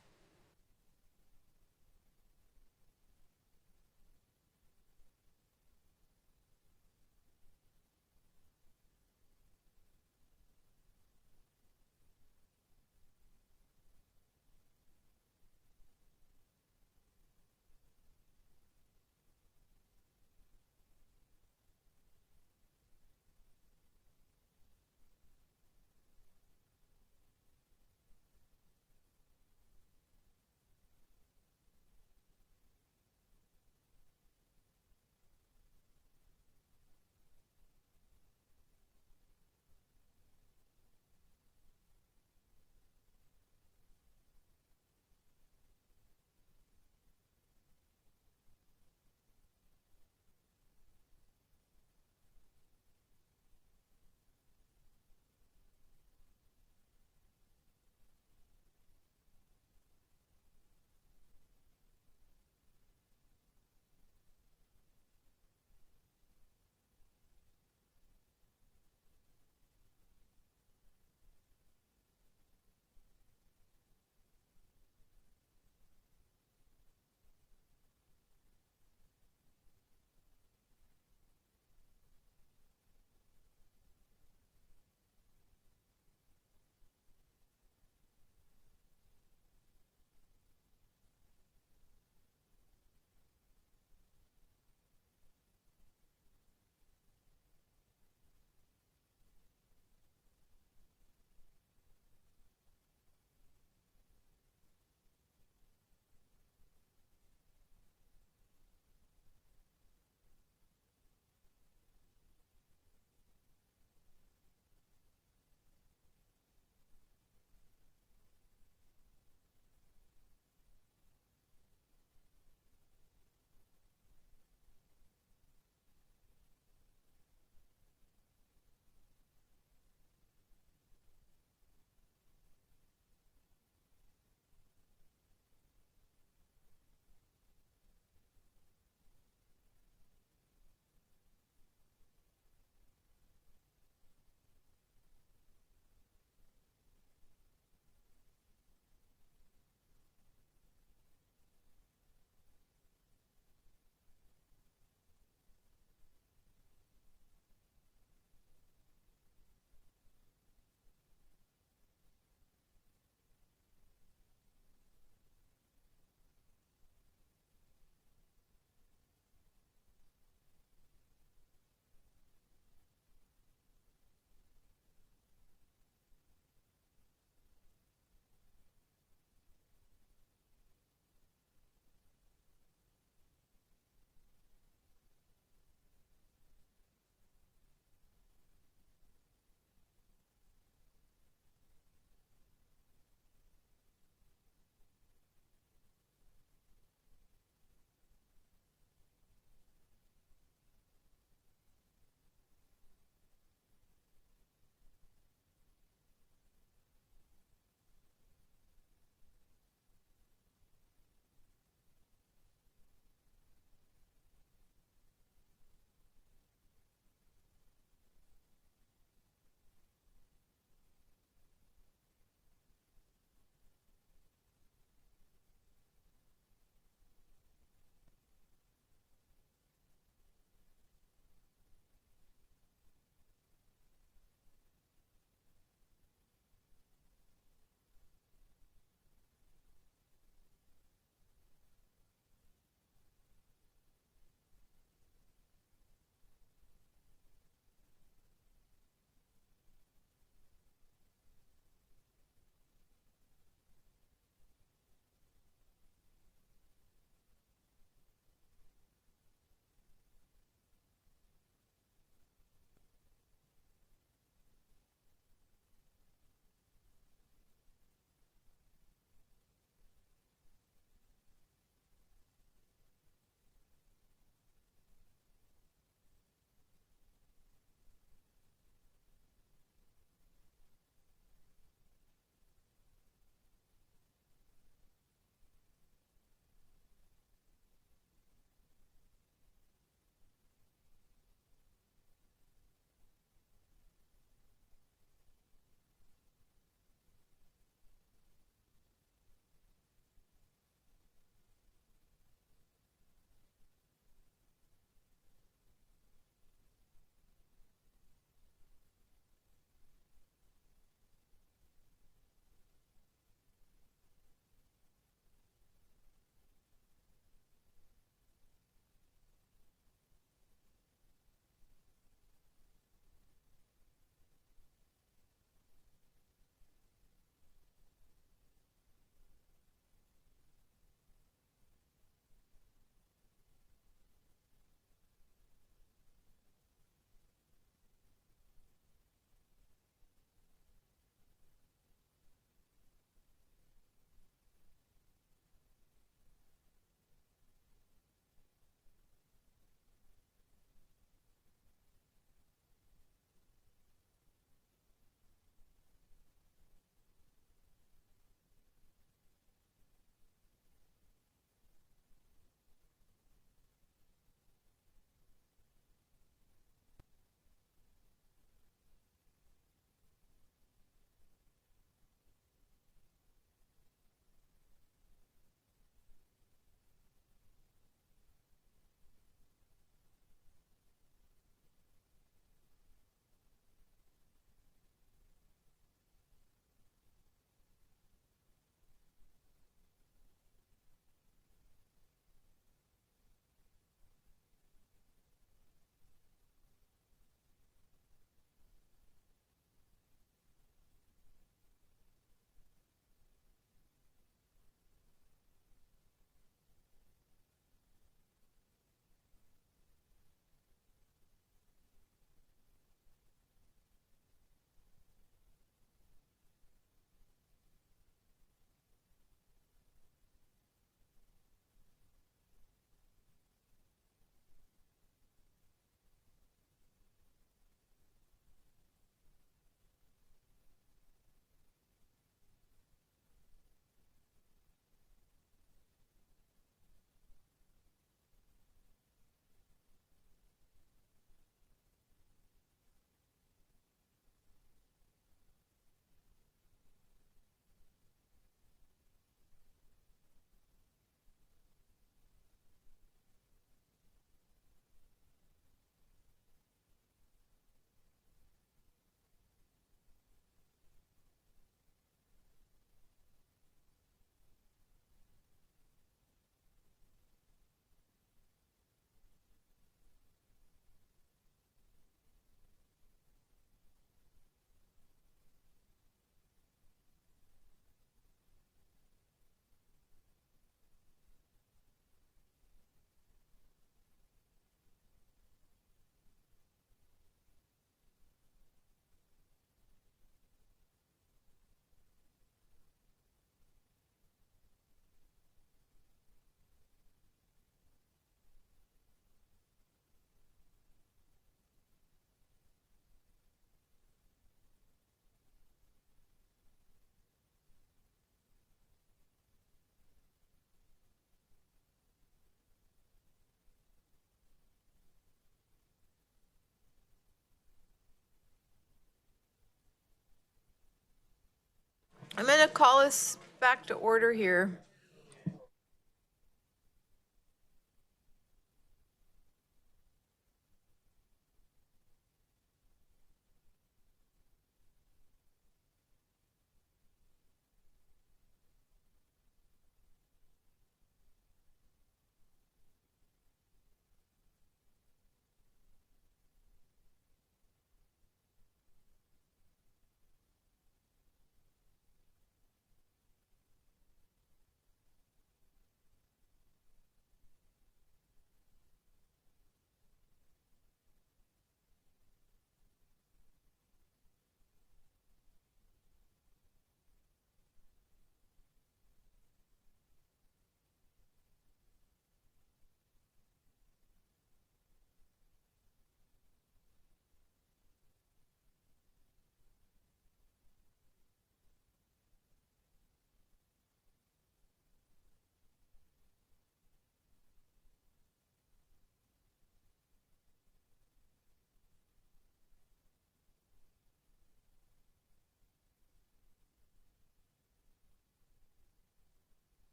I'm going to call us back to order here.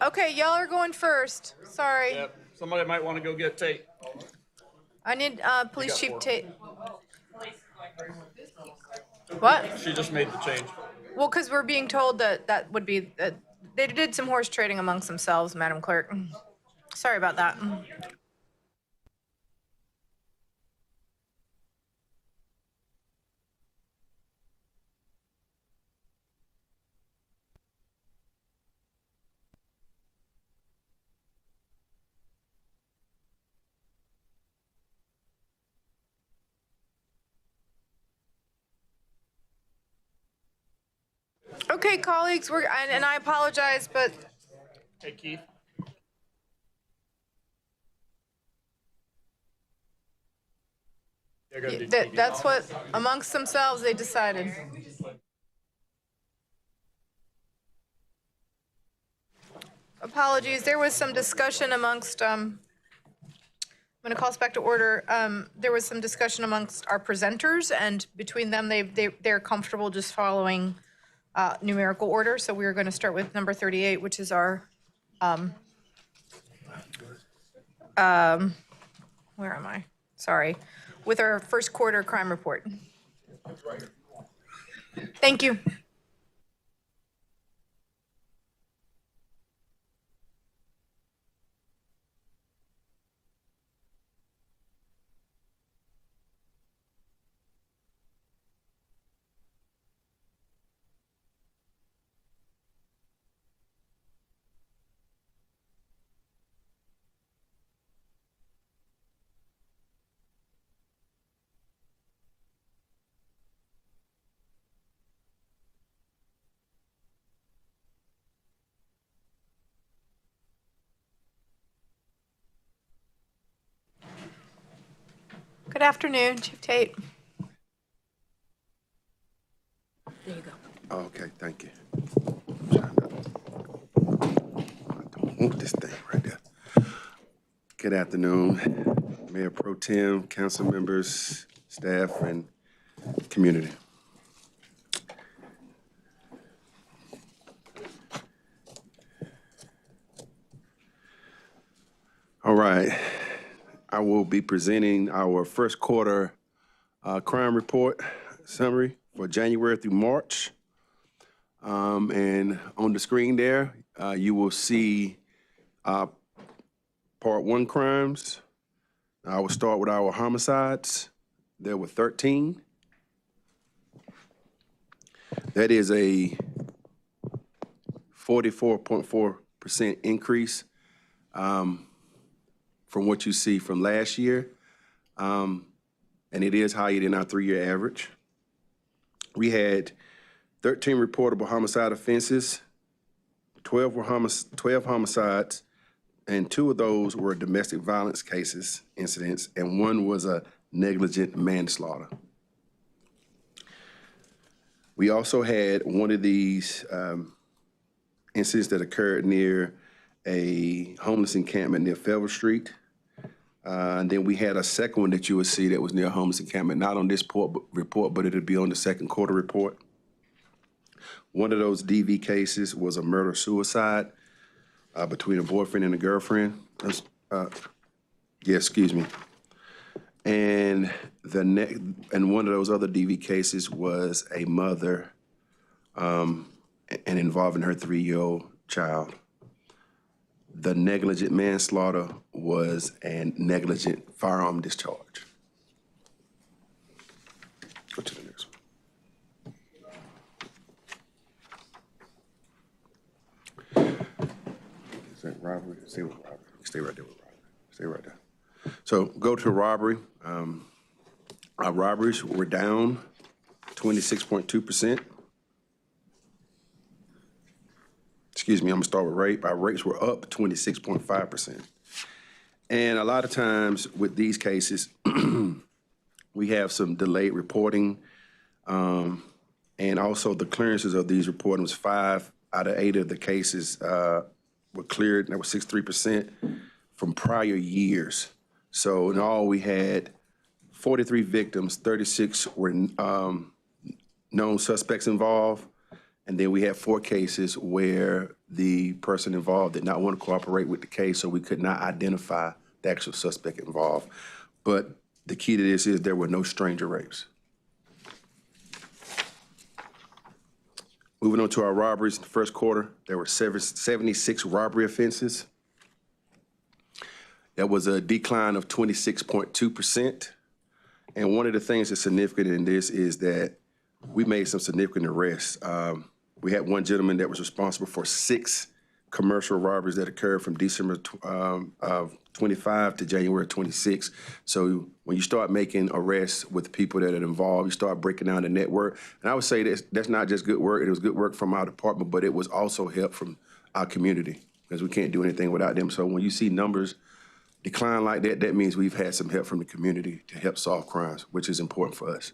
Okay, y'all are going first. Sorry. Yep. Somebody might want to go get Tate. I need Police Chief Tate. What? She just made the change. Well, because we're being told that that would be, they did some horse trading amongst themselves, Madam Clerk. Sorry about that. Okay, colleagues, and I apologize, but Hey, Keith. that's what amongst themselves they decided. Apologies, there was some discussion amongst, I'm gonna call us back to order. There was some discussion amongst our presenters, and between them, they're comfortable just following numerical order. So we are gonna start with number 38, which is our, where am I? Sorry. With our first quarter crime report. Thank you. Good afternoon, Chief Tate. There you go. Okay, thank you. I don't want this thing right there. Good afternoon, Mayor Pro Tem, council members, staff, and community. All right, I will be presenting our first quarter crime report summary for January through March. And on the screen there, you will see Part 1 crimes. I will start with our homicides. There were 13. That is a 44.4% increase from what you see from last year. And it is higher than our 3-year average. We had 13 reportable homicide offenses, 12 homicides, and 2 of those were domestic violence cases, incidents, and 1 was a negligent manslaughter. We also had one of these incidents that occurred near a homeless encampment near Felver Street. And then we had a second one that you would see that was near a homeless encampment, not on this report, but it'll be on the second quarter report. One of those DV cases was a murder-suicide between a boyfriend and a girlfriend. Excuse me. And one of those other DV cases was a mother and involving her 3-year-old child. The negligent manslaughter was a negligent firearm discharge. Go to the next one. Is that robbery? Stay with robbery. Stay right there with robbery. Stay right there. So go to robbery. Our robberies were down 26.2%. Excuse me, I'm gonna start with rape. Our rapes were up 26.5%. And a lot of times with these cases, we have some delayed reporting. And also the clearances of these reporting was 5 out of 8 of the cases were cleared, and that was 63% from prior years. So in all, we had 43 victims, 36 were known suspects involved, and then we had 4 cases where the person involved did not want to cooperate with the case, so we could not identify the actual suspect involved. But the key to this is there were no stranger rapes. Moving on to our robberies in the first quarter, there were 76 robbery offenses. That was a decline of 26.2%. And one of the things that's significant in this is that we made some significant arrests. We had one gentleman that was responsible for 6 commercial robberies that occurred from December of 25 to January 26. So when you start making arrests with people that are involved, you start breaking down the network. And I would say that's not just good work. It was good work from our department, but it was also help from our community because we can't do anything without them. So when you see numbers decline like that, that means we've had some help from the community to help solve crimes, which is important for us.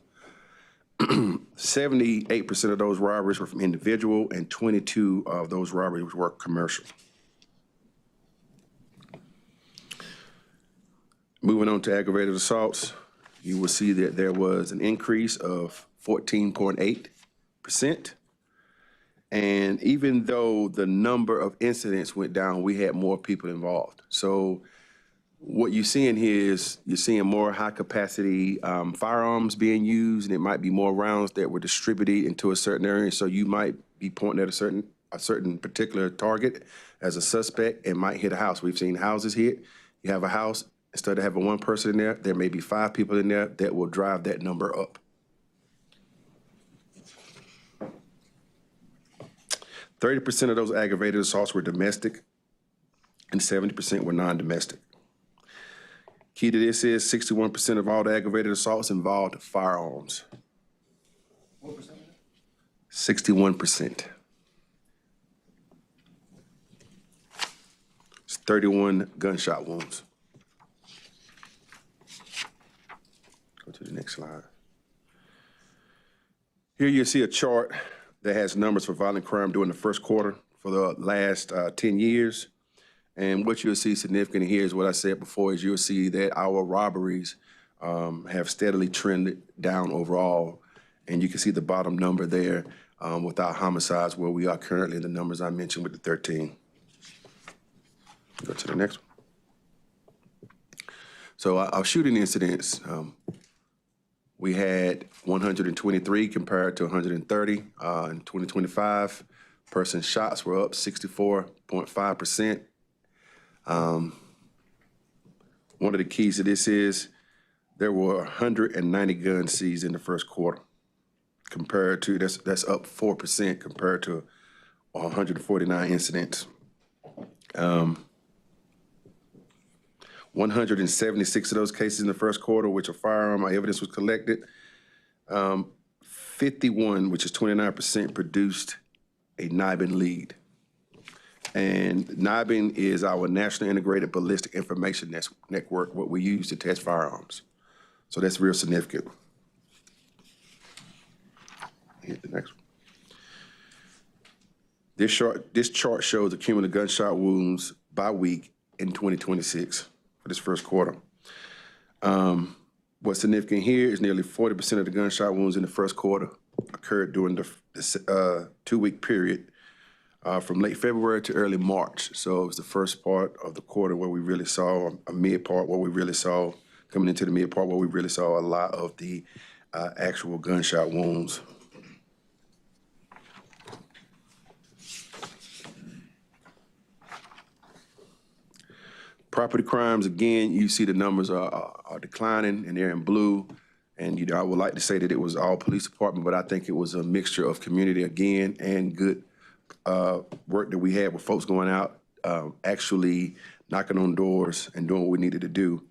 78% of those robberies were from individual, and 22 of those robberies were commercial. Moving on to aggravated assaults, you will see that there was an increase of 14.8%. And even though the number of incidents went down, we had more people involved. So what you're seeing here is you're seeing more high-capacity firearms being used, and it might be more rounds that were distributed into a certain area. So you might be pointing at a certain particular target as a suspect and might hit a house. We've seen houses hit. You have a house, instead of having one person in there, there may be 5 people in there that will drive that number up. 30% of those aggravated assaults were domestic, and 70% were non-domestic. Key to this is 61% of all the aggravated assaults involved firearms. What percent? 61%. It's 31 gunshot wounds. Go to the next slide. Here you see a chart that has numbers for violent crime during the first quarter for the last 10 years. And what you'll see significant here is what I said before, is you'll see that our robberies have steadily trended down overall. And you can see the bottom number there with our homicides, where we are currently in the numbers I mentioned with the 13. Go to the next one. So our shooting incidents, we had 123 compared to 130 in 2025. Person shots were up 64.5%. One of the keys to this is there were 190 guns seized in the first quarter, compared to, that's up 4% compared to 149 incidents. 176 of those cases in the first quarter, which a firearm or evidence was collected. 51, which is 29%, produced a NIBIN lead. And NIBIN is our National Integrated Ballistic Information Network, what we use to test firearms. So that's real significant. Hit the next one. This chart shows the cumulative gunshot wounds by week in 2026 for this first quarter. What's significant here is nearly 40% of the gunshot wounds in the first quarter occurred during the 2-week period from late February to early March. So it was the first part of the quarter where we really saw a mid part where we really saw, coming into the mid part where we really saw a lot of the actual gunshot wounds. Property crimes, again, you see the numbers are declining and they're in blue. And, I would like to say that it was all police department, but I think it was a mixture of community again and good work that we had with folks going out, actually knocking on doors and doing what we needed to do.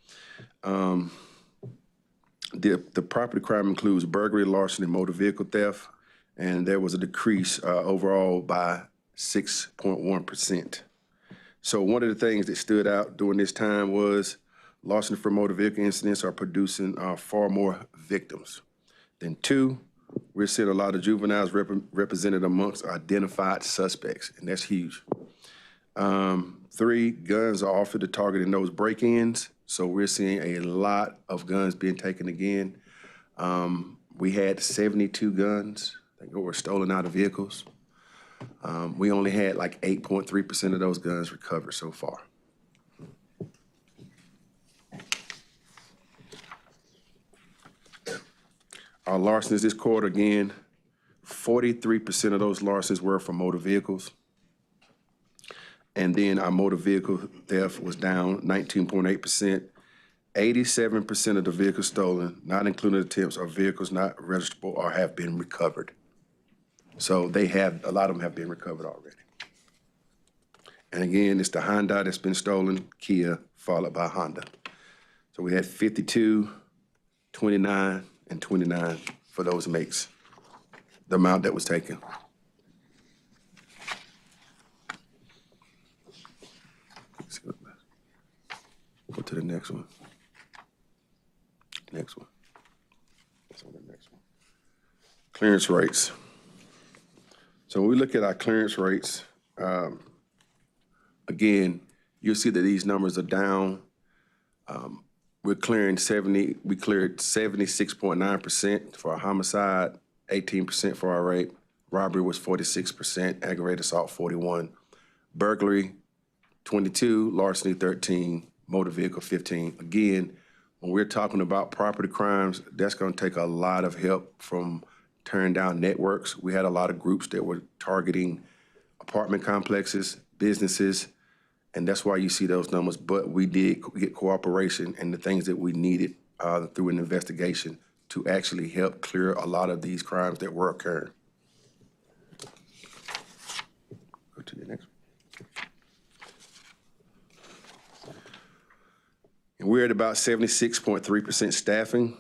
The property crime includes burglary, larceny, and motor vehicle theft, and there was a decrease overall by 6.1%. So one of the things that stood out during this time was larceny for motor vehicle incidents are producing far more victims. Then 2, we're seeing a lot of juveniles represented amongst identified suspects, and that's huge. 3, guns are often the target in those break-ins, so we're seeing a lot of guns being taken again. We had 72 guns that were stolen out of vehicles. We only had like 8.3% of those guns recovered so far. Our larcenies this quarter, again, 43% of those larcenies were from motor vehicles. And then our motor vehicle theft was down 19.8%. 87% of the vehicles stolen, not including attempts, are vehicles not registrable or have been recovered. So a lot of them have been recovered already. And again, it's the Hyundai that's been stolen, Kia, followed by Honda. So we had 52, 29, and 29 for those makes, the amount that was taken. Go to the next one. Next one. That's on the next one. Clearance rates. So when we look at our clearance rates, again, you'll see that these numbers are down. We cleared 76.9% for our homicide, 18% for our rape. Robbery was 46%, aggravated assault 41%. Burglary, 22%, larceny 13%, motor vehicle 15%. Again, when we're talking about property crimes, that's gonna take a lot of help from tearing down networks. We had a lot of groups that were targeting apartment complexes, businesses, and that's why you see those numbers. But we did get cooperation and the things that we needed through an investigation to actually help clear a lot of these crimes that were occurring. Go to the next one. And we're at about 76.3% staffing.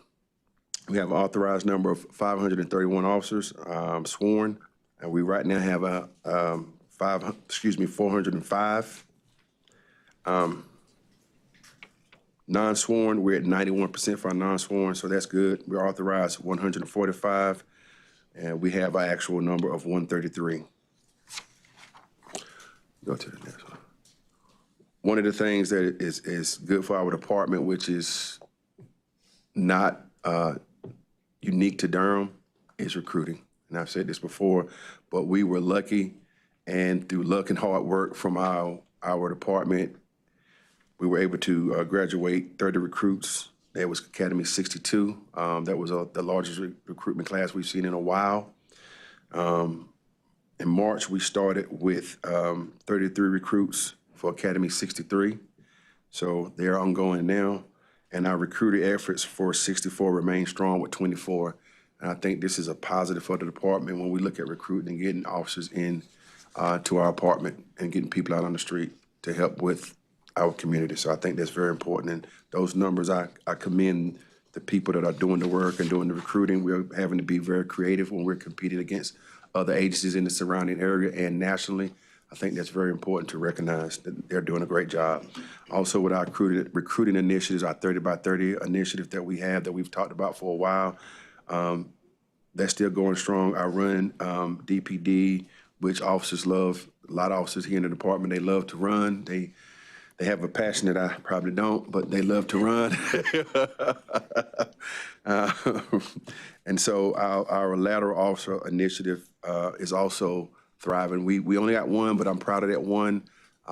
We have an authorized number of 531 officers sworn, and we right now have 405. Non-sworn, we're at 91% for our non-sworn, so that's good. We're authorized 145, and we have our actual number of 133. Go to the next one. One of the things that is good for our department, which is not unique to Durham, is recruiting. And I've said this before, but we were lucky, and through luck and hard work from our department, we were able to graduate 30 recruits. That was Academy 62. That was the largest recruitment class we've seen in a while. In March, we started with 33 recruits for Academy 63. So they're ongoing now. And our recruiting efforts for 64 remain strong with 24. And I think this is a positive for the department when we look at recruiting and getting officers in to our apartment and getting people out on the street to help with our community. So I think that's very important. And those numbers I commend the people that are doing the work and doing the recruiting. We're having to be very creative when we're competing against other agencies in the surrounding area and nationally. I think that's very important to recognize that they're doing a great job. Also with our recruiting initiatives, our 30 by 30 initiative that we have that we've talked about for a while, that's still going strong. I run DPD, which officers love. A lot of officers here in the department, they love to run. They have a passion that I probably don't, but they love to run. And so our lateral officer initiative is also thriving. We only got one, but I'm proud of that one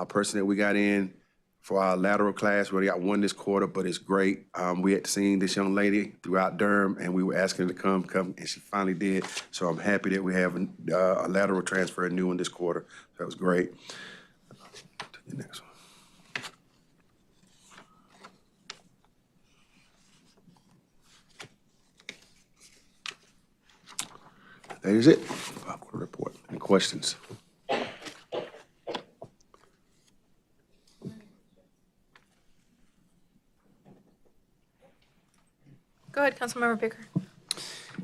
person that we got in for our lateral class. We only got one this quarter, but it's great. We had seen this young lady throughout Durham, and we were asking her to come, and she finally did. So I'm happy that we have a lateral transfer, a new one this quarter. That was great. The next one. That is it. Quarter report. Any questions? Go ahead, Councilmember Baker.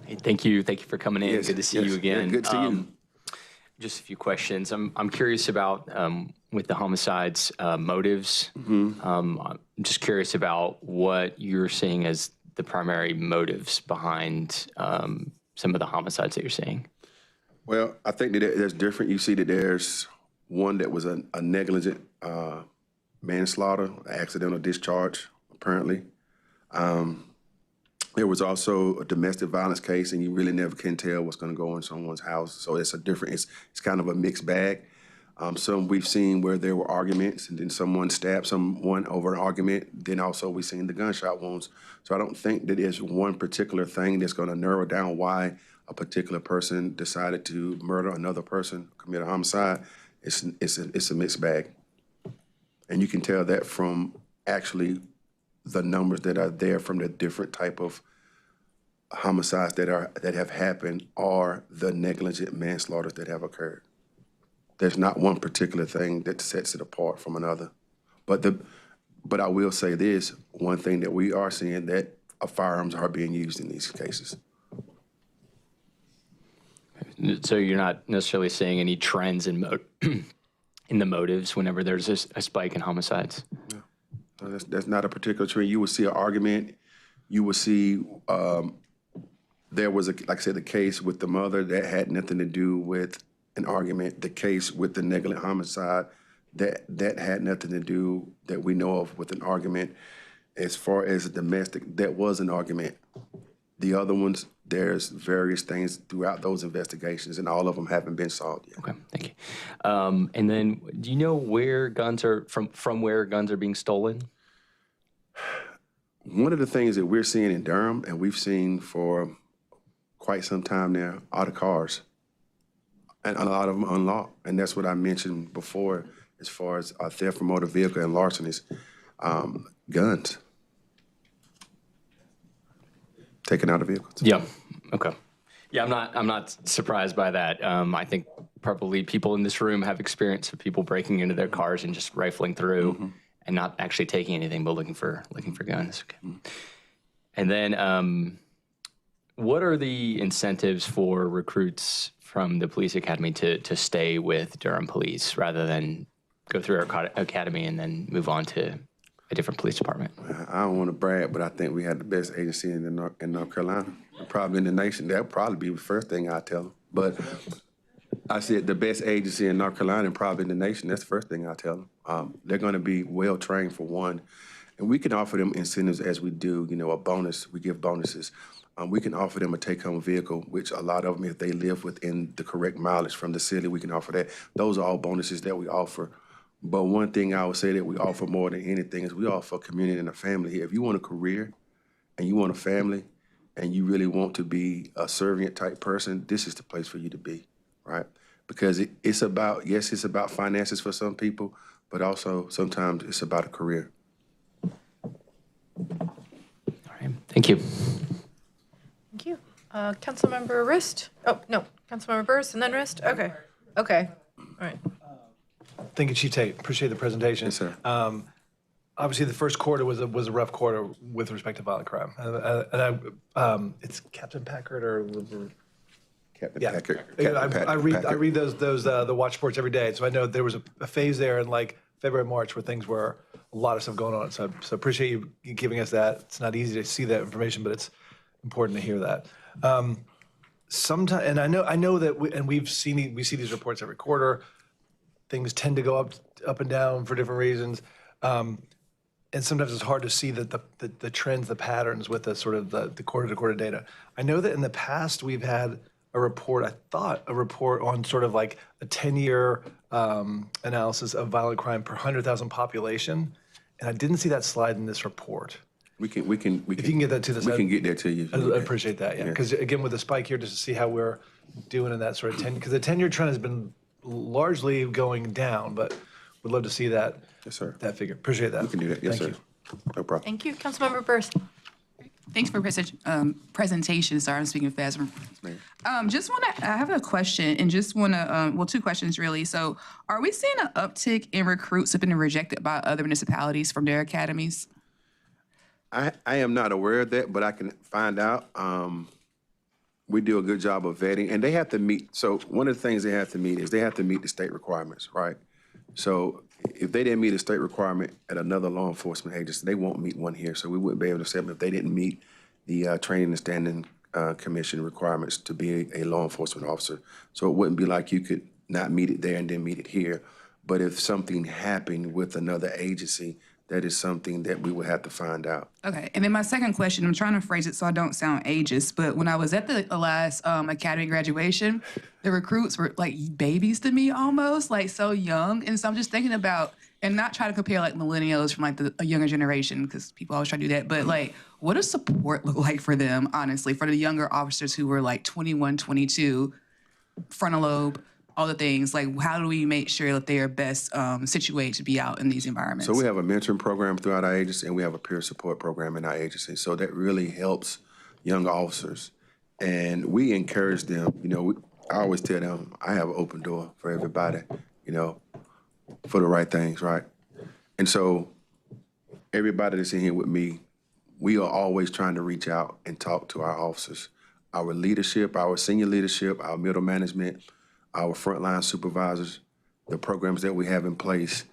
Hey, thank you for coming in. Yes, Good to see you again. Good to see you. Just a few questions. I'm curious about with the homicides motives. I'm just curious about what you're seeing as the primary motives behind some of the homicides that you're seeing. Well, I think that there's different. You see that there's one that was a negligent manslaughter, accidental discharge, apparently. There was also a domestic violence case, and you really never can tell what's going to go in someone's house. So it's it's kind of a mixed bag. Some we've seen where there were arguments, and then someone stabbed someone over an argument. Then also we've seen the gunshot wounds. So I don't think that there's one particular thing that's going to narrow down why a particular person decided to murder another person, commit a homicide. It's a mixed bag. And you can tell that from actually the numbers that are there from the different type of homicides that have happened or the negligent manslaughters that have occurred. There's not one particular thing that sets it apart from another. But I will say this, one thing that we are seeing that firearms are being used in these cases. So you're not necessarily seeing any trends in in the motives whenever there's a spike in homicides? No. That's not a particular trend. You will see an argument. You will see there was, like I said, the case with the mother that had nothing to do with an argument. The case with the negligent homicide that had nothing to do that we know of with an argument. As far as a domestic, that was an argument. The other ones, there's various things throughout those investigations, and all of them haven't been solved yet. Okay, thank you. And then, do you know where guns are from where guns are being stolen? One of the things that we're seeing in Durham, and we've seen for quite some time now, are the cars, and a lot of them unlocked. And that's what I mentioned before, as far as theft from motor vehicle and larcenies, guns. Taking out of vehicles. Yeah. Okay. Yeah, I'm not surprised by that. I think probably people in this room have experience of people breaking into their cars and just rifling through and not actually taking anything, but looking for guns. Okay. And then, what are the incentives for recruits from the police academy to stay with Durham Police rather than go through our academy and then move on to a different police department? I don't want to brag, but I think we have the best agency in North Carolina, probably in the nation. That would probably be the first thing I tell them. But I said the best agency in North Carolina and probably in the nation. That's the first thing I tell them. They're going to be well trained for one, and we can offer them incentives as we do. You know, a bonus. We give bonuses. We can offer them a take-home vehicle, which a lot of them, if they live within the correct mileage from the city, we can offer that. Those are all bonuses that we offer. But one thing I would say that we offer more than anything is we offer a community and a family here. If you want a career and you want a family and you really want to be a servant type person, this is the place for you to be, right? Because it's about, yes, it's about finances for some people, but also sometimes it's about a career. All right, thank you. Thank you. Councilmember Rist? Oh, no, Councilmember Burris and then Rist? Okay. Okay. All right. Thank you, Chief Tate. Appreciate the presentation. Yes, sir. obviously the first quarter was a rough quarter with respect to violent crime. It's Captain Packard or Captain yeah. Packard. I read those the watch reports every day, so I know there was a phase there in like February, March where things were a lot of stuff going on. So appreciate you giving us that. It's not easy to see that information, but it's important to hear that. Sometimes, and I know that we see these reports every quarter. Things tend to go up and down for different reasons, and sometimes it's hard to see the trends, the patterns with the sort of the quarter-to-quarter data. I know that in the past we've had a report on sort of like a 10-year analysis of violent crime per 100,000 population, and I didn't see that slide in this report. We can If you can get that to us, we can get that to you. I appreciate that. Yeah, because again, with the spike here, just to see how we're doing in that sort of 10, because the 10-year trend has been largely going down, but we'd love to see that. Yes, sir. That figure. Appreciate that. We can do that. Yes, Thank sir. No problem. Thank you. Councilmember Burrs. Thanks for presentation. Sorry, I'm speaking fast. I have a question and just want to, two questions really. So are we seeing an uptick in recruits that have been rejected by other municipalities from their academies? I am not aware of that, but I can find out. We do a good job of vetting, and they have to meet. So one of the things they have to meet is they have to meet the state requirements, right? So if they didn't meet a state requirement at another law enforcement agency, they won't meet one here. So we wouldn't be able to say them if they didn't meet the Training and Standing Commission requirements to be a law enforcement officer. So it wouldn't be like you could not meet it there and then meet it here. But if something happened with another agency, that is something that we would have to find out. Okay, and then my second question, I'm trying to phrase it so I don't sound ageist, but when I was at the last academy graduation, the recruits were like babies to me almost, like so young. And so I'm just thinking about, and not trying to compare like millennials from like a younger generation, because people always try to do that, but like what does support look like for them, honestly, for the younger officers who were like 21, 22, frontal lobe, all the things, like how do we make sure that they are best situated to be out in these environments? So we have a mentoring program throughout our agency, and we have a peer support program in our agency. So that really helps young officers. And we encourage them, I always tell them, I have an open door for everybody, for the right things, right? And so everybody that's in here with me, we are always trying to reach out and talk to our officers, our leadership, our senior leadership, our middle management, our frontline supervisors, the programs that we have in place.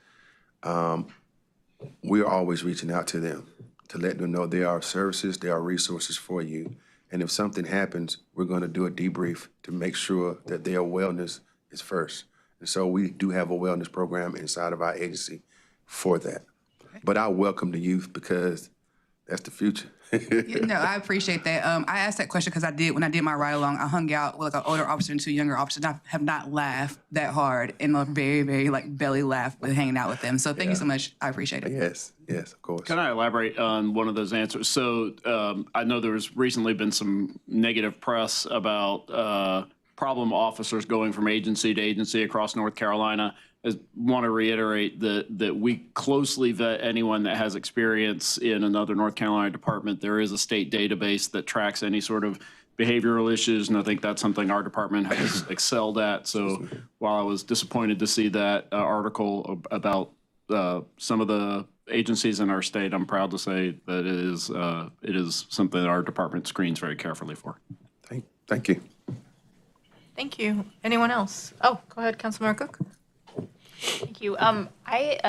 We are always reaching out to them to let them know there are services, there are resources for you. And if something happens, we're going to do a debrief to make sure that their wellness is first. And so we do have a wellness program inside of our agency for that. But I welcome the youth because that's the future. No, I appreciate that. I asked that question because when I did my ride along, I hung out with like an older officer and two younger officers. And I have not laughed that hard in a very, very like belly laugh with hanging out with them. So thank you so much. I appreciate it. Yes, of course. Can I elaborate on one of those answers? So I know there's recently been some negative press about problem officers going from agency to agency across North Carolina. I want to reiterate that we closely vet anyone that has experience in another North Carolina department. There is a state database that tracks any sort of behavioral issues, and I think that's something our department has excelled at. So while I was disappointed to see that article about some of the agencies in our state, I'm proud to say that it is something that our department screens very carefully for. Thank you. Thank you. Anyone else? Oh, go ahead, Councilmember Cook. Thank you. I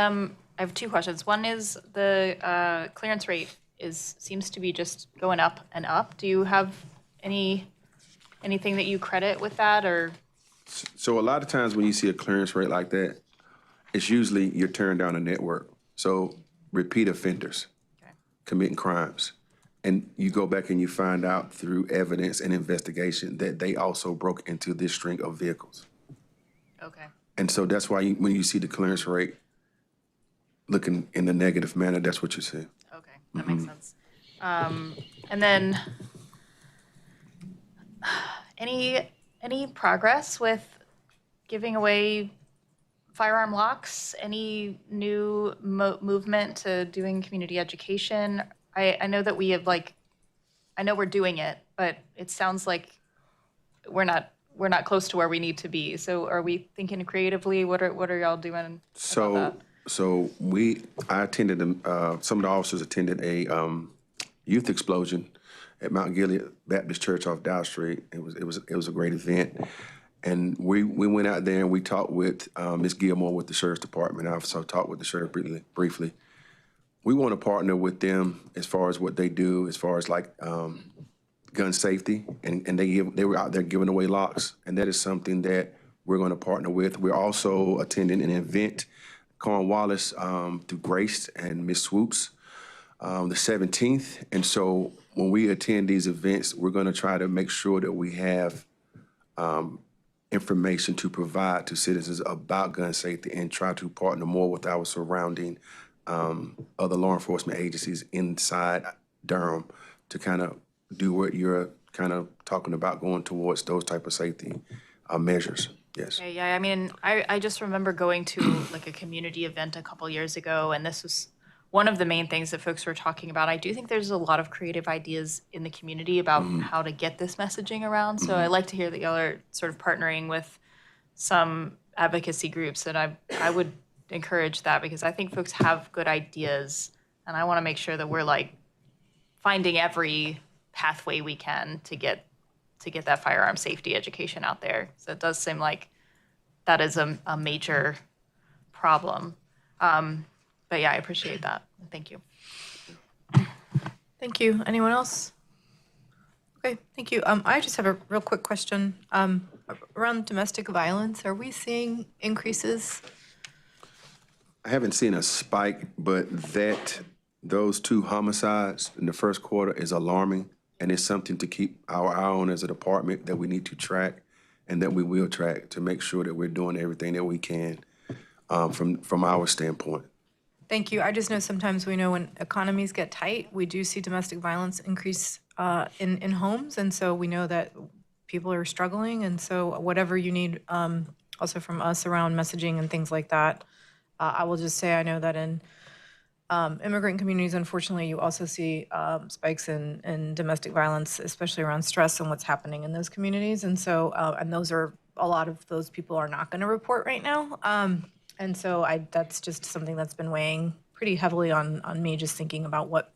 have two questions. One is the clearance rate seems to be just going up and up. Do you have anything that you credit with that, or? So a lot of times when you see a clearance rate like that, it's usually you're tearing down a network. So repeat offenders committing crimes. And you go back and you find out through evidence and investigation that they also broke into this string of vehicles. Okay. And so that's why when you see the clearance rate looking in a negative manner, that's what you see. Okay, that makes sense. And then any progress with giving away firearm locks? Any new movement to doing community education? I know that we have I know we're doing it, but it sounds like we're not close to where we need to be. So are we thinking creatively? What are y'all doing about that? So I attended, some of the officers attended a youth explosion at Mount Gilead Baptist Church off Dow Street. It was a great event. And we went out there and we talked with Ms. Gilmore with the Sheriff's Department. I also talked with the Sheriff briefly. We want to partner with them as far as what they do, as far as like gun safety. And they were out there giving away locks. And that is something that we're going to partner with. We're also attending an event, Cornwallis through Grace and Miss Swoops, the 17th. And so when we attend these events, we're going to try to make sure that we have information to provide to citizens about gun safety and try to partner more with our surrounding other law enforcement agencies inside Durham to kind of do what you're kind of talking about, going towards those type of safety measures. Yes. Yeah, I mean, I just remember going to like a community event a couple years ago, and this was one of the main things that folks were talking about. I do think there's a lot of creative ideas in the community about how to get this messaging around. So I like to hear that y'all are sort of partnering with some advocacy groups, and I would encourage that because I think folks have good ideas, and I want to make sure that we're like finding every pathway we can to get that firearm safety education out there. So it does seem like that is a major problem. But yeah, I appreciate that. Thank you. Thank you. Anyone else? Okay, thank you. I just have a real quick question. Around domestic violence, are we seeing increases? I haven't seen a spike, but those 2 homicides in the first quarter is alarming, and it's something to keep our eye on as a department that we need to track and that we will track to make sure that we're doing everything that we can from our standpoint. Thank you. I just know sometimes we know when economies get tight, we do see domestic violence increase in homes, and so we know that people are struggling, and so whatever you need also from us around messaging and things like that. I will just say I know that in immigrant communities, unfortunately, you also see spikes in domestic violence, especially around stress and what's happening in those communities. And so, and a lot of those people are not going to report right now. And so that's just something that's been weighing pretty heavily on me, just thinking about what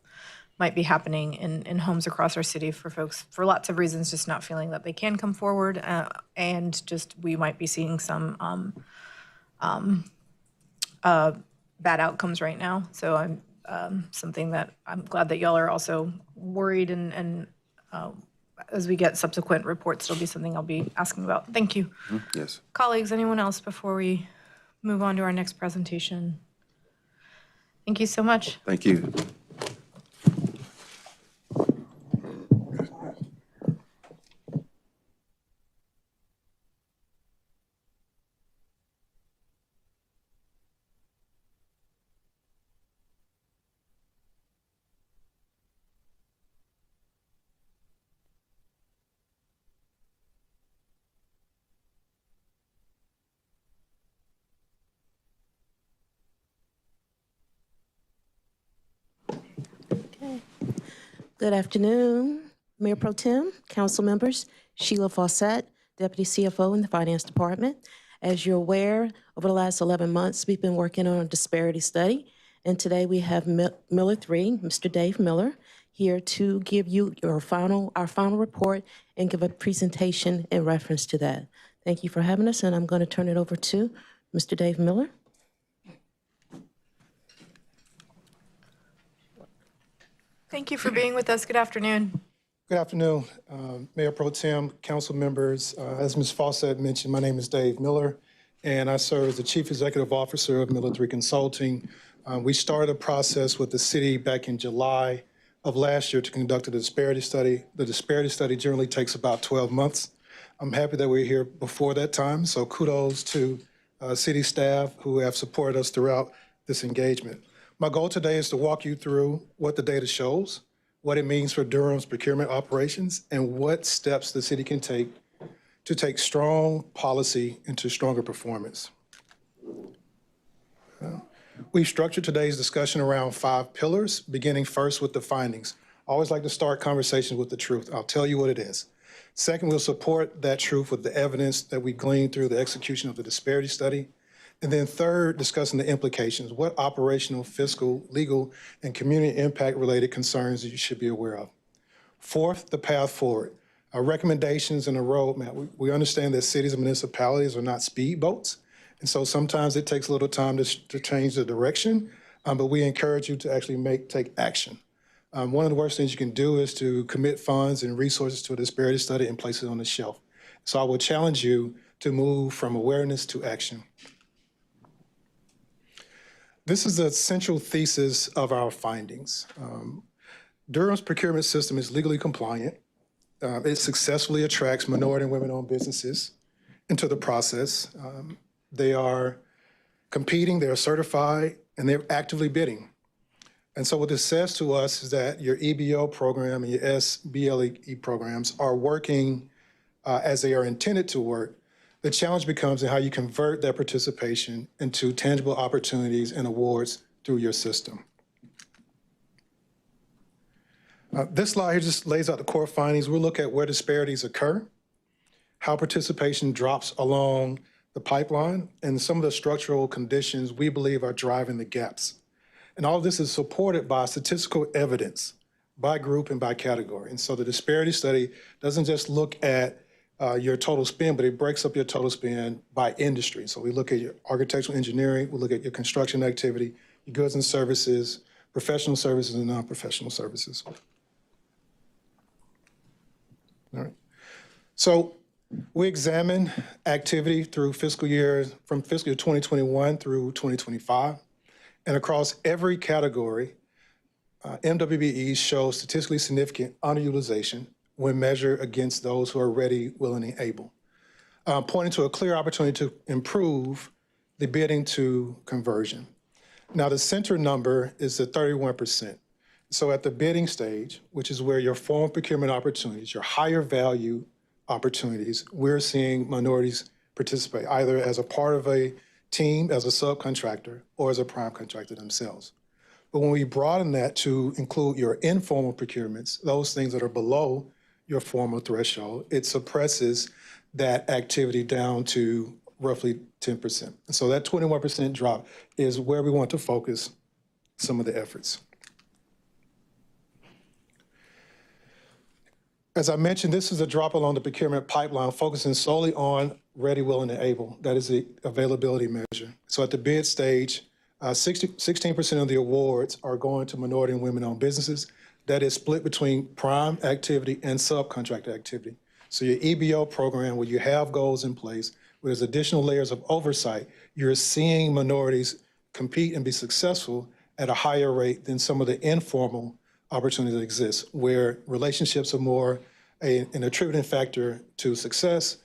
might be happening in homes across our city for folks, for lots of reasons, just not feeling that they can come forward. And just we might be seeing some bad outcomes right now. So I'm something that I'm glad that y'all are also worried, and as we get subsequent reports, it'll be something I'll be asking about. Thank you. Yes. Colleagues, anyone else before we move on to our next presentation? Thank you so much. Thank you. Good afternoon, Mayor Pro Tem, council members, Sheila Fawcett, Deputy CFO in the Finance Department. As you're aware, over the last 11 months, we've been working on a disparity study, and today we have Miller 3, Mr. Dave Miller, here to give you our final report and give a presentation in reference to that. Thank you for having us, and I'm going to turn it over to Mr. Dave Miller. Thank you for being with us. Good afternoon. Good afternoon, Mayor Pro Tem, council members. As Ms. Fawcett mentioned, my name is Dave Miller, and I serve as the Chief Executive Officer of Miller 3 Consulting. We started a process with the city back in July of last year to conduct a disparity study. The disparity study generally takes about 12 months. I'm happy that we're here before that time, so kudos to city staff who have supported us throughout this engagement. My goal today is to walk you through what the data shows, what it means for Durham's procurement operations, and what steps the city can take to take strong policy into stronger performance. We've structured today's discussion around 5 pillars, beginning first with the findings. I always like to start conversations with the truth. I'll tell you what it is. Second, we'll support that truth with the evidence that we gleaned through the execution of the disparity study. And then third, discussing the implications. What operational, fiscal, legal, and community impact-related concerns you should be aware of. Fourth, the path forward. Our recommendations and a roadmap. We understand that cities and municipalities are not speedboats, and so sometimes it takes a little time to change the direction, but we encourage you to actually take action. One of the worst things you can do is to commit funds and resources to a disparity study and place it on the shelf. So I will challenge you to move from awareness to action. This is the central thesis of our findings. Durham's procurement system is legally compliant. It successfully attracts minority and women-owned businesses into the process. They are competing, they're certified, and they're actively bidding. And so what this says to us is that your EBO program and your SBLE programs are working as they are intended to work. The challenge becomes in how you convert that participation into tangible opportunities and awards through your system. This slide here just lays out the core findings. We'll look at where disparities occur, how participation drops along the pipeline, and some of the structural conditions we believe are driving the gaps. And all of this is supported by statistical evidence by group and by category. And so the disparity study doesn't just look at your total spend, but it breaks up your total spend by industry. So we look at your architectural engineering, we look at your construction activity, your goods and services, professional services, and non-professional services. All right. So we examine activity through fiscal year, from fiscal year 2021 through 2025. And across every category, MWBEs show statistically significant underutilization when measured against those who are ready, willing, and able, pointing to a clear opportunity to improve the bidding to conversion. Now, the center number is the 31%. So at the bidding stage, which is where your formal procurement opportunities, your higher value opportunities, we're seeing minorities participate either as a part of a team, as a subcontractor, or as a prime contractor themselves. But when we broaden that to include your informal procurements, those things that are below your formal threshold, it suppresses that activity down to roughly 10%. And so that 21% drop is where we want to focus some of the efforts. As I mentioned, this is a drop along the procurement pipeline, focusing solely on ready, willing, and able. That is the availability measure. So at the bid stage, 16% of the awards are going to minority and women-owned businesses. That is split between prime activity and subcontract activity. So your EBO program, where you have goals in place, where there's additional layers of oversight, you're seeing minorities compete and be successful at a higher rate than some of the informal opportunities that exist, where relationships are more an attributing factor to success.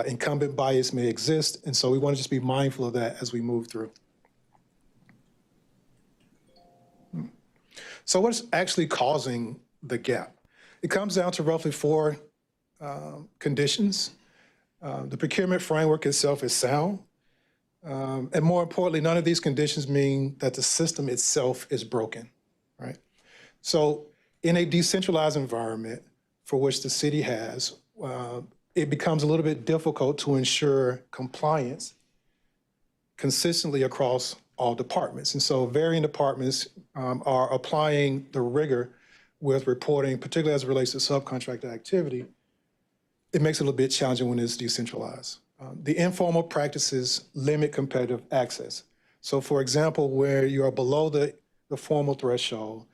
Incumbent bias may exist, and so we want to just be mindful of that as we move through. So what's actually causing the gap? It comes down to roughly four conditions. The procurement framework itself is sound, and more importantly, none of these conditions mean that the system itself is broken, right? So in a decentralized environment for which the city has, it becomes a little bit difficult to ensure compliance consistently across all departments. And so varying departments are applying the rigor with reporting, particularly as it relates to subcontract activity. It makes it a little bit challenging when it's decentralized. The informal practices limit competitive access. So for example, where you are below the formal threshold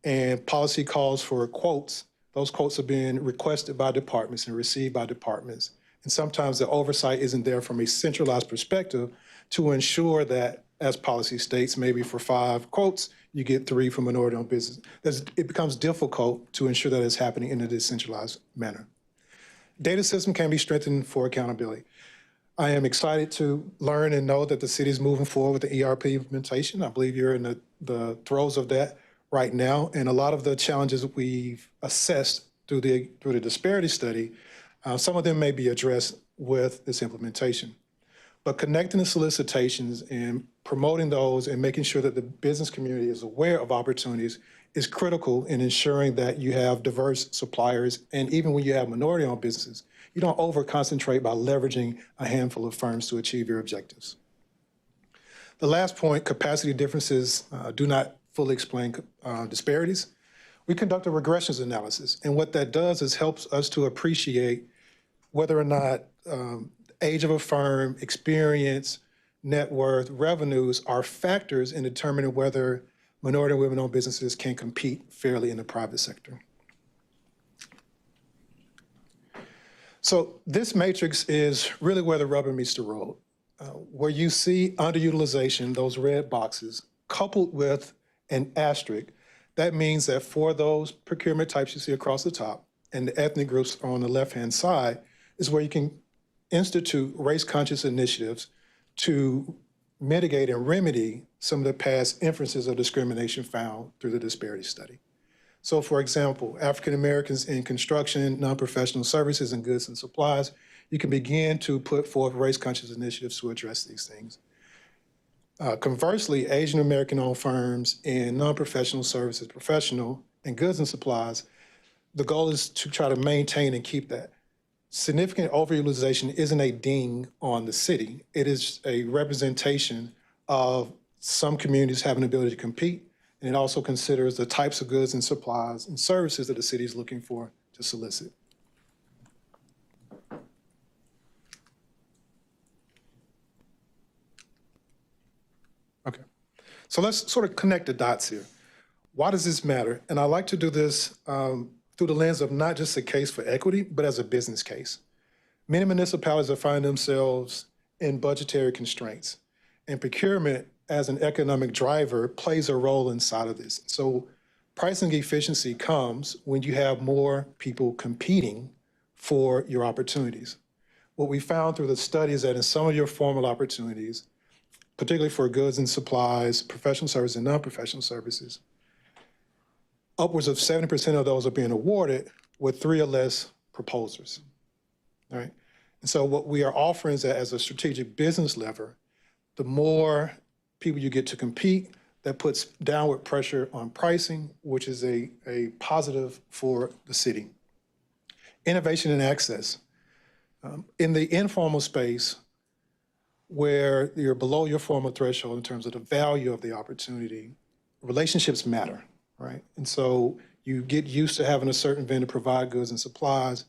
and policy calls for quotes, those quotes are being requested by departments and received by departments. And sometimes the oversight isn't there from a centralized perspective to ensure that, as policy states, maybe for 5 quotes, you get 3 from minority-owned business. It becomes difficult to ensure that it's happening in a decentralized manner. Data system can be strengthened for accountability. I am excited to learn and know that the city is moving forward with the ERP implementation. I believe you're in the throes of that right now, and a lot of the challenges we've assessed through the disparity study, some of them may be addressed with this implementation. But connecting the solicitations and promoting those and making sure that the business community is aware of opportunities is critical in ensuring that you have diverse suppliers. And even when you have minority-owned businesses, you don't over-concentrate by leveraging a handful of firms to achieve your objectives. The last point, capacity differences do not fully explain disparities. We conduct a regressions analysis, and what that does is helps us to appreciate whether or not age of a firm, experience, net worth, revenues are factors in determining whether minority and women-owned businesses can compete fairly in the private sector. So this matrix is really where the rubber meets the road. Where you see underutilization, those red boxes, coupled with an asterisk, that means that for those procurement types you see across the top and the ethnic groups on the left-hand side is where you can institute race-conscious initiatives to mitigate and remedy some of the past inferences of discrimination found through the disparity study. So for example, African Americans in construction, non-professional services, and goods and supplies, you can begin to put forth race-conscious initiatives to address these things. Conversely, Asian American-owned firms in non-professional services, professional, and goods and supplies, the goal is to try to maintain and keep that. Significant overutilization isn't a ding on the city. It is a representation of some communities having the ability to compete, and it also considers the types of goods and supplies and services that the city is looking for to solicit. Okay, so let's sort of connect the dots here. Why does this matter? And I like to do this through the lens of not just a case for equity, but as a business case. Many municipalities are finding themselves in budgetary constraints, and procurement as an economic driver plays a role inside of this. So pricing efficiency comes when you have more people competing for your opportunities. What we found through the study is that in some of your formal opportunities, particularly for goods and supplies, professional services and non-professional services, upwards of 70% of those are being awarded with 3 or less proposers, right? And so what we are offering is that as a strategic business lever, the more people you get to compete, that puts downward pressure on pricing, which is a positive for the city. Innovation and access. In the informal space, where you're below your formal threshold in terms of the value of the opportunity, relationships matter, right? And so you get used to having a certain vendor provide goods and supplies,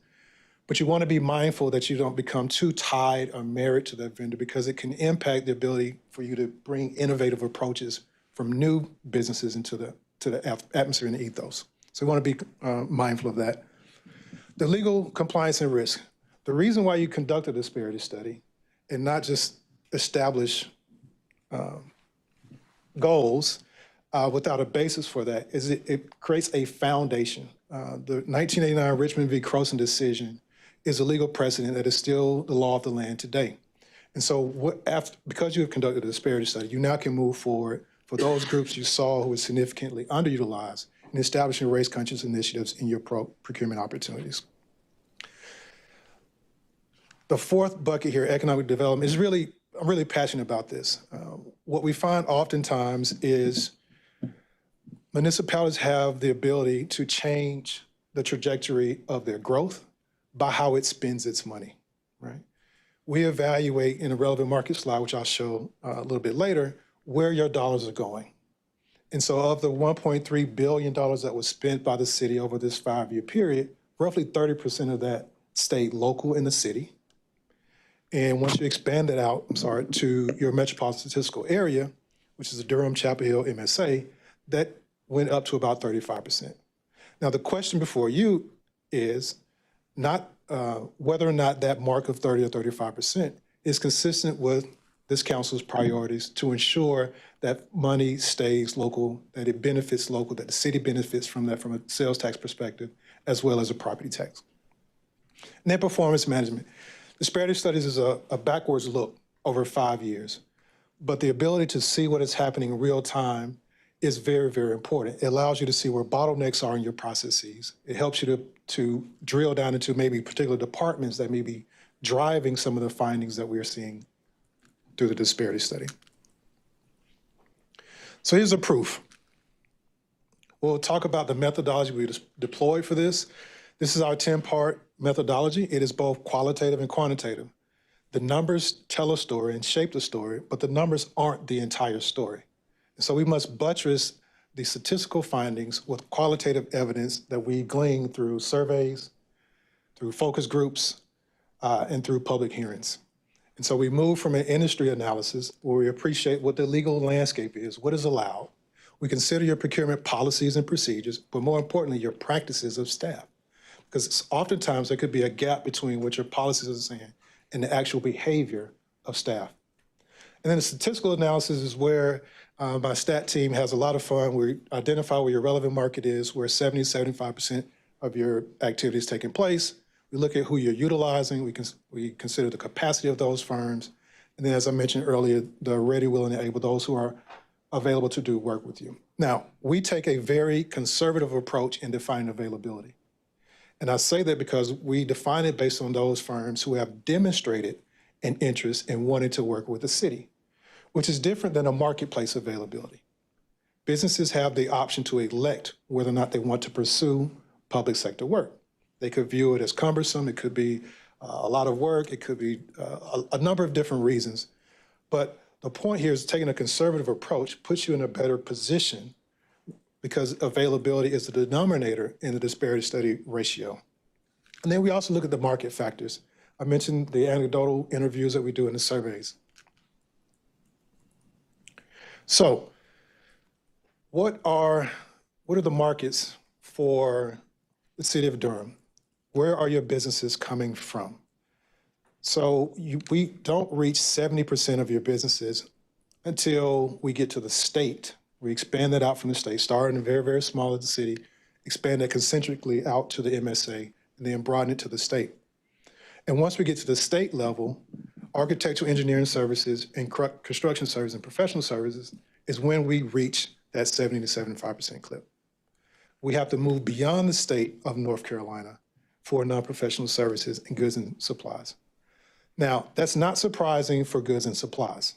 but you want to be mindful that you don't become too tied or married to that vendor because it can impact the ability for you to bring innovative approaches from new businesses into the atmosphere and the ethos. So we want to be mindful of that. The legal compliance and risk. The reason why you conduct a disparity study and not just establish goals without a basis for that is it creates a foundation. The 1989 Richmond v. Croson decision is a legal precedent that is still the law of the land today. And so because you have conducted a disparity study, you now can move forward for those groups you saw who were significantly underutilized in establishing race-conscious initiatives in your procurement opportunities. The fourth bucket here, economic development, is I'm really passionate about this. What we find oftentimes is municipalities have the ability to change the trajectory of their growth by how it spends its money, right? We evaluate in a relevant market slide, which I'll show a little bit later, where your dollars are going. And so of the $1.3 billion that was spent by the city over this 5-year period, roughly 30% of that stayed local in the city. And once you expand it out, to your metropolitan statistical area, which is the Durham, Chapel Hill, MSA, that went up to about 35%. Now, the question before you is not whether or not that mark of 30 or 35% is consistent with this council's priorities to ensure that money stays local, that it benefits local, that the city benefits from that from a sales tax perspective, as well as a property tax. And then performance management. Disparity studies is a backwards look over 5 years, but the ability to see what is happening in real time is very, very important. It allows you to see where bottlenecks are in your processes. It helps you to drill down into maybe particular departments that may be driving some of the findings that we're seeing through the disparity study. So here's a proof. We'll talk about the methodology we deployed for this. This is our 10-part methodology. It is both qualitative and quantitative. the numbers tell a story and shape the story, but the numbers aren't the entire story. And so we must buttress the statistical findings with qualitative evidence that we glean through surveys, through focus groups, and through public hearings. And so we move from an industry analysis where we appreciate what the legal landscape is, what is allowed. We consider your procurement policies and procedures, but more importantly, your practices of staff. Because oftentimes there could be a gap between what your policies are saying and the actual behavior of staff. And then the statistical analysis is where my stat team has a lot of fun. We identify where your relevant market is, where 75% of your activity is taking place. We look at who you're utilizing. We consider the capacity of those firms. And then, as I mentioned earlier, the ready, willing, and able, those who are available to do work with you. Now, we take a very conservative approach in defining availability. And I say that because we define it based on those firms who have demonstrated an interest in wanting to work with the city, which is different than a marketplace availability. Businesses have the option to elect whether or not they want to pursue public sector work. They could view it as cumbersome. It could be a lot of work. It could be a number of different reasons. But the point here is taking a conservative approach puts you in a better position because availability is the denominator in the disparity study ratio. And then we also look at the market factors. I mentioned the anecdotal interviews that we do in the surveys. So what are the markets for the city of Durham? Where are your businesses coming from? So we don't reach 70% of your businesses until we get to the state. We expand that out from the state, starting very, very small at the city, expand that concentrically out to the MSA, and then broaden it to the state. And once we get to the state level, architectural engineering services and construction services and professional services is when we reach that 70 to 75% clip. We have to move beyond the state of North Carolina for non-professional services and goods and supplies. Now, that's not surprising for goods and supplies.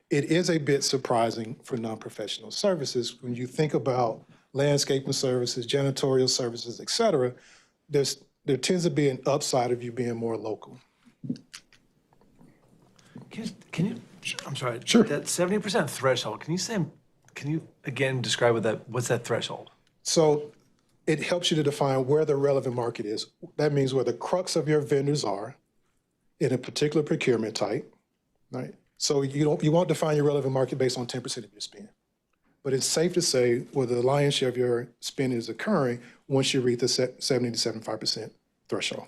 It is a bit surprising for non-professional services. When you think about landscaping services, janitorial services, et cetera, there tends to be an upside of you being more local. Can you I'm sorry. Sure. That 70% threshold, can you again describe what's that threshold? So it helps you to define where the relevant market is. That means where the crux of your vendors are in a particular procurement type, right? So you won't define your relevant market based on 10% of your spend. But it's safe to say where the lion's share of your spend is occurring once you reach the 70 to 75% threshold.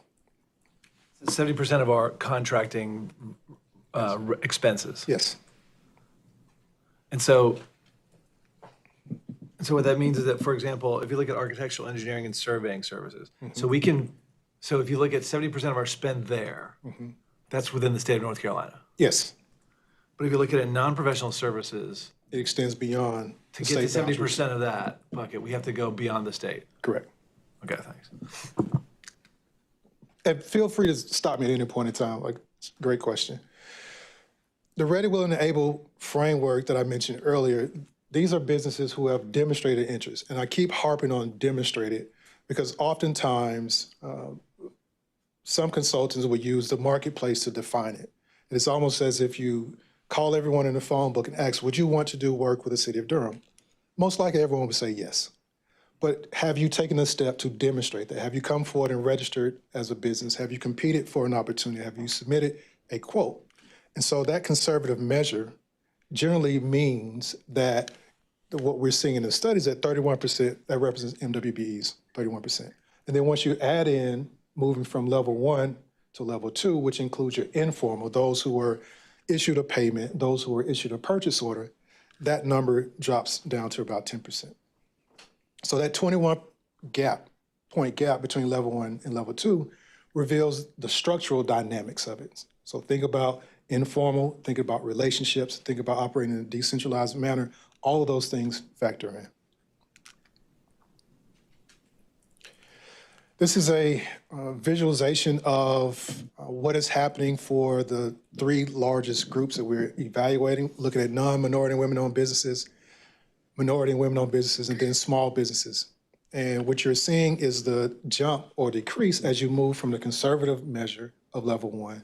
70% of our contracting expenses. Yes. And so what that means is that, for example, if you look at architectural engineering and surveying services, so if you look at 70% of our spend there, that's within the state of North Carolina. Yes. But if you look at it in non-professional services, it extends beyond to get to 70% of that bucket, we have to go beyond the state. Correct. Okay, thanks. And feel free to stop me at any point in time. Great question. The ready, willing, and able framework that I mentioned earlier, these are businesses who have demonstrated interest. And I keep harping on demonstrated because oftentimes some consultants will use the marketplace to define it. And it's almost as if you call everyone in the phone book and ask, would you want to do work with the city of Durham? Most likely everyone would say yes. But have you taken a step to demonstrate that? Have you come forward and registered as a business? Have you competed for an opportunity? Have you submitted a quote? And so that conservative measure generally means that what we're seeing in the studies at 31%, that represents MWBEs, 31%. And then once you add in moving from level 1 to level 2, which includes your informal, those who were issued a payment, those who were issued a purchase order, that number drops down to about 10%. So that 21-point gap between level 1 and level 2 reveals the structural dynamics of it. So think about informal, think about relationships, think about operating in a decentralized manner. All of those things factor in. This is a visualization of what is happening for the 3 largest groups that we're evaluating, looking at non-minority and women-owned businesses, minority and women-owned businesses, and then small businesses. And what you're seeing is the jump or decrease as you move from the conservative measure of level 1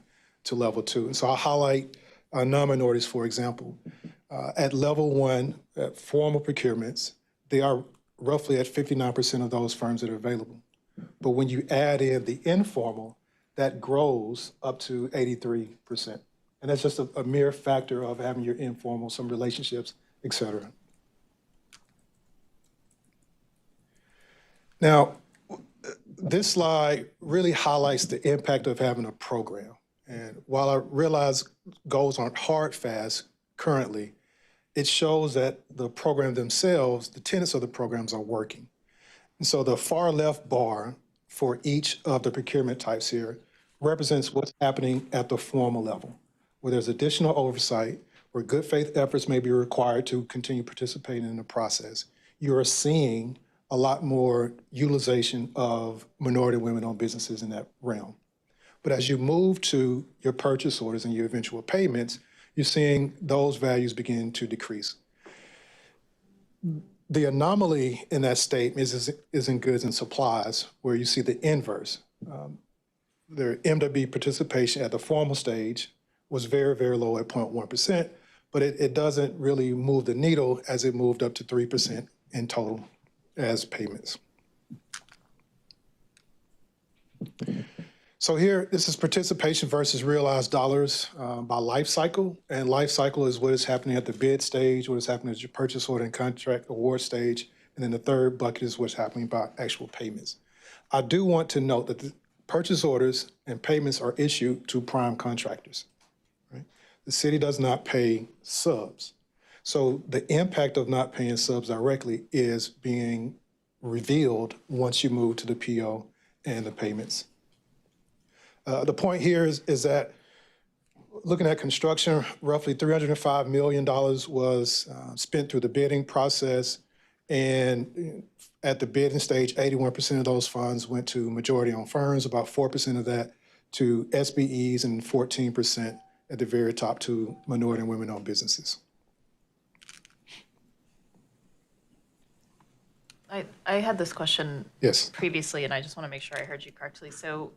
to level 2. And so I'll highlight non-minorities, for example. At level 1, at formal procurements, they are roughly at 59% of those firms that are available. But when you add in the informal, that grows up to 83%. And that's just a mere factor of having your informal, some relationships, et cetera. Now, this slide really highlights the impact of having a program. And while I realize goals aren't hard fast currently, it shows that the program themselves, the tenets of the programs are working. And so the far left bar for each of the procurement types here represents what's happening at the formal level, where there's additional oversight, where good faith efforts may be required to continue participating in the process. You are seeing a lot more utilization of minority women-owned businesses in that realm. But as you move to your purchase orders and your eventual payments, you're seeing those values begin to decrease. The anomaly in that statement is in goods and supplies, where you see the inverse. Their MWB participation at the formal stage was very, very low at 0.1%, but it doesn't really move the needle as it moved up to 3% in total as payments. So here, this is participation versus realized dollars by life cycle. And life cycle is what is happening at the bid stage, what is happening at your purchase order and contract award stage. And then the third bucket is what's happening by actual payments. I do want to note that the purchase orders and payments are issued to prime contractors. Right? The city does not pay subs. So the impact of not paying subs directly is being revealed once you move to the PO and the payments. The point here is that looking at construction, roughly $305 million was spent through the bidding process. And at the bidding stage, 81% of those funds went to majority-owned firms, about 4% of that to SBEs, and 14% at the very top to minority and women-owned businesses. I had this question Yes. previously, and I just want to make sure I heard you correctly. So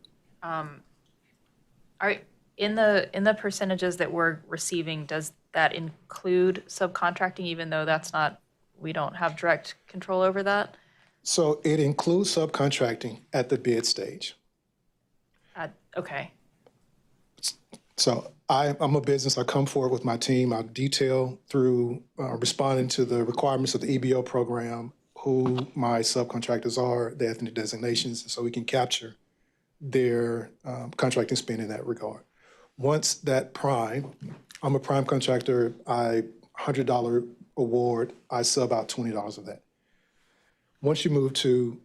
are in the percentages that we're receiving, does that include subcontracting, even though that's not, we don't have direct control over that? So it includes subcontracting at the bid stage. Okay. So I'm a business. I come forward with my team. I detail through responding to the requirements of the EBO program who my subcontractors are, the ethnic designations, so we can capture their contracting spend in that regard. Once that prime, I'm a prime contractor, $100 award, I sub out $20 of that. Once you move to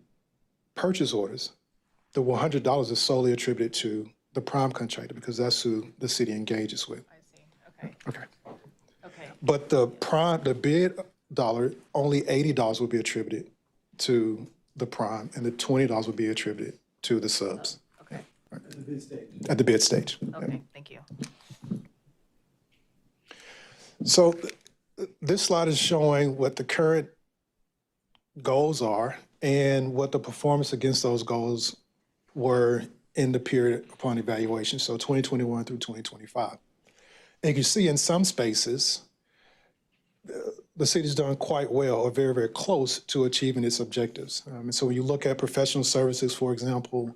purchase orders, the $100 is solely attributed to the prime contractor because that's who the city engages with. I see, okay. Okay. Okay. But the bid dollar, only $80 will be attributed to the prime and the $20 will be attributed to the subs. Okay. Right. At the bid stage. At the bid stage. Okay, thank you. So this slide is showing what the current goals are and what the performance against those goals were in the period upon evaluation, so 2021 through 2025. And you can see in some spaces, the city's done quite well or very, very close to achieving its objectives. And so when you look at professional services, for example,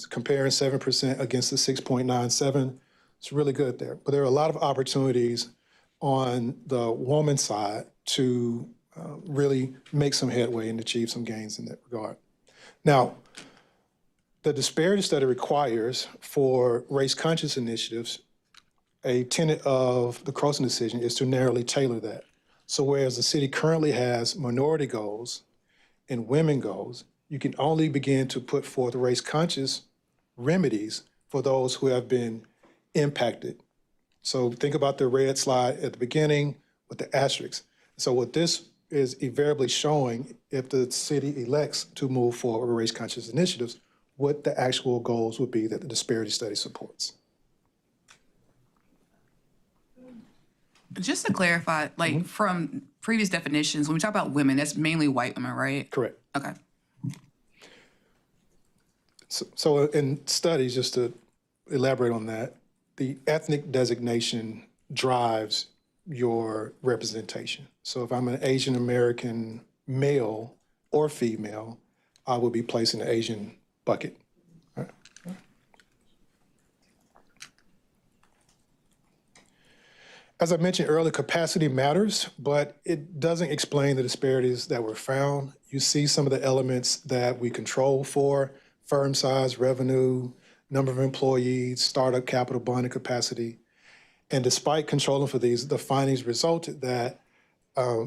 comparing 7% against the 6.97, it's really good there. But there are a lot of opportunities on the woman side to really make some headway and achieve some gains in that regard. Now, the disparity study requires for race-conscious initiatives, a tenet of the Croson decision is to narrowly tailor that. So whereas the city currently has minority goals and women goals, you can only begin to put forth race-conscious remedies for those who have been impacted. So think about the red slide at the beginning with the asterisks. So what this is invariably showing, if the city elects to move forward with race-conscious initiatives, what the actual goals would be that the disparity study supports. Just to clarify, like from previous definitions, when we talk about women, that's mainly white women, right? Correct. Okay. So in studies, just to elaborate on that, the ethnic designation drives your representation. So if I'm an Asian American male or female, I will be placed in the Asian bucket. As I mentioned earlier, capacity matters, but it doesn't explain the disparities that were found. You see some of the elements that we control for: firm size, revenue, number of employees, startup capital, bonding capacity. And despite controlling for these, the findings resulted that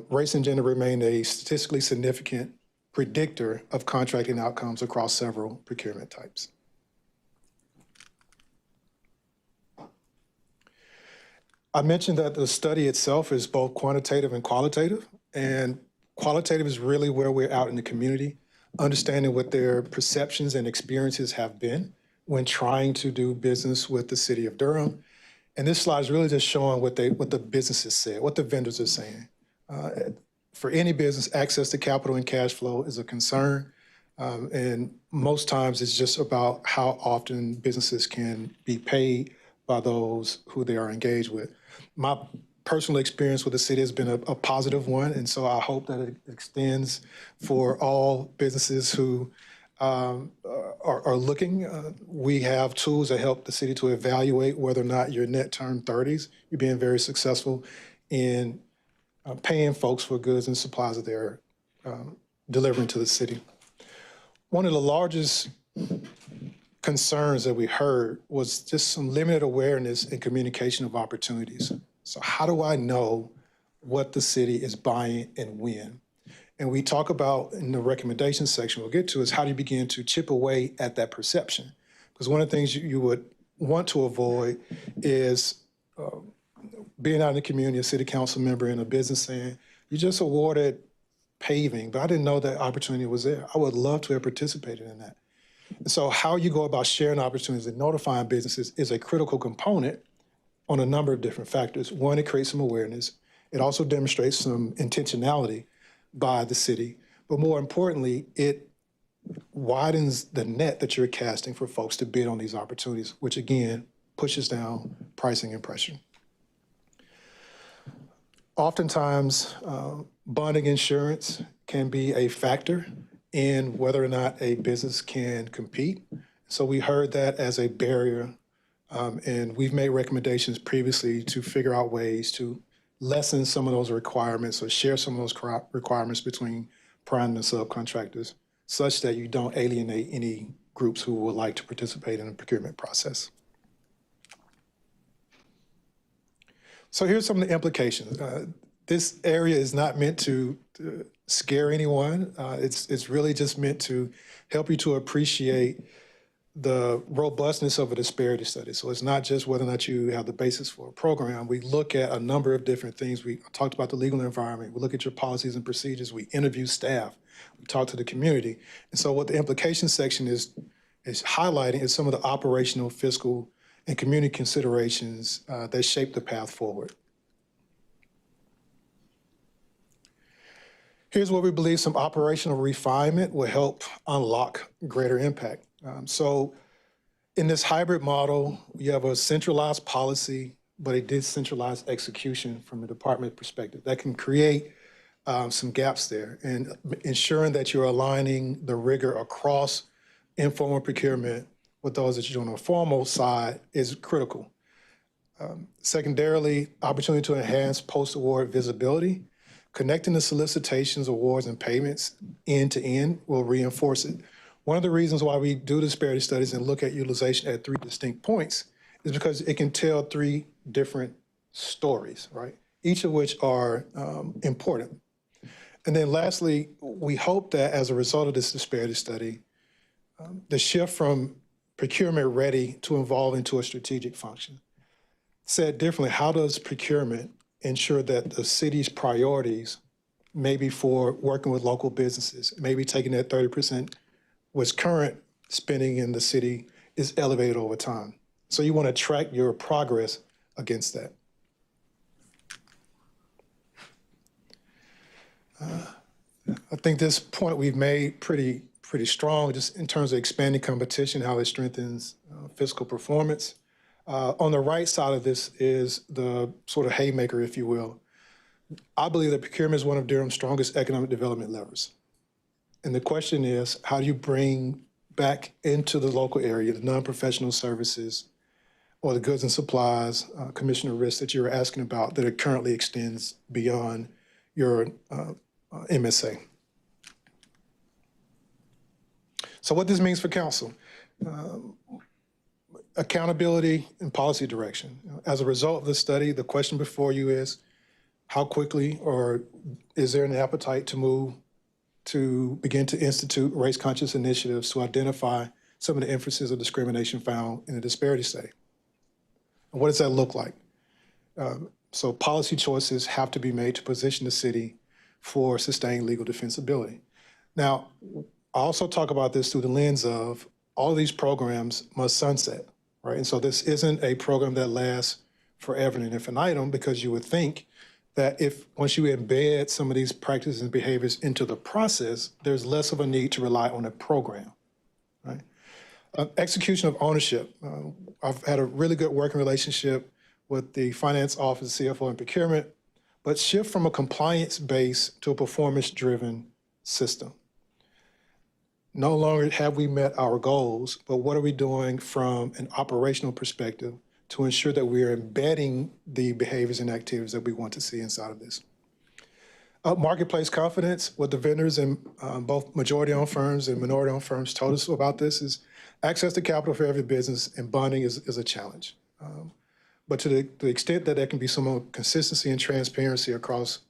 race and gender remained a statistically significant predictor of contracting outcomes across several procurement types. I mentioned that the study itself is both quantitative and qualitative, and qualitative is really where we're out in the community, understanding what their perceptions and experiences have been when trying to do business with the city of Durham. And this slide is really just showing what the businesses said, what the vendors are saying. For any business, access to capital and cash flow is a concern. And most times it's just about how often businesses can be paid by those who they are engaged with. My personal experience with the city has been a positive one, and so I hope that it extends for all businesses who are looking. We have tools that help the city to evaluate whether or not you're net term 30s. You're being very successful in paying folks for goods and supplies that they're delivering to the city. One of the largest concerns that we heard was just some limited awareness and communication of opportunities. So how do I know what the city is buying and when? And we talk about in the recommendation section we'll get to is how do you begin to chip away at that perception? Because one of the things you would want to avoid is being out in the community, a city council member in a business saying, you just awarded paving, but I didn't know that opportunity was there. I would love to have participated in that. And so how you go about sharing opportunities and notifying businesses is a critical component on a number of different factors. One, it creates some awareness. It also demonstrates some intentionality by the city. But more importantly, it widens the net that you're casting for folks to bid on these opportunities, which again, pushes down pricing and pressure. Oftentimes, bonding insurance can be a factor in whether or not a business can compete. So we heard that as a barrier, and we've made recommendations previously to figure out ways to lessen some of those requirements or share some of those requirements between prime and subcontractors, such that you don't alienate any groups who would like to participate in the procurement process. So here's some of the implications. This area is not meant to scare anyone. It's really just meant to help you to appreciate the robustness of a disparity study. So it's not just whether or not you have the basis for a program. We look at a number of different things. We talked about the legal environment. We look at your policies and procedures. We interview staff. We talk to the community. And so what the implication section is highlighting is some of the operational, fiscal, and community considerations that shape the path forward. Here's where we believe some operational refinement will help unlock greater impact. So in this hybrid model, you have a centralized policy, but a decentralized execution from the department perspective. That can create some gaps there, and ensuring that you're aligning the rigor across informal procurement with those that you're doing on the formal side is critical. Secondarily, opportunity to enhance post-award visibility. Connecting the solicitations, awards, and payments end to end will reinforce it. One of the reasons why we do disparity studies and look at utilization at 3 distinct points is because it can tell 3 different stories, right? Each of which are important. And then lastly, we hope that as a result of this disparity study, the shift from procurement ready to evolve into a strategic function. Said differently, how does procurement ensure that the city's priorities, maybe for working with local businesses, maybe taking that 30% was current spending in the city is elevated over time. So you want to track your progress against that. I think this point we've made pretty strong just in terms of expanding competition, how it strengthens fiscal performance. On the right side of this is the sort of haymaker, if you will. I believe that procurement is one of Durham's strongest economic development levers. And the question is, how do you bring back into the local area the non-professional services or the goods and supplies, Commissioner Risk, that you're asking about that it currently extends beyond your MSA? So what this means for council, accountability and policy direction. As a result of the study, the question before you is, how quickly or is there an appetite to move to begin to institute race-conscious initiatives to identify some of the inferences of discrimination found in the disparity study? And what does that look like? So policy choices have to be made to position the city for sustained legal defensibility. Now, I also talk about this through the lens of all of these programs must sunset, right? And so this isn't a program that lasts forever and infinitum, because you would think that if once you embed some of these practices and behaviors into the process, there's less of a need to rely on a program, right? Execution of ownership. I've had a really good working relationship with the finance office, CFO, and procurement, but shift from a compliance-based to a performance-driven system. No longer have we met our goals, but what are we doing from an operational perspective to ensure that we are embedding the behaviors and activities that we want to see inside of this? Marketplace confidence, what the vendors and both majority-owned firms and minority-owned firms told us about this is access to capital for every business, and bonding is a challenge. But to the extent that there can be some more consistency and transparency across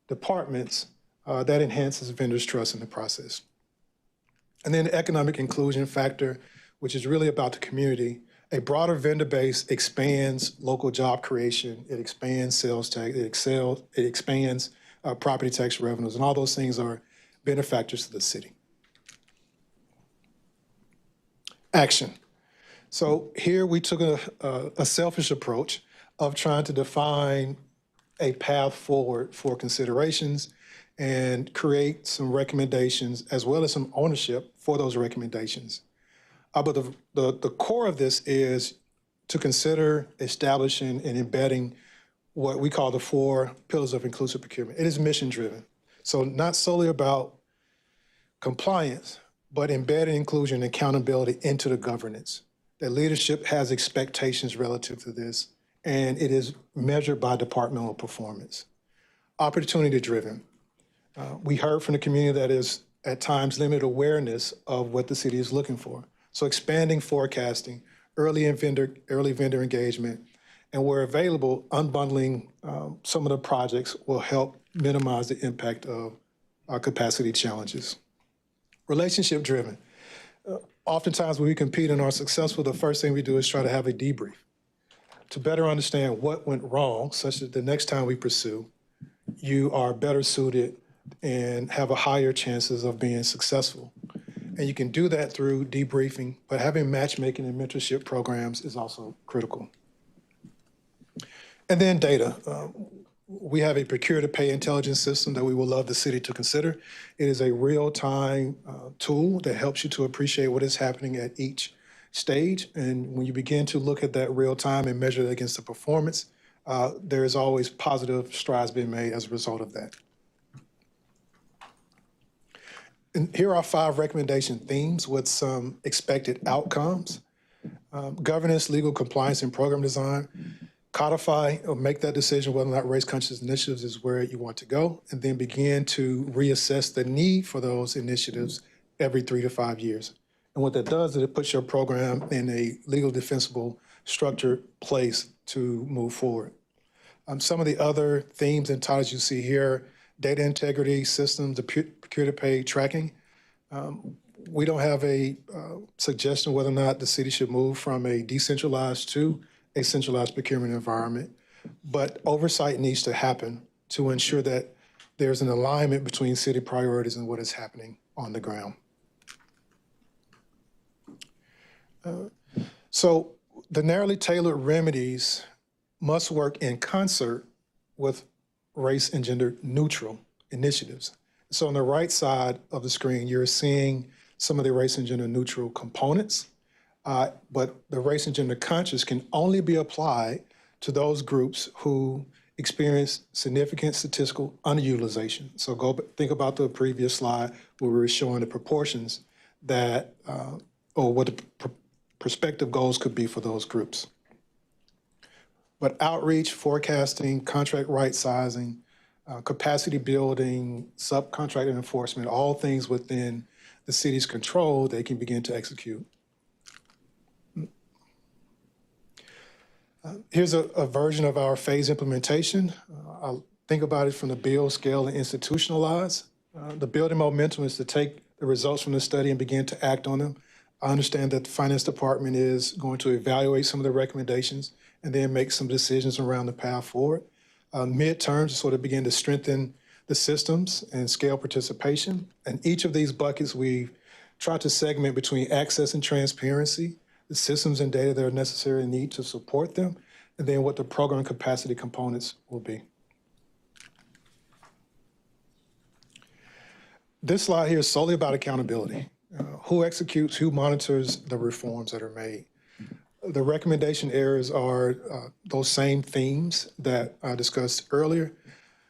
departments, that enhances vendors' trust in the process. And then the economic inclusion factor, which is really about the community. A broader vendor base expands local job creation, it expands sales tax, it expands property tax revenues, and all those things are benefactors to the city. Action. So here we took a selfish approach of trying to define a path forward for considerations and create some recommendations as well as some ownership for those recommendations. But the core of this is to consider establishing and embedding what we call the 4 pillars of inclusive procurement. It is mission driven. So not solely about compliance, but embedding inclusion and accountability into the governance. That leadership has expectations relative to this, and it is measured by departmental performance. Opportunity driven. We heard from the community that is at times limited awareness of what the city is looking for. So expanding forecasting, early vendor engagement, and where available, unbundling some of the projects will help minimize the impact of our capacity challenges. Relationship driven. Oftentimes when we compete and are successful, the first thing we do is try to have a debrief to better understand what went wrong, such that the next time we pursue, you are better suited and have a higher chances of being successful. And you can do that through debriefing, but having matchmaking and mentorship programs is also critical. And then data. We have a procure-to-pay intelligence system that we would love the city to consider. It is a real-time tool that helps you to appreciate what is happening at each stage. And when you begin to look at that real time and measure it against the performance, there is always positive strides being made as a result of that. And here are 5 recommendation themes with some expected outcomes. Governance, legal compliance, and program design. Codify or make that decision whether or not race-conscious initiatives is where you want to go, and then begin to reassess the need for those initiatives every 3 to 5 years. And what that does is it puts your program in a legal defensible structured place to move forward. Some of the other themes and titles you see here, data integrity systems, the procure-to-pay tracking. We don't have a suggestion whether or not the city should move from a decentralized to a centralized procurement environment, but oversight needs to happen to ensure that there's an alignment between city priorities and what is happening on the ground. So the narrowly tailored remedies must work in concert with race and gender neutral initiatives. So on the right side of the screen, you're seeing some of the race and gender neutral components. But the race and gender conscious can only be applied to those groups who experience significant statistical underutilization. So think about the previous slide where we were showing the proportions that, or what the prospective goals could be for those groups. But outreach, forecasting, contract right sizing, capacity building, subcontractor enforcement, all things within the city's control, they can begin to execute. Here's a version of our phase implementation. I'll think about it from the build, scale, and institutionalize. The building momentum is to take the results from the study and begin to act on them. I understand that the finance department is going to evaluate some of the recommendations and then make some decisions around the path forward. Midterms to sort of begin to strengthen the systems and scale participation. And each of these buckets, we try to segment between access and transparency, the systems and data that are necessary and need to support them, and then what the program capacity components will be. This slide here is solely about accountability. Who executes, who monitors the reforms that are made. The recommendation areas are those same themes that I discussed earlier.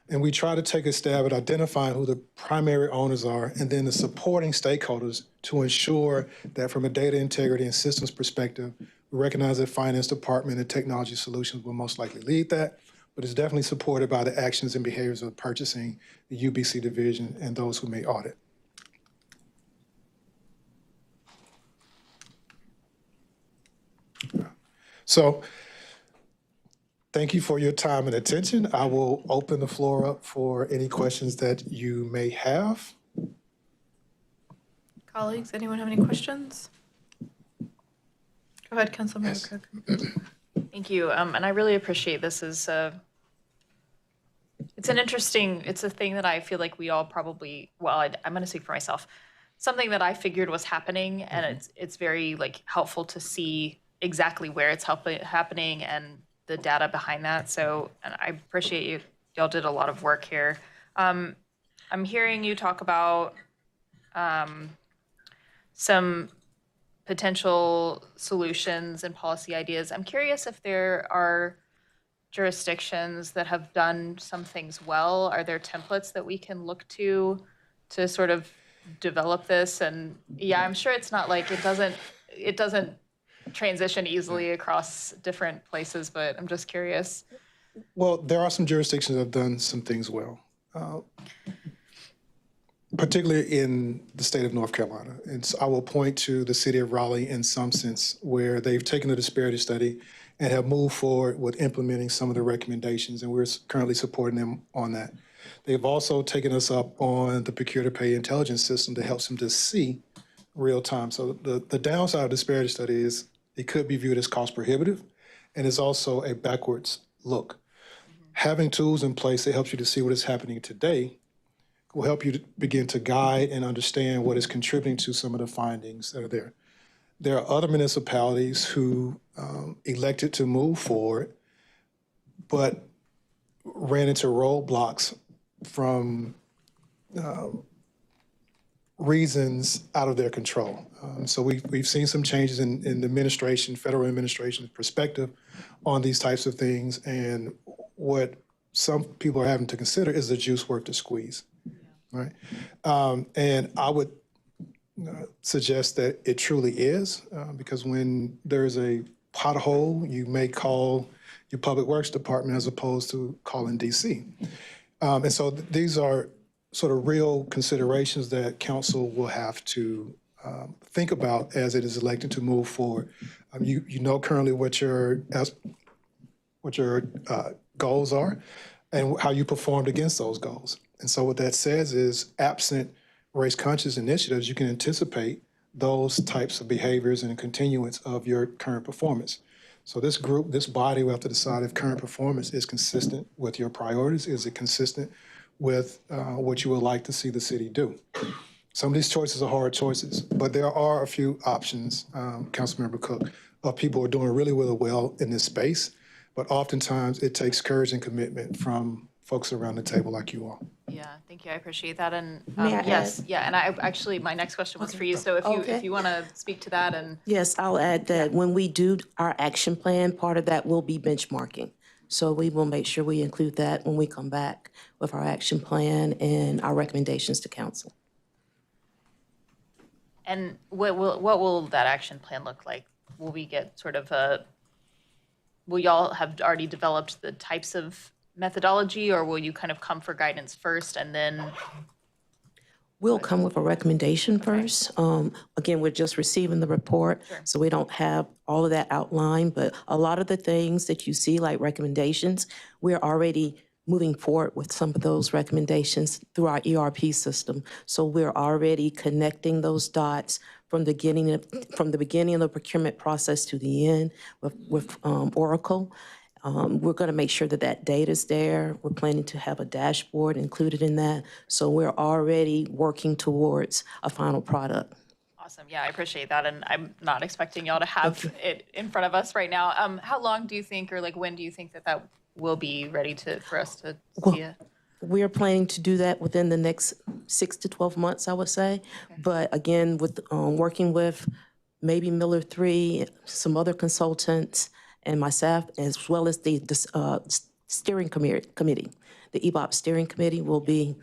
And we try to take a stab at identifying who the primary owners are and then the supporting stakeholders to ensure that from a data integrity and systems perspective, we recognize that finance department and technology solutions will most likely lead that, but it's definitely supported by the actions and behaviors of purchasing, the UBC division, and those who may audit. So, thank you for your time and attention. I will open the floor up for any questions that you may have. Colleagues, anyone have any questions? Go ahead, Councilmember Cook. Thank you, and I really appreciate this. It's a thing that I feel like we all probably, well, I'm going to speak for myself. Something that I figured was happening, and it's very helpful to see exactly where it's happening and the data behind that. So, and I appreciate you. Y'all did a lot of work here. I'm hearing you talk about some potential solutions and policy ideas. I'm curious if there are jurisdictions that have done some things well. Are there templates that we can look to sort of develop this? And yeah, I'm sure it's not like it doesn't transition easily across different places, but I'm just curious. Well, there are some jurisdictions that have done some things well, particularly in the state of North Carolina. And so I will point to the city of Raleigh in some sense, where they've taken the disparity study and have moved forward with implementing some of the recommendations, and we're currently supporting them on that. They've also taken us up on the procure-to-pay intelligence system that helps them to see real time. So the downside of disparity study is it could be viewed as cost prohibitive, and it's also a backwards look. Having tools in place that helps you to see what is happening today will help you to begin to guide and understand what is contributing to some of the findings that are there. There are other municipalities who elected to move forward, but ran into roadblocks from reasons out of their control. So we've seen some changes in the administration, federal administration's perspective on these types of things. And what some people are having to consider is the juice worth the squeeze, right? And I would suggest that it truly is, because when there's a pothole, you may call your public works department as opposed to calling DC. And so these are sort of real considerations that council will have to think about as it is elected to move forward. You know currently what your goals are and how you performed against those goals. And so what that says is, absent race-conscious initiatives, you can anticipate those types of behaviors and continuance of your current performance. So this group, this body will have to decide if current performance is consistent with your priorities. Is it consistent with what you would like to see the city do? Some of these choices are hard choices, but there are a few options, Councilmember Cook, of people who are doing really, really well in this space. But oftentimes it takes courage and commitment from folks around the table like you all. Yeah, thank you. I appreciate that. And May I yes, add? yeah. And I actually, my next question was for you. So if you want to speak to that and Yes, I'll add that when we do our action plan, part of that will be benchmarking. So we will make sure we include that when we come back with our action plan and our recommendations to council. And what will that action plan look like? Will we get sort of will y'all have already developed the types of methodology, or will you kind of come for guidance first and then? We'll come with a recommendation first. Again, we're just receiving the report, so we don't have all of that outlined, but a lot of the things that you see, like recommendations, we're already moving forward with some of those recommendations through our ERP system. So we're already connecting those dots from the beginning of the procurement process to the end with Oracle. We're going to make sure that that data's there. We're planning to have a dashboard included in that. So we're already working towards a final product. Awesome. Yeah, I appreciate that. And I'm not expecting y'all to have it in front of us right now. How long do you think, or like when do you think that will be ready for us to see it? We're planning to do that within the next 6 to 12 months, I would say. Okay. But again, with working with maybe Miller 3, some other consultants, and myself, as well as the steering committee. The EBOP steering committee will be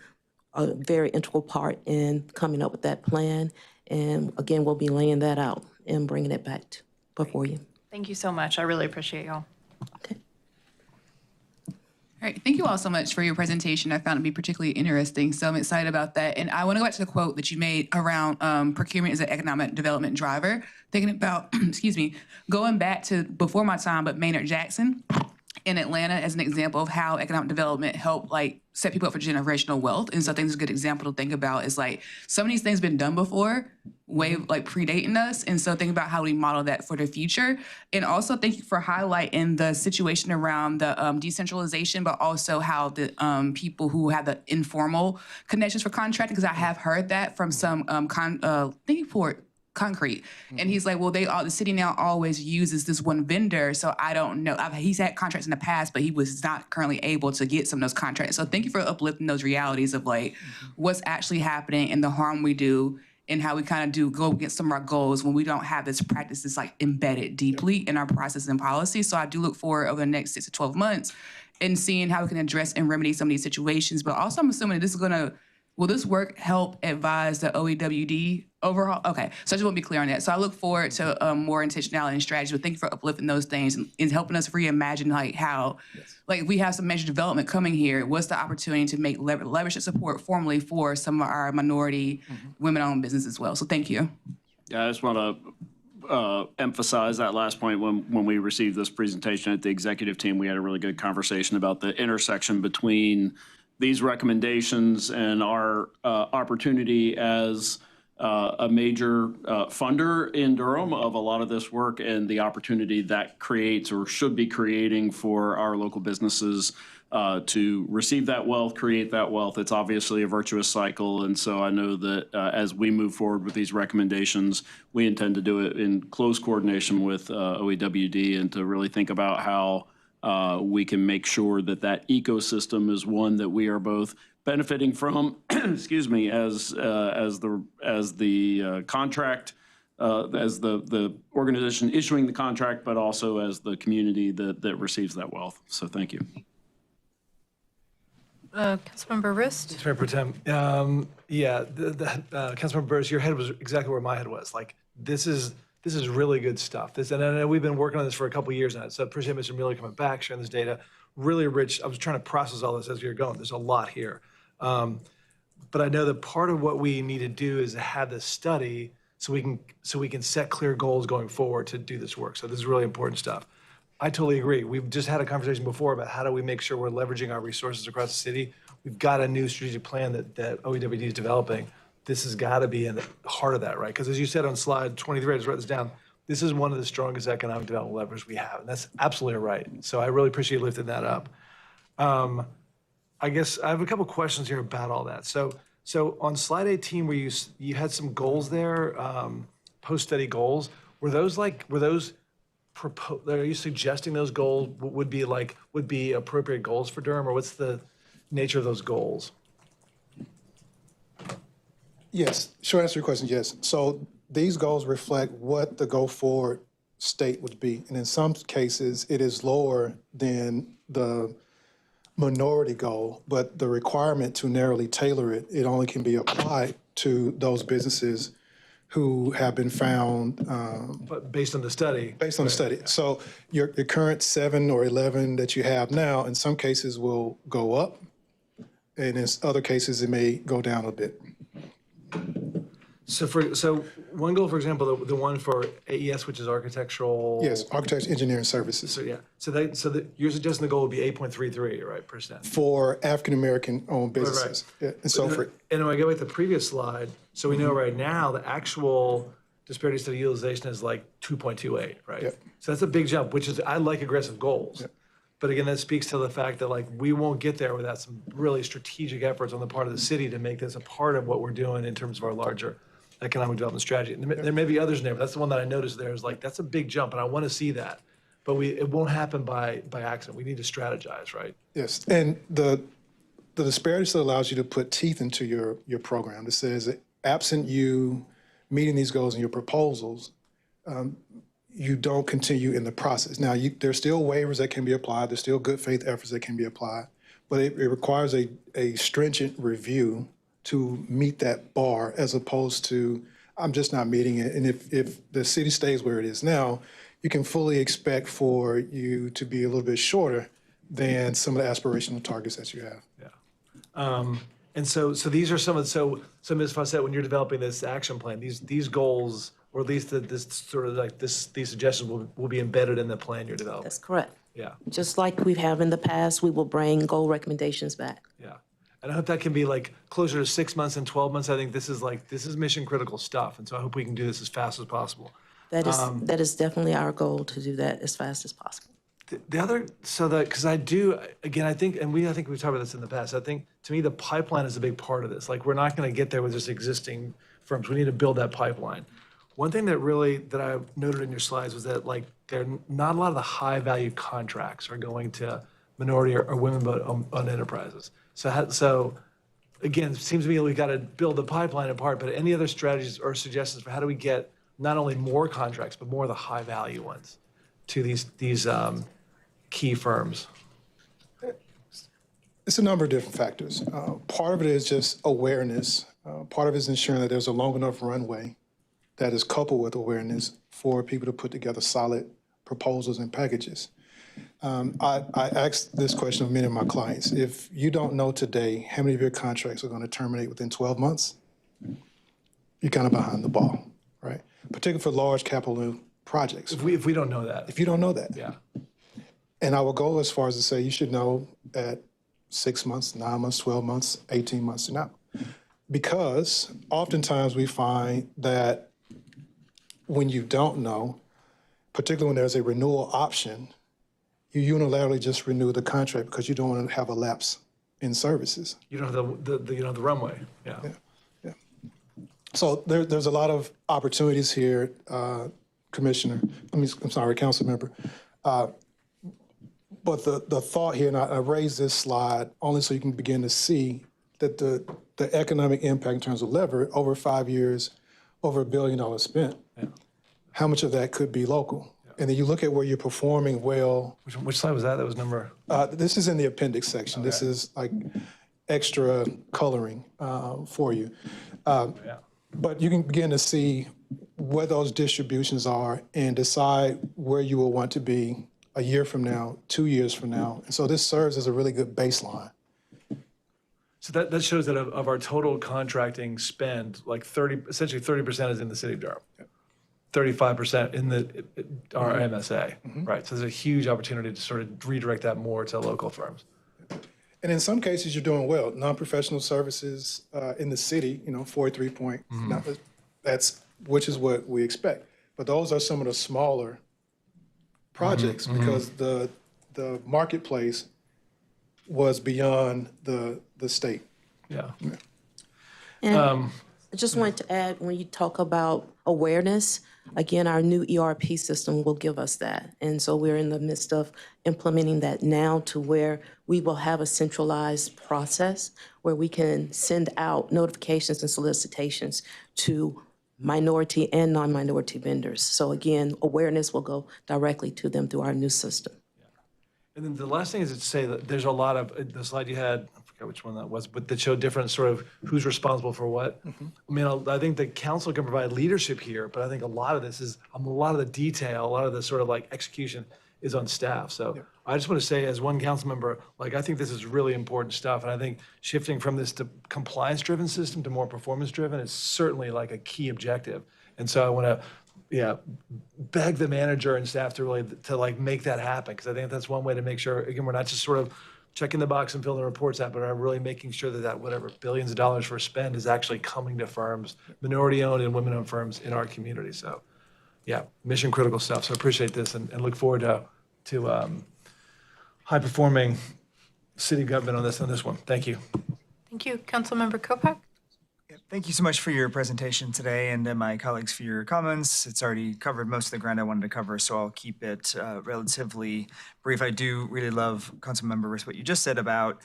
a very integral part in coming up with that plan. And again, we'll be laying that out and bringing it back before you. Thank you so much. I really appreciate y'all. Okay. All right, thank you all so much for your presentation. I found it to be particularly interesting, so I'm excited about that. And I want to go back to the quote that you made around procurement as an economic development driver, thinking about, excuse me, going back to before my time, but Maynard Jackson in Atlanta as an example of how economic development helped like set people up for generational wealth. And so I think it's a good example to think about is like some of these things been done before, way like predating us. And so think about how we model that for the future. And also thank you for highlighting the situation around the decentralization, but also how the people who have the informal connections for contracting, because I have heard that from some concrete. And he's like, well, the city now always uses this one vendor, so I don't know. He's had contracts in the past, but he was not currently able to get some of those contracts. So thank you for uplifting those realities of like what's actually happening and the harm we do and how we kind of do go against some of our goals when we don't have this practice that's like embedded deeply in our process and policy. So I do look forward over the next 6 to 12 months and seeing how we can address and remedy some of these situations. But also I'm assuming this is will this work help advise the OEWD overall? Okay, so I just want to be clear on that. So I look forward to more intentionality and strategy, but thank you for uplifting those things and helping us reimagine like how, like we have some major development coming here. What's the opportunity to make leverage and support formally for some of our minority women-owned businesses as well? So thank you. Yeah, I just want to emphasize that last point. When we received this presentation at the executive team, we had a really good conversation about the intersection between these recommendations and our opportunity as a major funder in Durham of a lot of this work and the opportunity that creates or should be creating for our local businesses to receive that wealth, create that wealth. It's obviously a virtuous cycle. And so I know that as we move forward with these recommendations, we intend to do it in close coordination with OEWD and to really think about how we can make sure that that ecosystem is one that we are both benefiting from, excuse me, as the contract, as the organization issuing the contract, but also as the community that receives that wealth. So thank you. Councilmember Rist? Mr. Mayor Pro Tem, Councilmember Burris, your head was exactly where my head was. Like, this is really good stuff. And I know we've been working on this for a couple of years now, so I appreciate Mr. Miller coming back, sharing this data. Really rich. I was trying to process all this as we were going. There's a lot here. But I know that part of what we need to do is to have this study so we can set clear goals going forward to do this work. So this is really important stuff. I totally agree. We've just had a conversation before about how do we make sure we're leveraging our resources across the city. We've got a new strategic plan that OEWD is developing. This has got to be in the heart of that, right? Because as you said on slide 23, I just wrote this down, this is one of the strongest economic development levers we have. And that's absolutely right. So I really appreciate you lifting that up. I guess I have a couple questions here about all that. So on slide 18, where you had some goals there, post-study goals, are you suggesting those goals would be appropriate goals for Durham, or what's the, nature of those goals? Yes, short answer to your question, yes. So these goals reflect what the go-forward state would be. And in some cases, it is lower than the minority goal, but the requirement to narrowly tailor it, it only can be applied to those businesses who have been found. But based on the study. Based on the study. So your current 7 or 11 that you have now, in some cases will go up, and in other cases, it may go down a bit. So one goal, for example, the one for AES, which is architectural. Yes, architecture, engineering services. So yeah, so you're suggesting the goal would be 8.33, right, percent For African-American owned businesses. Right. Yeah, and so for, and when I go back to the previous slide, so we know right now the actual disparity study utilization is like 2.28, right? Yep. So that's a big jump, which is, I like aggressive goals. Yep. But again, that speaks to the fact that like we won't get there without some really strategic efforts on the part of the city to make this a part of what we're doing in terms of our larger economic development strategy. And there may be others in there, but that's the one that I noticed there is like, that's a big jump and I want to see that. But it won't happen by accident. We need to strategize, right? yes, and the disparity still allows you to put teeth into your program. It says that absent you meeting these goals in your proposals, you don't continue in the process. Now, there's still waivers that can be applied. There's still good faith efforts that can be applied, but it requires a stringent review to meet that bar, as opposed to, I'm just not meeting it. And if the city stays where it is now, you can fully expect for you to be a little bit shorter than some of the aspirational targets that you have. Yeah. And so these are some of the, so Ms. Fawcett, when you're developing this action plan, these goals, or at least this sort of like these suggestions will be embedded in the plan you're developing. That's correct. Yeah. Just like we have in the past, we will bring goal recommendations back. Yeah. And I hope that can be like closer to 6 months and 12 months. I think this is mission critical stuff. And so I hope we can do this as fast as possible. That is definitely our goal, to do that as fast as possible. The other, because I do, again, I think we've talked about this in the past. I think, to me, the pipeline is a big part of this. Like, we're not going to get there with just existing firms. We need to build that pipeline. One thing that I noted in your slides was that, like, not a lot of the high-value contracts are going to minority or women-owned enterprises. So again, it seems to me we've got to build the pipeline in part, but any other strategies or suggestions for how do we get not only more contracts, but more of the high-value ones to these key firms? It's a number of different factors. Part of it is just awareness. Part of it is ensuring that there's a long enough runway that is coupled with awareness for people to put together solid proposals and packages. I asked this question of many of my clients. If you don't know today how many of your contracts are going to terminate within 12 months, you're kind of behind the ball, right? Particularly for large capital projects. If we don't know that. If you don't know that. Yeah. And I will go as far as to say you should know at 6 months, 9 months, 12 months, 18 months from now. Because oftentimes we find that when you don't know, particularly when there's a renewal option, you unilaterally just renew the contract because you don't want to have a lapse in services. You don't have the runway. Yeah. So there's a lot of opportunities here, Commissioner. I'm sorry, Council Member. But the thought here, and I raised this slide only so you can begin to see that the economic impact in terms of lever over 5 years, over $1 billion spent. Yeah. How much of that could be local? And then you look at where you're performing well. Which slide was that? That was number? This is in the appendix section. Okay. This is like extra coloring for you. But you can begin to see where those distributions are and decide where you will want to be a year from now, 2 years from now. And so this serves as a really good baseline. So that shows that of our total contracting spend, like essentially 30% is in the city of Durham. 35% in our MSA, right? So there's a huge opportunity to sort of redirect that more to local firms. And in some cases, you're doing well. Non-professional services in the city, 43 point, which is what we expect. But those are some of the smaller projects because the marketplace was beyond the state. Yeah. I just wanted to add, when you talk about awareness, again, our new ERP system will give us that. And so we're in the midst of implementing that now to where we will have a centralized process where we can send out notifications and solicitations to minority and non-minority vendors. So again, awareness will go directly to them through our new system. And then the last thing is to say that there's a lot of, the slide you had, I forgot which one that was, but that showed different sort of who's responsible for what. I mean, I think the council can provide leadership here, but I think a lot of this is, a lot of the detail, a lot of the sort of like execution is on staff. So I just want to say as one council member, like I think this is really important stuff. And I think shifting from this to compliance-driven system to more performance-driven is certainly like a key objective. And so I want to beg the manager and staff to really to like make that happen, because I think that's one way to make sure, again, we're not just sort of checking the box and filling the reports out, but are really making sure that whatever billions of dollars for spend is actually coming to firms, minority-owned and women-owned firms in our community. So yeah, mission critical stuff. So I appreciate this and look forward to high-performing city government on this one. Thank you. Thank you. Councilmember Kopak? Thank you so much for your presentation today, and my colleagues for your comments. It's already covered most of the ground I wanted to cover, so I'll keep it relatively brief. I do really love, Councilmember Riss, what you just said about,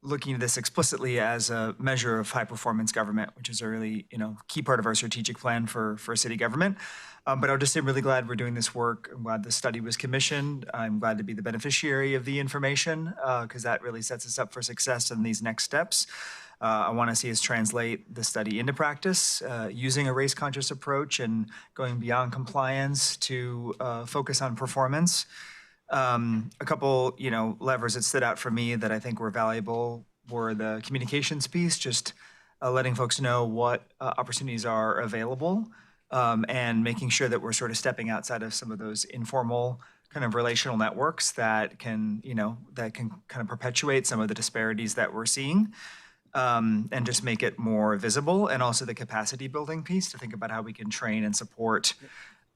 looking at this explicitly as a measure of high-performance government, which is a really, key part of our strategic plan for city government. But I'll just say I'm really glad we're doing this work. I'm glad the study was commissioned. I'm glad to be the beneficiary of the information, because that really sets us up for success in these next steps. I want to see us translate the study into practice, using a race-conscious approach and going beyond compliance to focus on performance. A couple, levers that stood out for me that I think were valuable were the communications piece, just letting folks know what opportunities are available, and making sure that we're sort of stepping outside of some of those informal kind of relational networks that can kind of perpetuate some of the disparities that we're seeing. And just make it more visible, and also the capacity building piece to think about how we can train and support,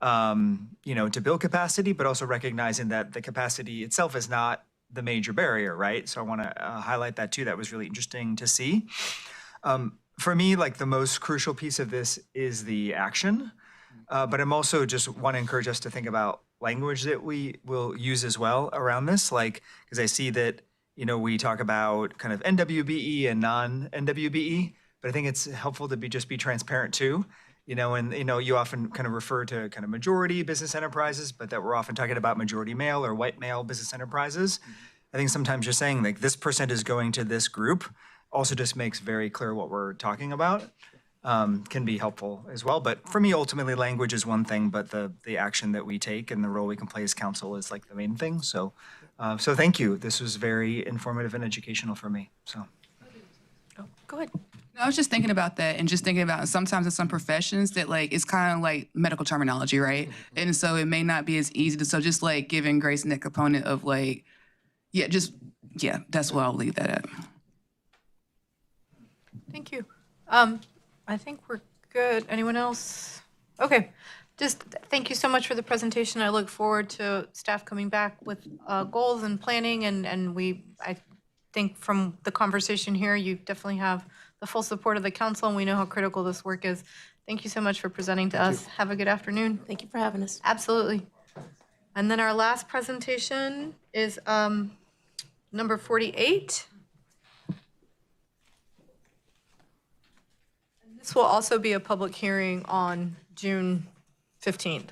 to build capacity, but also recognizing that the capacity itself is not the major barrier, right? So I want to highlight that too. That was really interesting to see. For me, like the most crucial piece of this is the action, but I'm also just want to encourage us to think about language that we will use as well around this, like, because I see that we talk about kind of NWBE and non-NWBE, but I think it's helpful to be transparent too. And you often kind of refer to kind of majority business enterprises, but that we're often talking about majority male or white male business enterprises. I think sometimes just saying like this percent is going to this group also just makes very clear what we're talking about. Can be helpful as well. But for me, ultimately, language is one thing, but the action that we take and the role we can play as council is like the main thing. So thank you. This was very informative and educational for me. So. Go ahead. I was just thinking about that, and just thinking about sometimes in some professions that like it's kind of like medical terminology, right? And so it may not be as easy to, so just like giving grace in that component of like, that's what I'll leave that at. Thank you. I think we're good. Anyone else? Okay. Just thank you so much for the presentation. I look forward to staff coming back with goals and planning, and I think from the conversation here, you definitely have the full support of the council, and we know how critical this work is. Thank you so much for presenting to us. Have a good afternoon. Thank you for having us. Absolutely. And then our last presentation is number 48. And this will also be a public hearing on June 15th.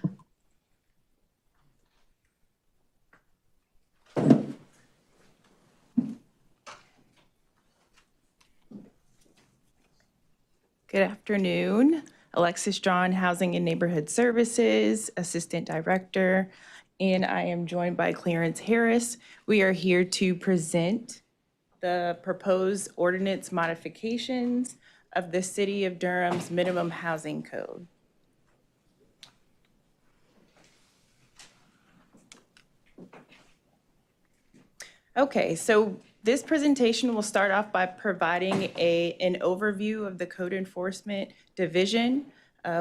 Good afternoon. Alexis John, Housing and Neighborhood Services, Assistant Director, and I am joined by Clarence Harris. We are here to present the proposed ordinance modifications of the City of Durham's Minimum Housing Code. Okay, so this presentation will start off by providing an overview of the Code Enforcement Division.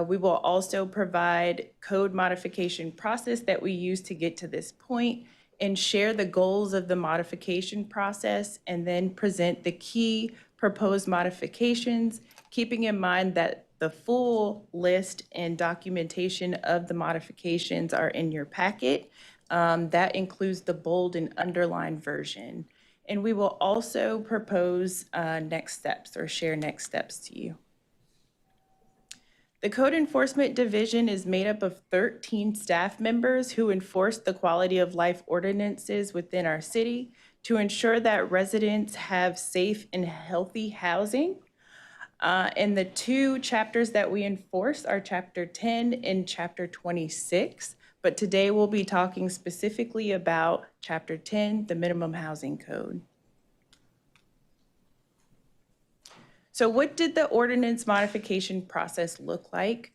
We will also provide code modification process that we use to get to this point and share the goals of the modification process, and then present the key proposed modifications, keeping in mind that the full list and documentation of the modifications are in your packet. That includes the bold and underlined version. And we will also propose next steps or share next steps to you. The Code Enforcement Division is made up of 13 staff members who enforce the quality of life ordinances within our city to ensure that residents have safe and healthy housing. And the two chapters that we enforce are Chapter 10 and Chapter 26. But today we'll be talking specifically about Chapter 10, the Minimum Housing Code. So what did the ordinance modification process look like?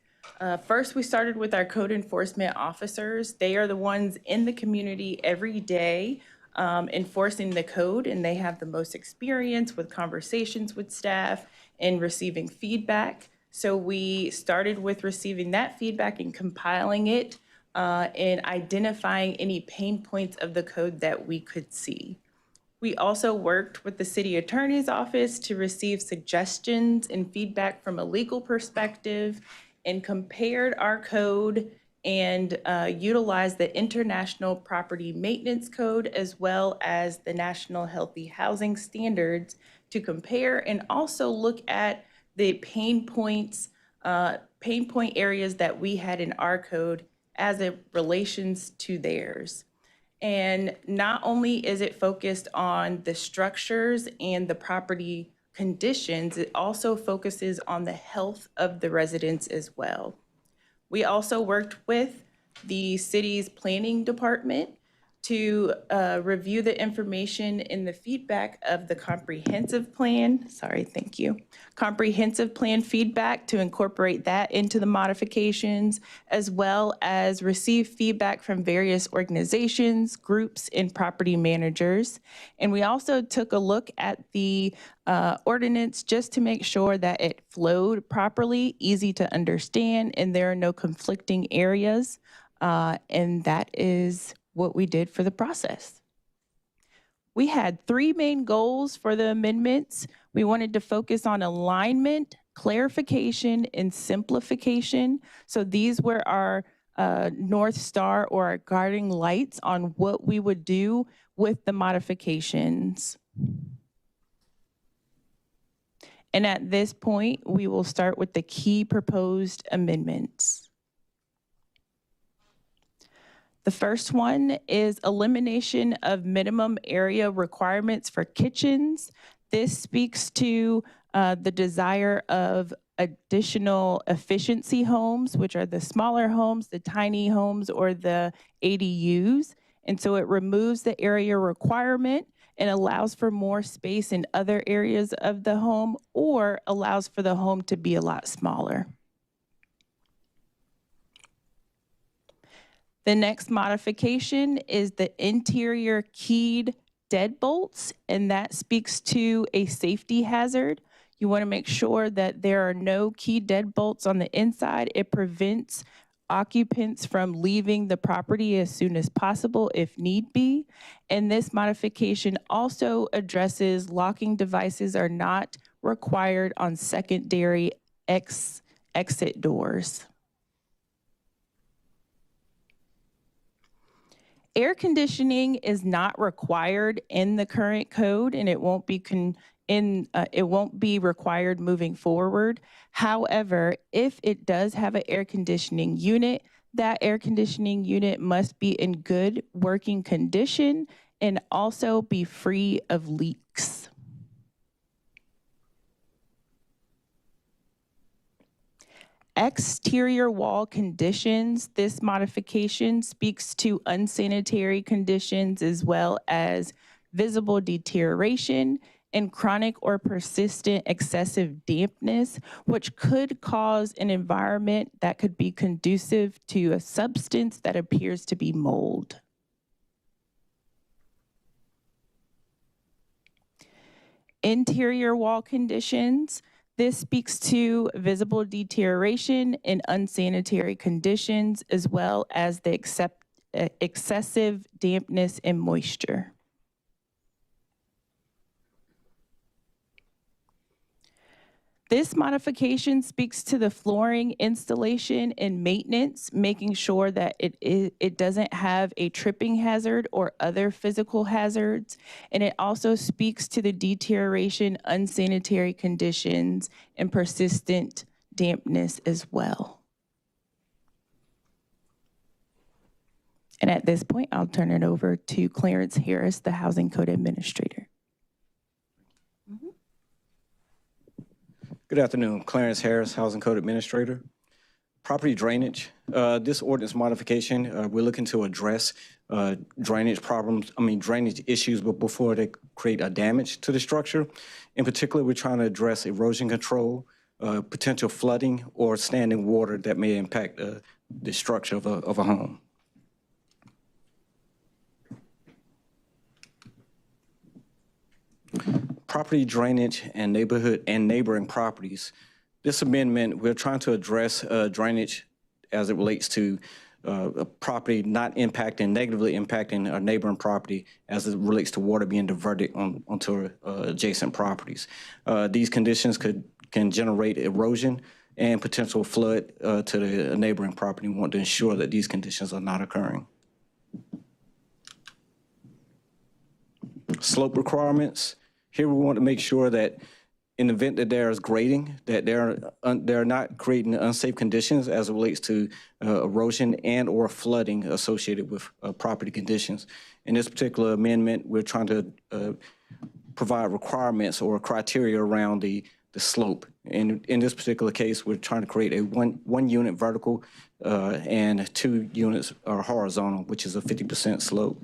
First, we started with our code enforcement officers. They are the ones in the community every day enforcing the code, and they have the most experience with conversations with staff and receiving feedback. So we started with receiving that feedback and compiling it and identifying any pain points of the code that we could see. We also worked with the city attorney's office to receive suggestions and feedback from a legal perspective, and compared our code and utilized the International Property Maintenance Code as well as the National Healthy Housing Standards to compare and also look at the pain point areas that we had in our code as it relations to theirs. And not only is it focused on the structures and the property conditions, it also focuses on the health of the residents as well. We also worked with the city's planning department to review the information in the feedback of the comprehensive plan. Comprehensive plan feedback to incorporate that into the modifications, as well as receive feedback from various organizations, groups, and property managers. And we also took a look at the ordinance just to make sure that it flowed properly, easy to understand, and there are no conflicting areas. And that is what we did for the process. We had three main goals for the amendments. We wanted to focus on alignment, clarification, and simplification. So these were our North Star or our guiding lights on what we would do with the modifications. And at this point, we will start with the key proposed amendments. The first one is elimination of minimum area requirements for kitchens. This speaks to the desire of additional efficiency homes, which are the smaller homes, the tiny homes, or the ADUs. And so it removes the area requirement and allows for more space in other areas of the home, or allows for the home to be a lot smaller. The next modification is the interior keyed deadbolts, and that speaks to a safety hazard. You want to make sure that there are no key deadbolts on the inside. It prevents occupants from leaving the property as soon as possible if need be. And this modification also addresses locking devices are not required on secondary exit doors. Air conditioning is not required in the current code, and it won't be required moving forward. However, if it does have an air conditioning unit, that air conditioning unit must be in good working condition and also be free of leaks. Exterior wall conditions. This modification speaks to unsanitary conditions as well as visible deterioration and chronic or persistent excessive dampness, which could cause an environment that could be conducive to a substance that appears to be mold. Interior wall conditions. This speaks to visible deterioration in unsanitary conditions, as well as the excessive dampness and moisture. This modification speaks to the flooring installation and maintenance, making sure that it doesn't have a tripping hazard or other physical hazards. And it also speaks to the deterioration, unsanitary conditions, and persistent dampness as well. And at this point, I'll turn it over to Clarence Harris, the Housing Code Administrator. Good afternoon, Clarence Harris, Housing Code Administrator. Property drainage. This ordinance modification, we're looking to address drainage issues before they create a damage to the structure. In particular, we're trying to address erosion control, potential flooding, or standing water that may impact the structure of a home. Property drainage and neighboring properties. This amendment, we're trying to address drainage as it relates to a property not negatively impacting a neighboring property as it relates to water being diverted onto adjacent properties. These conditions can generate erosion and potential flood to the neighboring property. We want to ensure that these conditions are not occurring. Slope requirements. Here we want to make sure that in the event that there is grading, that they're not creating unsafe conditions as it relates to erosion and or flooding associated with property conditions. In this particular amendment, we're trying to provide requirements or criteria around the slope. And in this particular case, we're trying to create a one unit vertical and 2 units are horizontal, which is a 50% slope.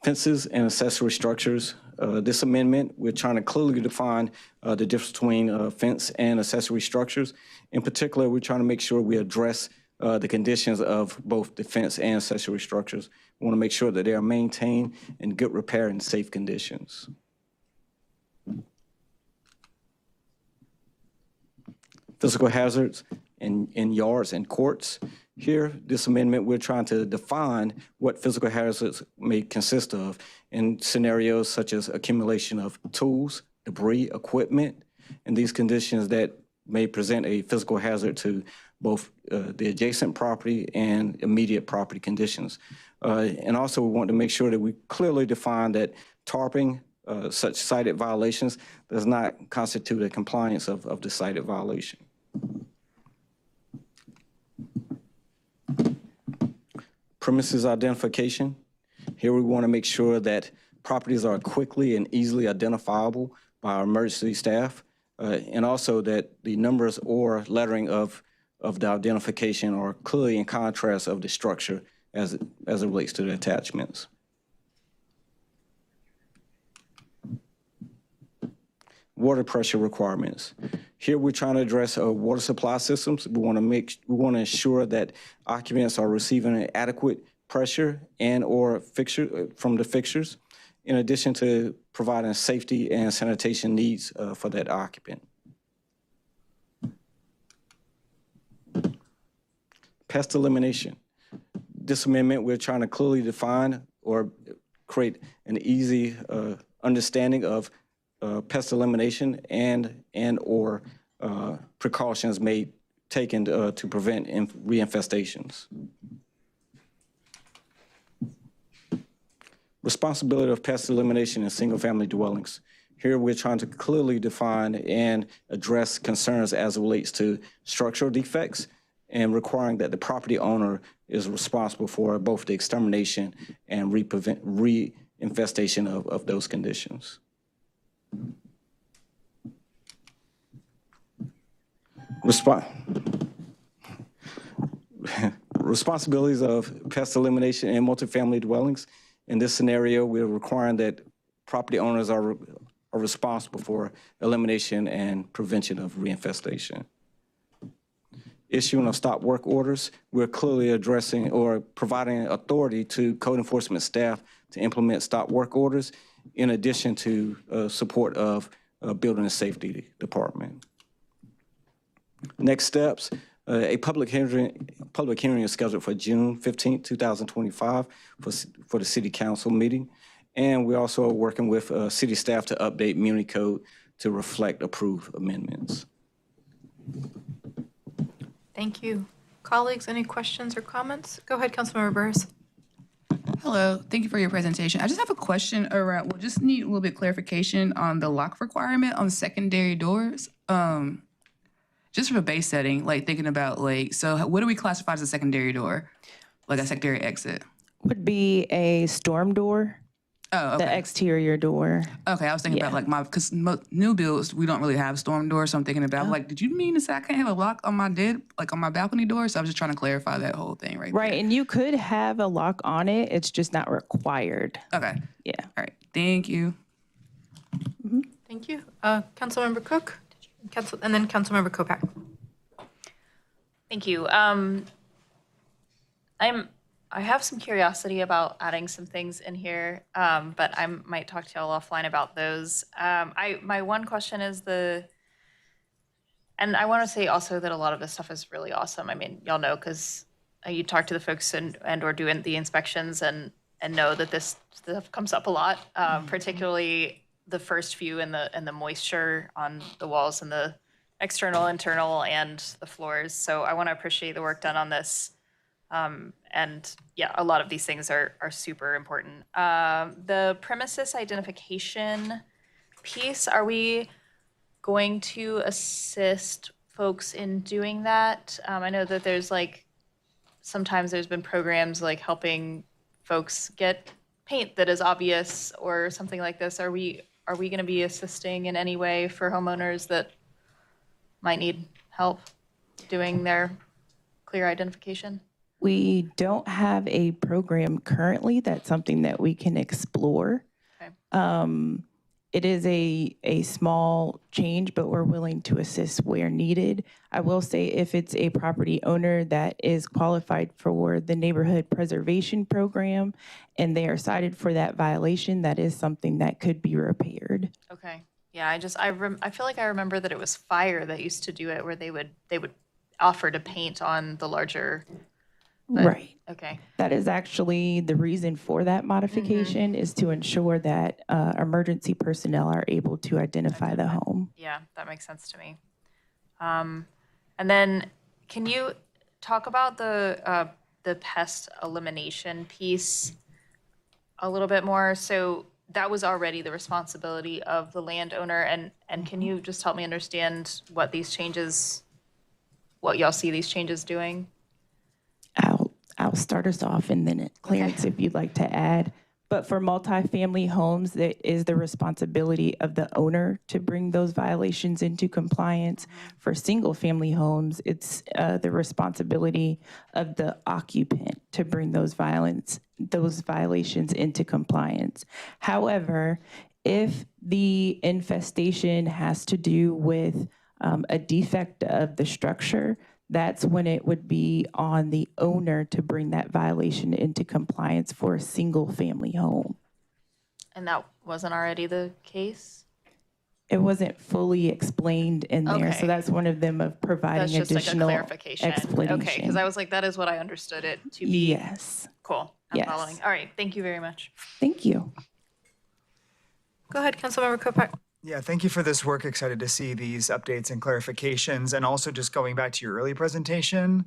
Fences and accessory structures. This amendment, we're trying to clearly define the difference between fence and accessory structures. In particular, we're trying to make sure we address the conditions of both the fence and accessory structures. We want to make sure that they are maintained in good repair and safe conditions. Physical hazards in yards and courts. Here, this amendment, we're trying to define what physical hazards may consist of in scenarios such as accumulation of tools, debris, equipment, and these conditions that may present a physical hazard to both the adjacent property and immediate property conditions. And also we want to make sure that we clearly define that tarping, such cited violations, does not constitute a compliance of the cited violation. Premises identification. Here we want to make sure that properties are quickly and easily identifiable by our emergency staff, and also that the numbers or lettering of the identification are clearly in contrast of the structure as it relates to the attachments. Water pressure requirements. Here we're trying to address water supply systems. We want to ensure that occupants are receiving an adequate pressure and or fixture from the fixtures, in addition to providing safety and sanitation needs for that occupant. Pest elimination. This amendment, we're trying to clearly define or create an easy understanding of pest elimination and or precautions taken to prevent reinfestations. Responsibility of pest elimination in single-family dwellings. Here we're trying to clearly define and address concerns as it relates to structural defects and requiring that the property owner is responsible for both the extermination and reinfestation of those conditions. Responsibilities of pest elimination in multifamily dwellings. In this scenario, we're requiring that property owners are responsible for elimination and prevention of reinfestation. Issuing of stop work orders, we're clearly addressing or providing authority to code enforcement staff to implement stop work orders, in addition to support of Building and Safety Department. Next steps, A public hearing is scheduled for June 15th, 2025 for the city council meeting. And we're also working with city staff to update Muni Code to reflect approved amendments. Thank you. Colleagues, any questions or comments? Go ahead, Councilmember Burris. Hello, thank you for your presentation. I just have a question around, we'll just need a little bit clarification on the lock requirement on secondary doors. Just from a base setting, like thinking about like, so what do we classify as a secondary door? Like a secondary exit? Would be a storm door. Oh, okay. The exterior door. Okay, I was thinking about like because new builds, we don't really have storm doors. So I'm thinking about like, did you mean to say I can't have a lock on my on my balcony door? So I was just trying to clarify that whole thing right Right, and you could have a lock on it. It's just not required. Okay. Yeah. All right. Thank you. Thank you. Councilmember Cook, and then Councilmember Kopak. Thank you. I have some curiosity about adding some things in here, but I might talk to y'all offline about those. My one question is and I want to say also that a lot of this stuff is really awesome. I mean, y'all know because you talk to the folks and or doing the inspections and know that this stuff comes up a lot, particularly the first few and the moisture on the walls and the external, internal, and the floors. So I want to appreciate the work done on this. And yeah, a lot of these things are super important. The premises identification piece, are we going to assist folks in doing that? I know that there's sometimes there's been programs like helping folks get paint that is obvious or something like this. Are we going to be assisting in any way for homeowners that might need help doing their clear identification? We don't have a program currently. That's something that we can explore. Okay. It is a small change, but we're willing to assist where needed. I will say if it's a property owner that is qualified for the neighborhood preservation program and they are cited for that violation, that is something that could be repaired. Okay. Yeah, I feel like I remember that it was fire that used to do it where they would offer to paint on the larger. Right. Okay. That is actually the reason for that modification is to ensure that emergency personnel are able to identify the home. Yeah, that makes sense to me. And then can you talk about the pest elimination piece a little bit more? So that was already the responsibility of the landowner, and can you just help me understand what y'all see these changes doing? I'll start us off and then Clarence, if you'd like to add. But for multifamily homes, that is the responsibility of the owner to bring those violations into compliance. For single family homes, it's the responsibility of the occupant to bring those violations into compliance. However, if the infestation has to do with a defect of the structure, that's when it would be on the owner to bring that violation into compliance for a single family home. And that wasn't already the case? It wasn't fully explained in there, so that's one of them of providing That's just additional like a clarification. explanation. Okay, because I was like, that is what I understood it to be. Yes. Cool. I'm Yes. following. All right, thank you very much. Thank you. Go ahead, Councilmember Kopak. Yeah, thank you for this work. Excited to see these updates and clarifications. And also just going back to your early presentation,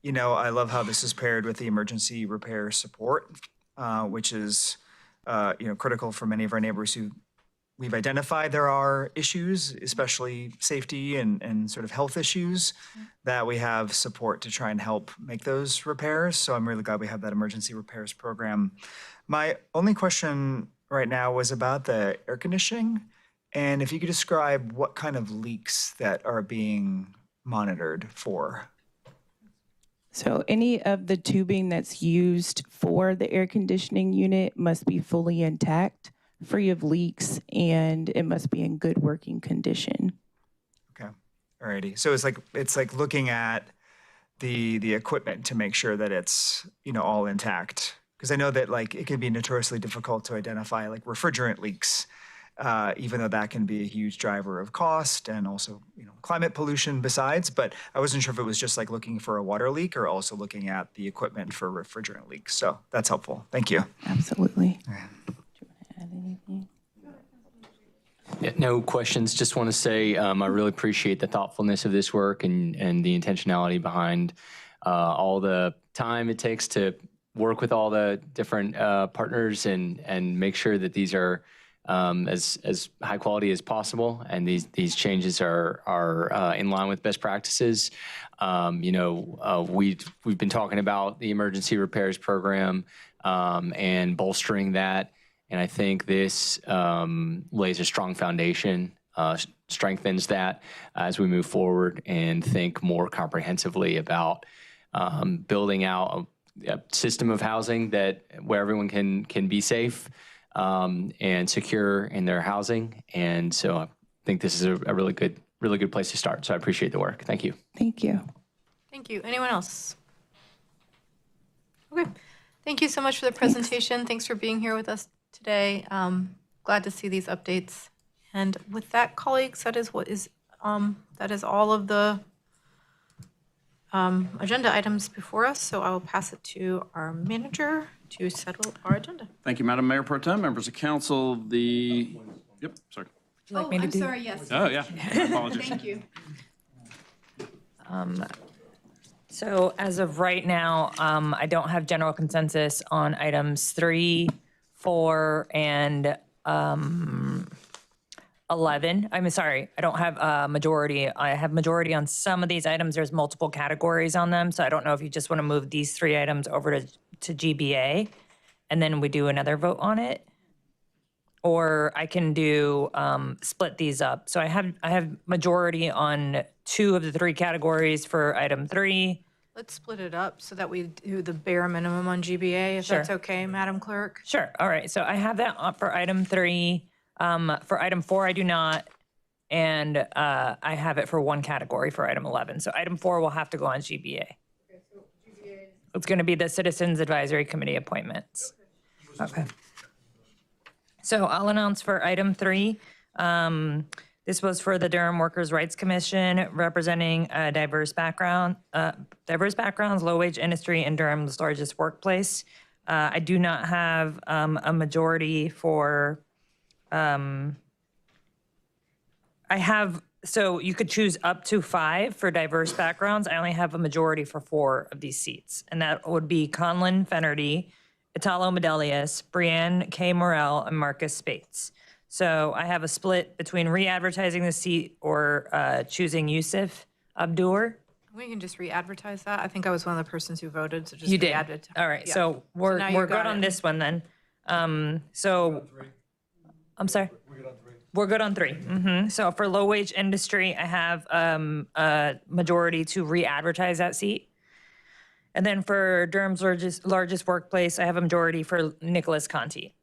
you know, I love how this is paired with the emergency repair support, which is, critical for many of our neighbors who we've identified there are issues, especially safety and sort of health issues, that we have support to try and help make those repairs. So I'm really glad we have that emergency repairs program. My only question right now was about the air conditioning. And if you could describe what kind of leaks that are being monitored for. So any of the tubing that's used for the air conditioning unit must be fully intact, free of leaks, and it must be in good working condition. Okay, alrighty. So it's like looking at the equipment to make sure that it's, all intact. Because I know that it can be notoriously difficult to identify refrigerant leaks even though that can be a huge driver of cost and also, climate pollution besides. But I wasn't sure if it was just like looking for a water leak or also looking at the equipment for refrigerant leaks. So that's helpful. Thank you. Absolutely. Yeah, no questions. Just want to say I really appreciate the thoughtfulness of this work and the intentionality behind all the time it takes to work with all the different partners and make sure that these are as high quality as possible, and these changes are in line with best practices. We've been talking about the emergency repairs program and bolstering that, and I think this lays a strong foundation, strengthens that as we move forward and think more comprehensively about building out a system of housing where everyone can be safe and secure in their housing. And so I think this is a really good place to start. So I appreciate the work. Thank you. Thank you. Thank you. Anyone else? Okay. Thank you so much for the presentation. Thanks for being here with us today. Glad to see these updates. And with that, colleagues, that is all of the agenda items before us. So I will pass it to our manager to settle our agenda. Thank you, Madam Mayor Pro Tem, members of council. Yep, sorry. I'm sorry, yes. Oh, yeah. My apologies. Thank you. So as of right now, I don't have general consensus on items 3, 4, and 11. I'm sorry, I don't have a majority. I have majority on some of these items. There's multiple categories on them, so I don't know if you just want to move these 3 items over to GBA, and then we do another vote on it. Or I can do split these up. So I have majority on 2 of the 3 categories for item 3. Let's split it up so that we do the bare minimum on GBA, if that's okay, Madam Clerk. Sure. All right. So I have that up for item 3. For item 4, I do not. And I have it for 1 category for item 11. So item 4 will have to go on GBA. Okay, so GBA. It's going to be the Citizens Advisory Committee appointments. Okay. So I'll announce for item 3. This was for the Durham Workers' Rights Commission, representing diverse backgrounds, low-wage industry, and Durham's largest workplace. I do not have a majority for. So you could choose up to 5 for diverse backgrounds. I only have a majority for 4 of these seats, and that would be Conlon Fenerty, Italo Medelius, Brianne K. Morrell, and Marcus Spates. So I have a split between re-advertising the seat or choosing Yusuf Abdur. We can just re-advertise that. I think I was one of the persons who voted, so just You did. re-advertise. All right, Yeah. so we're now you good got on it. this one then. So, I'm sorry? We're good on 3. So for low-wage industry, I have a majority to re-advertise that seat. And then for Durham's largest workplace, I have a majority for Nicholas Conti.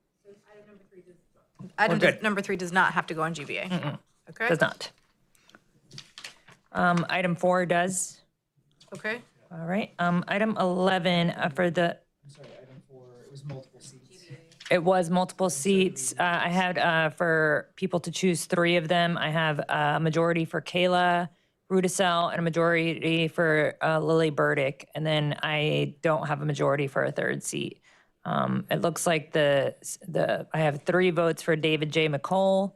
Number 3 does not have to go on GBA. Okay. Does not. Item 4 does. Okay. All right. Item 11 for the. I'm sorry, item 4, it was multiple seats. It was multiple seats. I had for people to choose 3 of them. I have a majority for Kayla Rudisell and a majority for Lily Burdick, and then I don't have a majority for a 3rd seat. It looks like I have 3 votes for David J. McCole.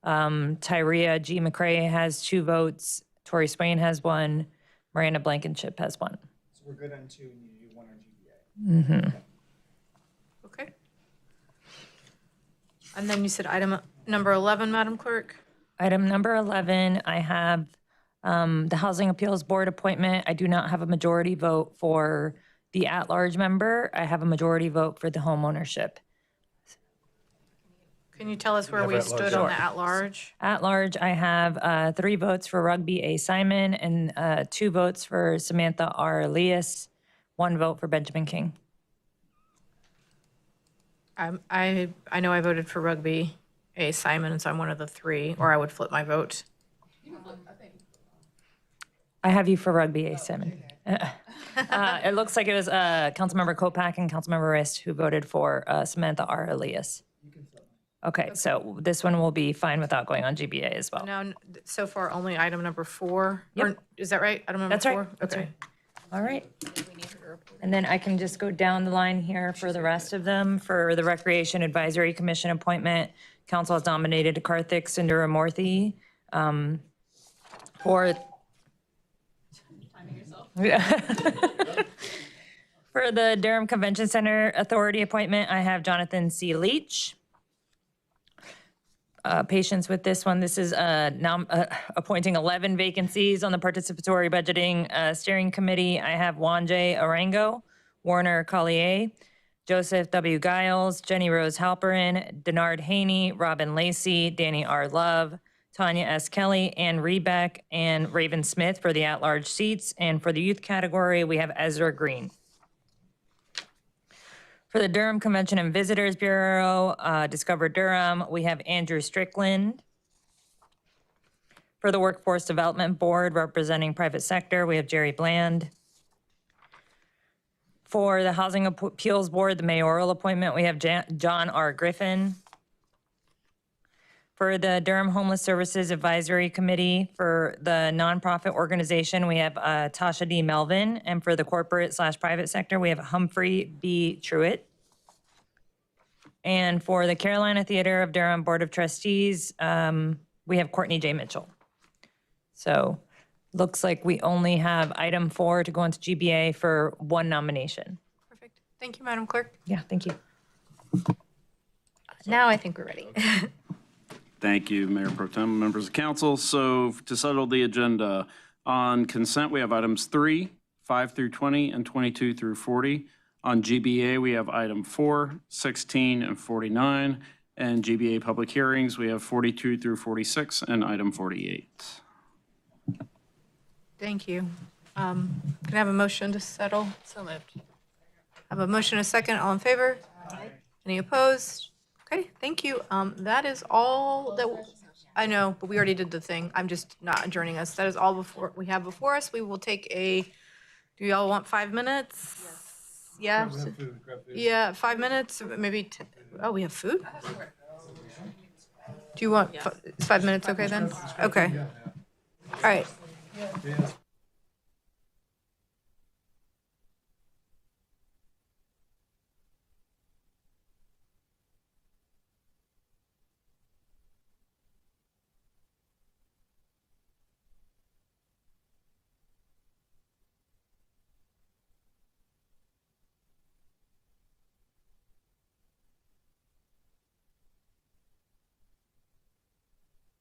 Tyria G. McCrae has 2 votes. Tori Swain has 1. Miranda Blankenship has 1. So we're good on 2 and you do 1 on GBA. Okay. And then you said item number 11, Madam Clerk? Item number 11, I have the Housing Appeals Board appointment. I do not have a majority vote for the at-large member. I have a majority vote for the home ownership. Can you tell us where we stood on the at-large? At-large, I have 3 votes for Rugby A. Simon and 2 votes for Samantha R. Elias, 1 vote for Benjamin King. I know I voted for Rugby A. Simon, so I'm one of the 3, or I would flip my vote. I have you for Rugby A. Simon. It looks like it was Councilmember Kopak and Councilmember Rist who voted for Samantha R. Elias. Okay, so this one will be fine without going on GBA as well. Now, so far, only item number 4. Yep. Or, is that right? Item number That's right. 4? That's Okay. right. All right. And then I can just go down the line here for the rest of them. For the Recreation Advisory Commission appointment, council has nominated Karthik Sundaramurthy for for the Durham Convention Center Authority appointment. I have Jonathan C. Leach. Patience with this one. This is now appointing 11 vacancies on the Participatory Budgeting Steering Committee. I have Juan J. Arango, Warner Collier, Joseph W. Giles, Jenny Rose Halperin, Denard Haney, Robin Lacey, Danny R. Love, Tanya S. Kelly, Ann Rebeck, and Raven Smith for the at-large seats. And for the youth category, we have Ezra Green. For the Durham Convention and Visitors Bureau, Discover Durham, we have Andrew Strickland. For the Workforce Development Board, representing private sector, we have Jerry Bland. For the Housing Appeals Board, the mayoral appointment, we have John R. Griffin. For the Durham Homeless Services Advisory Committee, for the nonprofit organization, we have Tasha D. Melvin. And for the corporate/private sector, we have Humphrey B. Truitt. And for the Carolina Theater of Durham Board of Trustees, we have Courtney J. Mitchell. So looks like we only have item 4 to go into GBA for 1 nomination. Perfect. Thank you, Madam Clerk. Yeah, thank you. Now I think we're ready. Thank you, Mayor Pro Tem, members of council. So to settle the agenda, on consent, we have items 3, 5 through 20, and 22 through 40. On GBA, we have item 4, 16, and 49. And GBA public hearings, we have 42 through 46 and item 48. Thank you. Can I have a motion to settle? So moved. I have a motion and a second. All in favor? Aye. Any opposed? Okay, thank you. That is all that, I know, but we already did the thing. I'm just not adjourning us. That is all we have before us. We will take do y'all want 5 minutes? Yes. Yeah. Yeah, 5 minutes, maybe, oh, we have food? Do you want, is 5 minutes okay then? Okay. All right.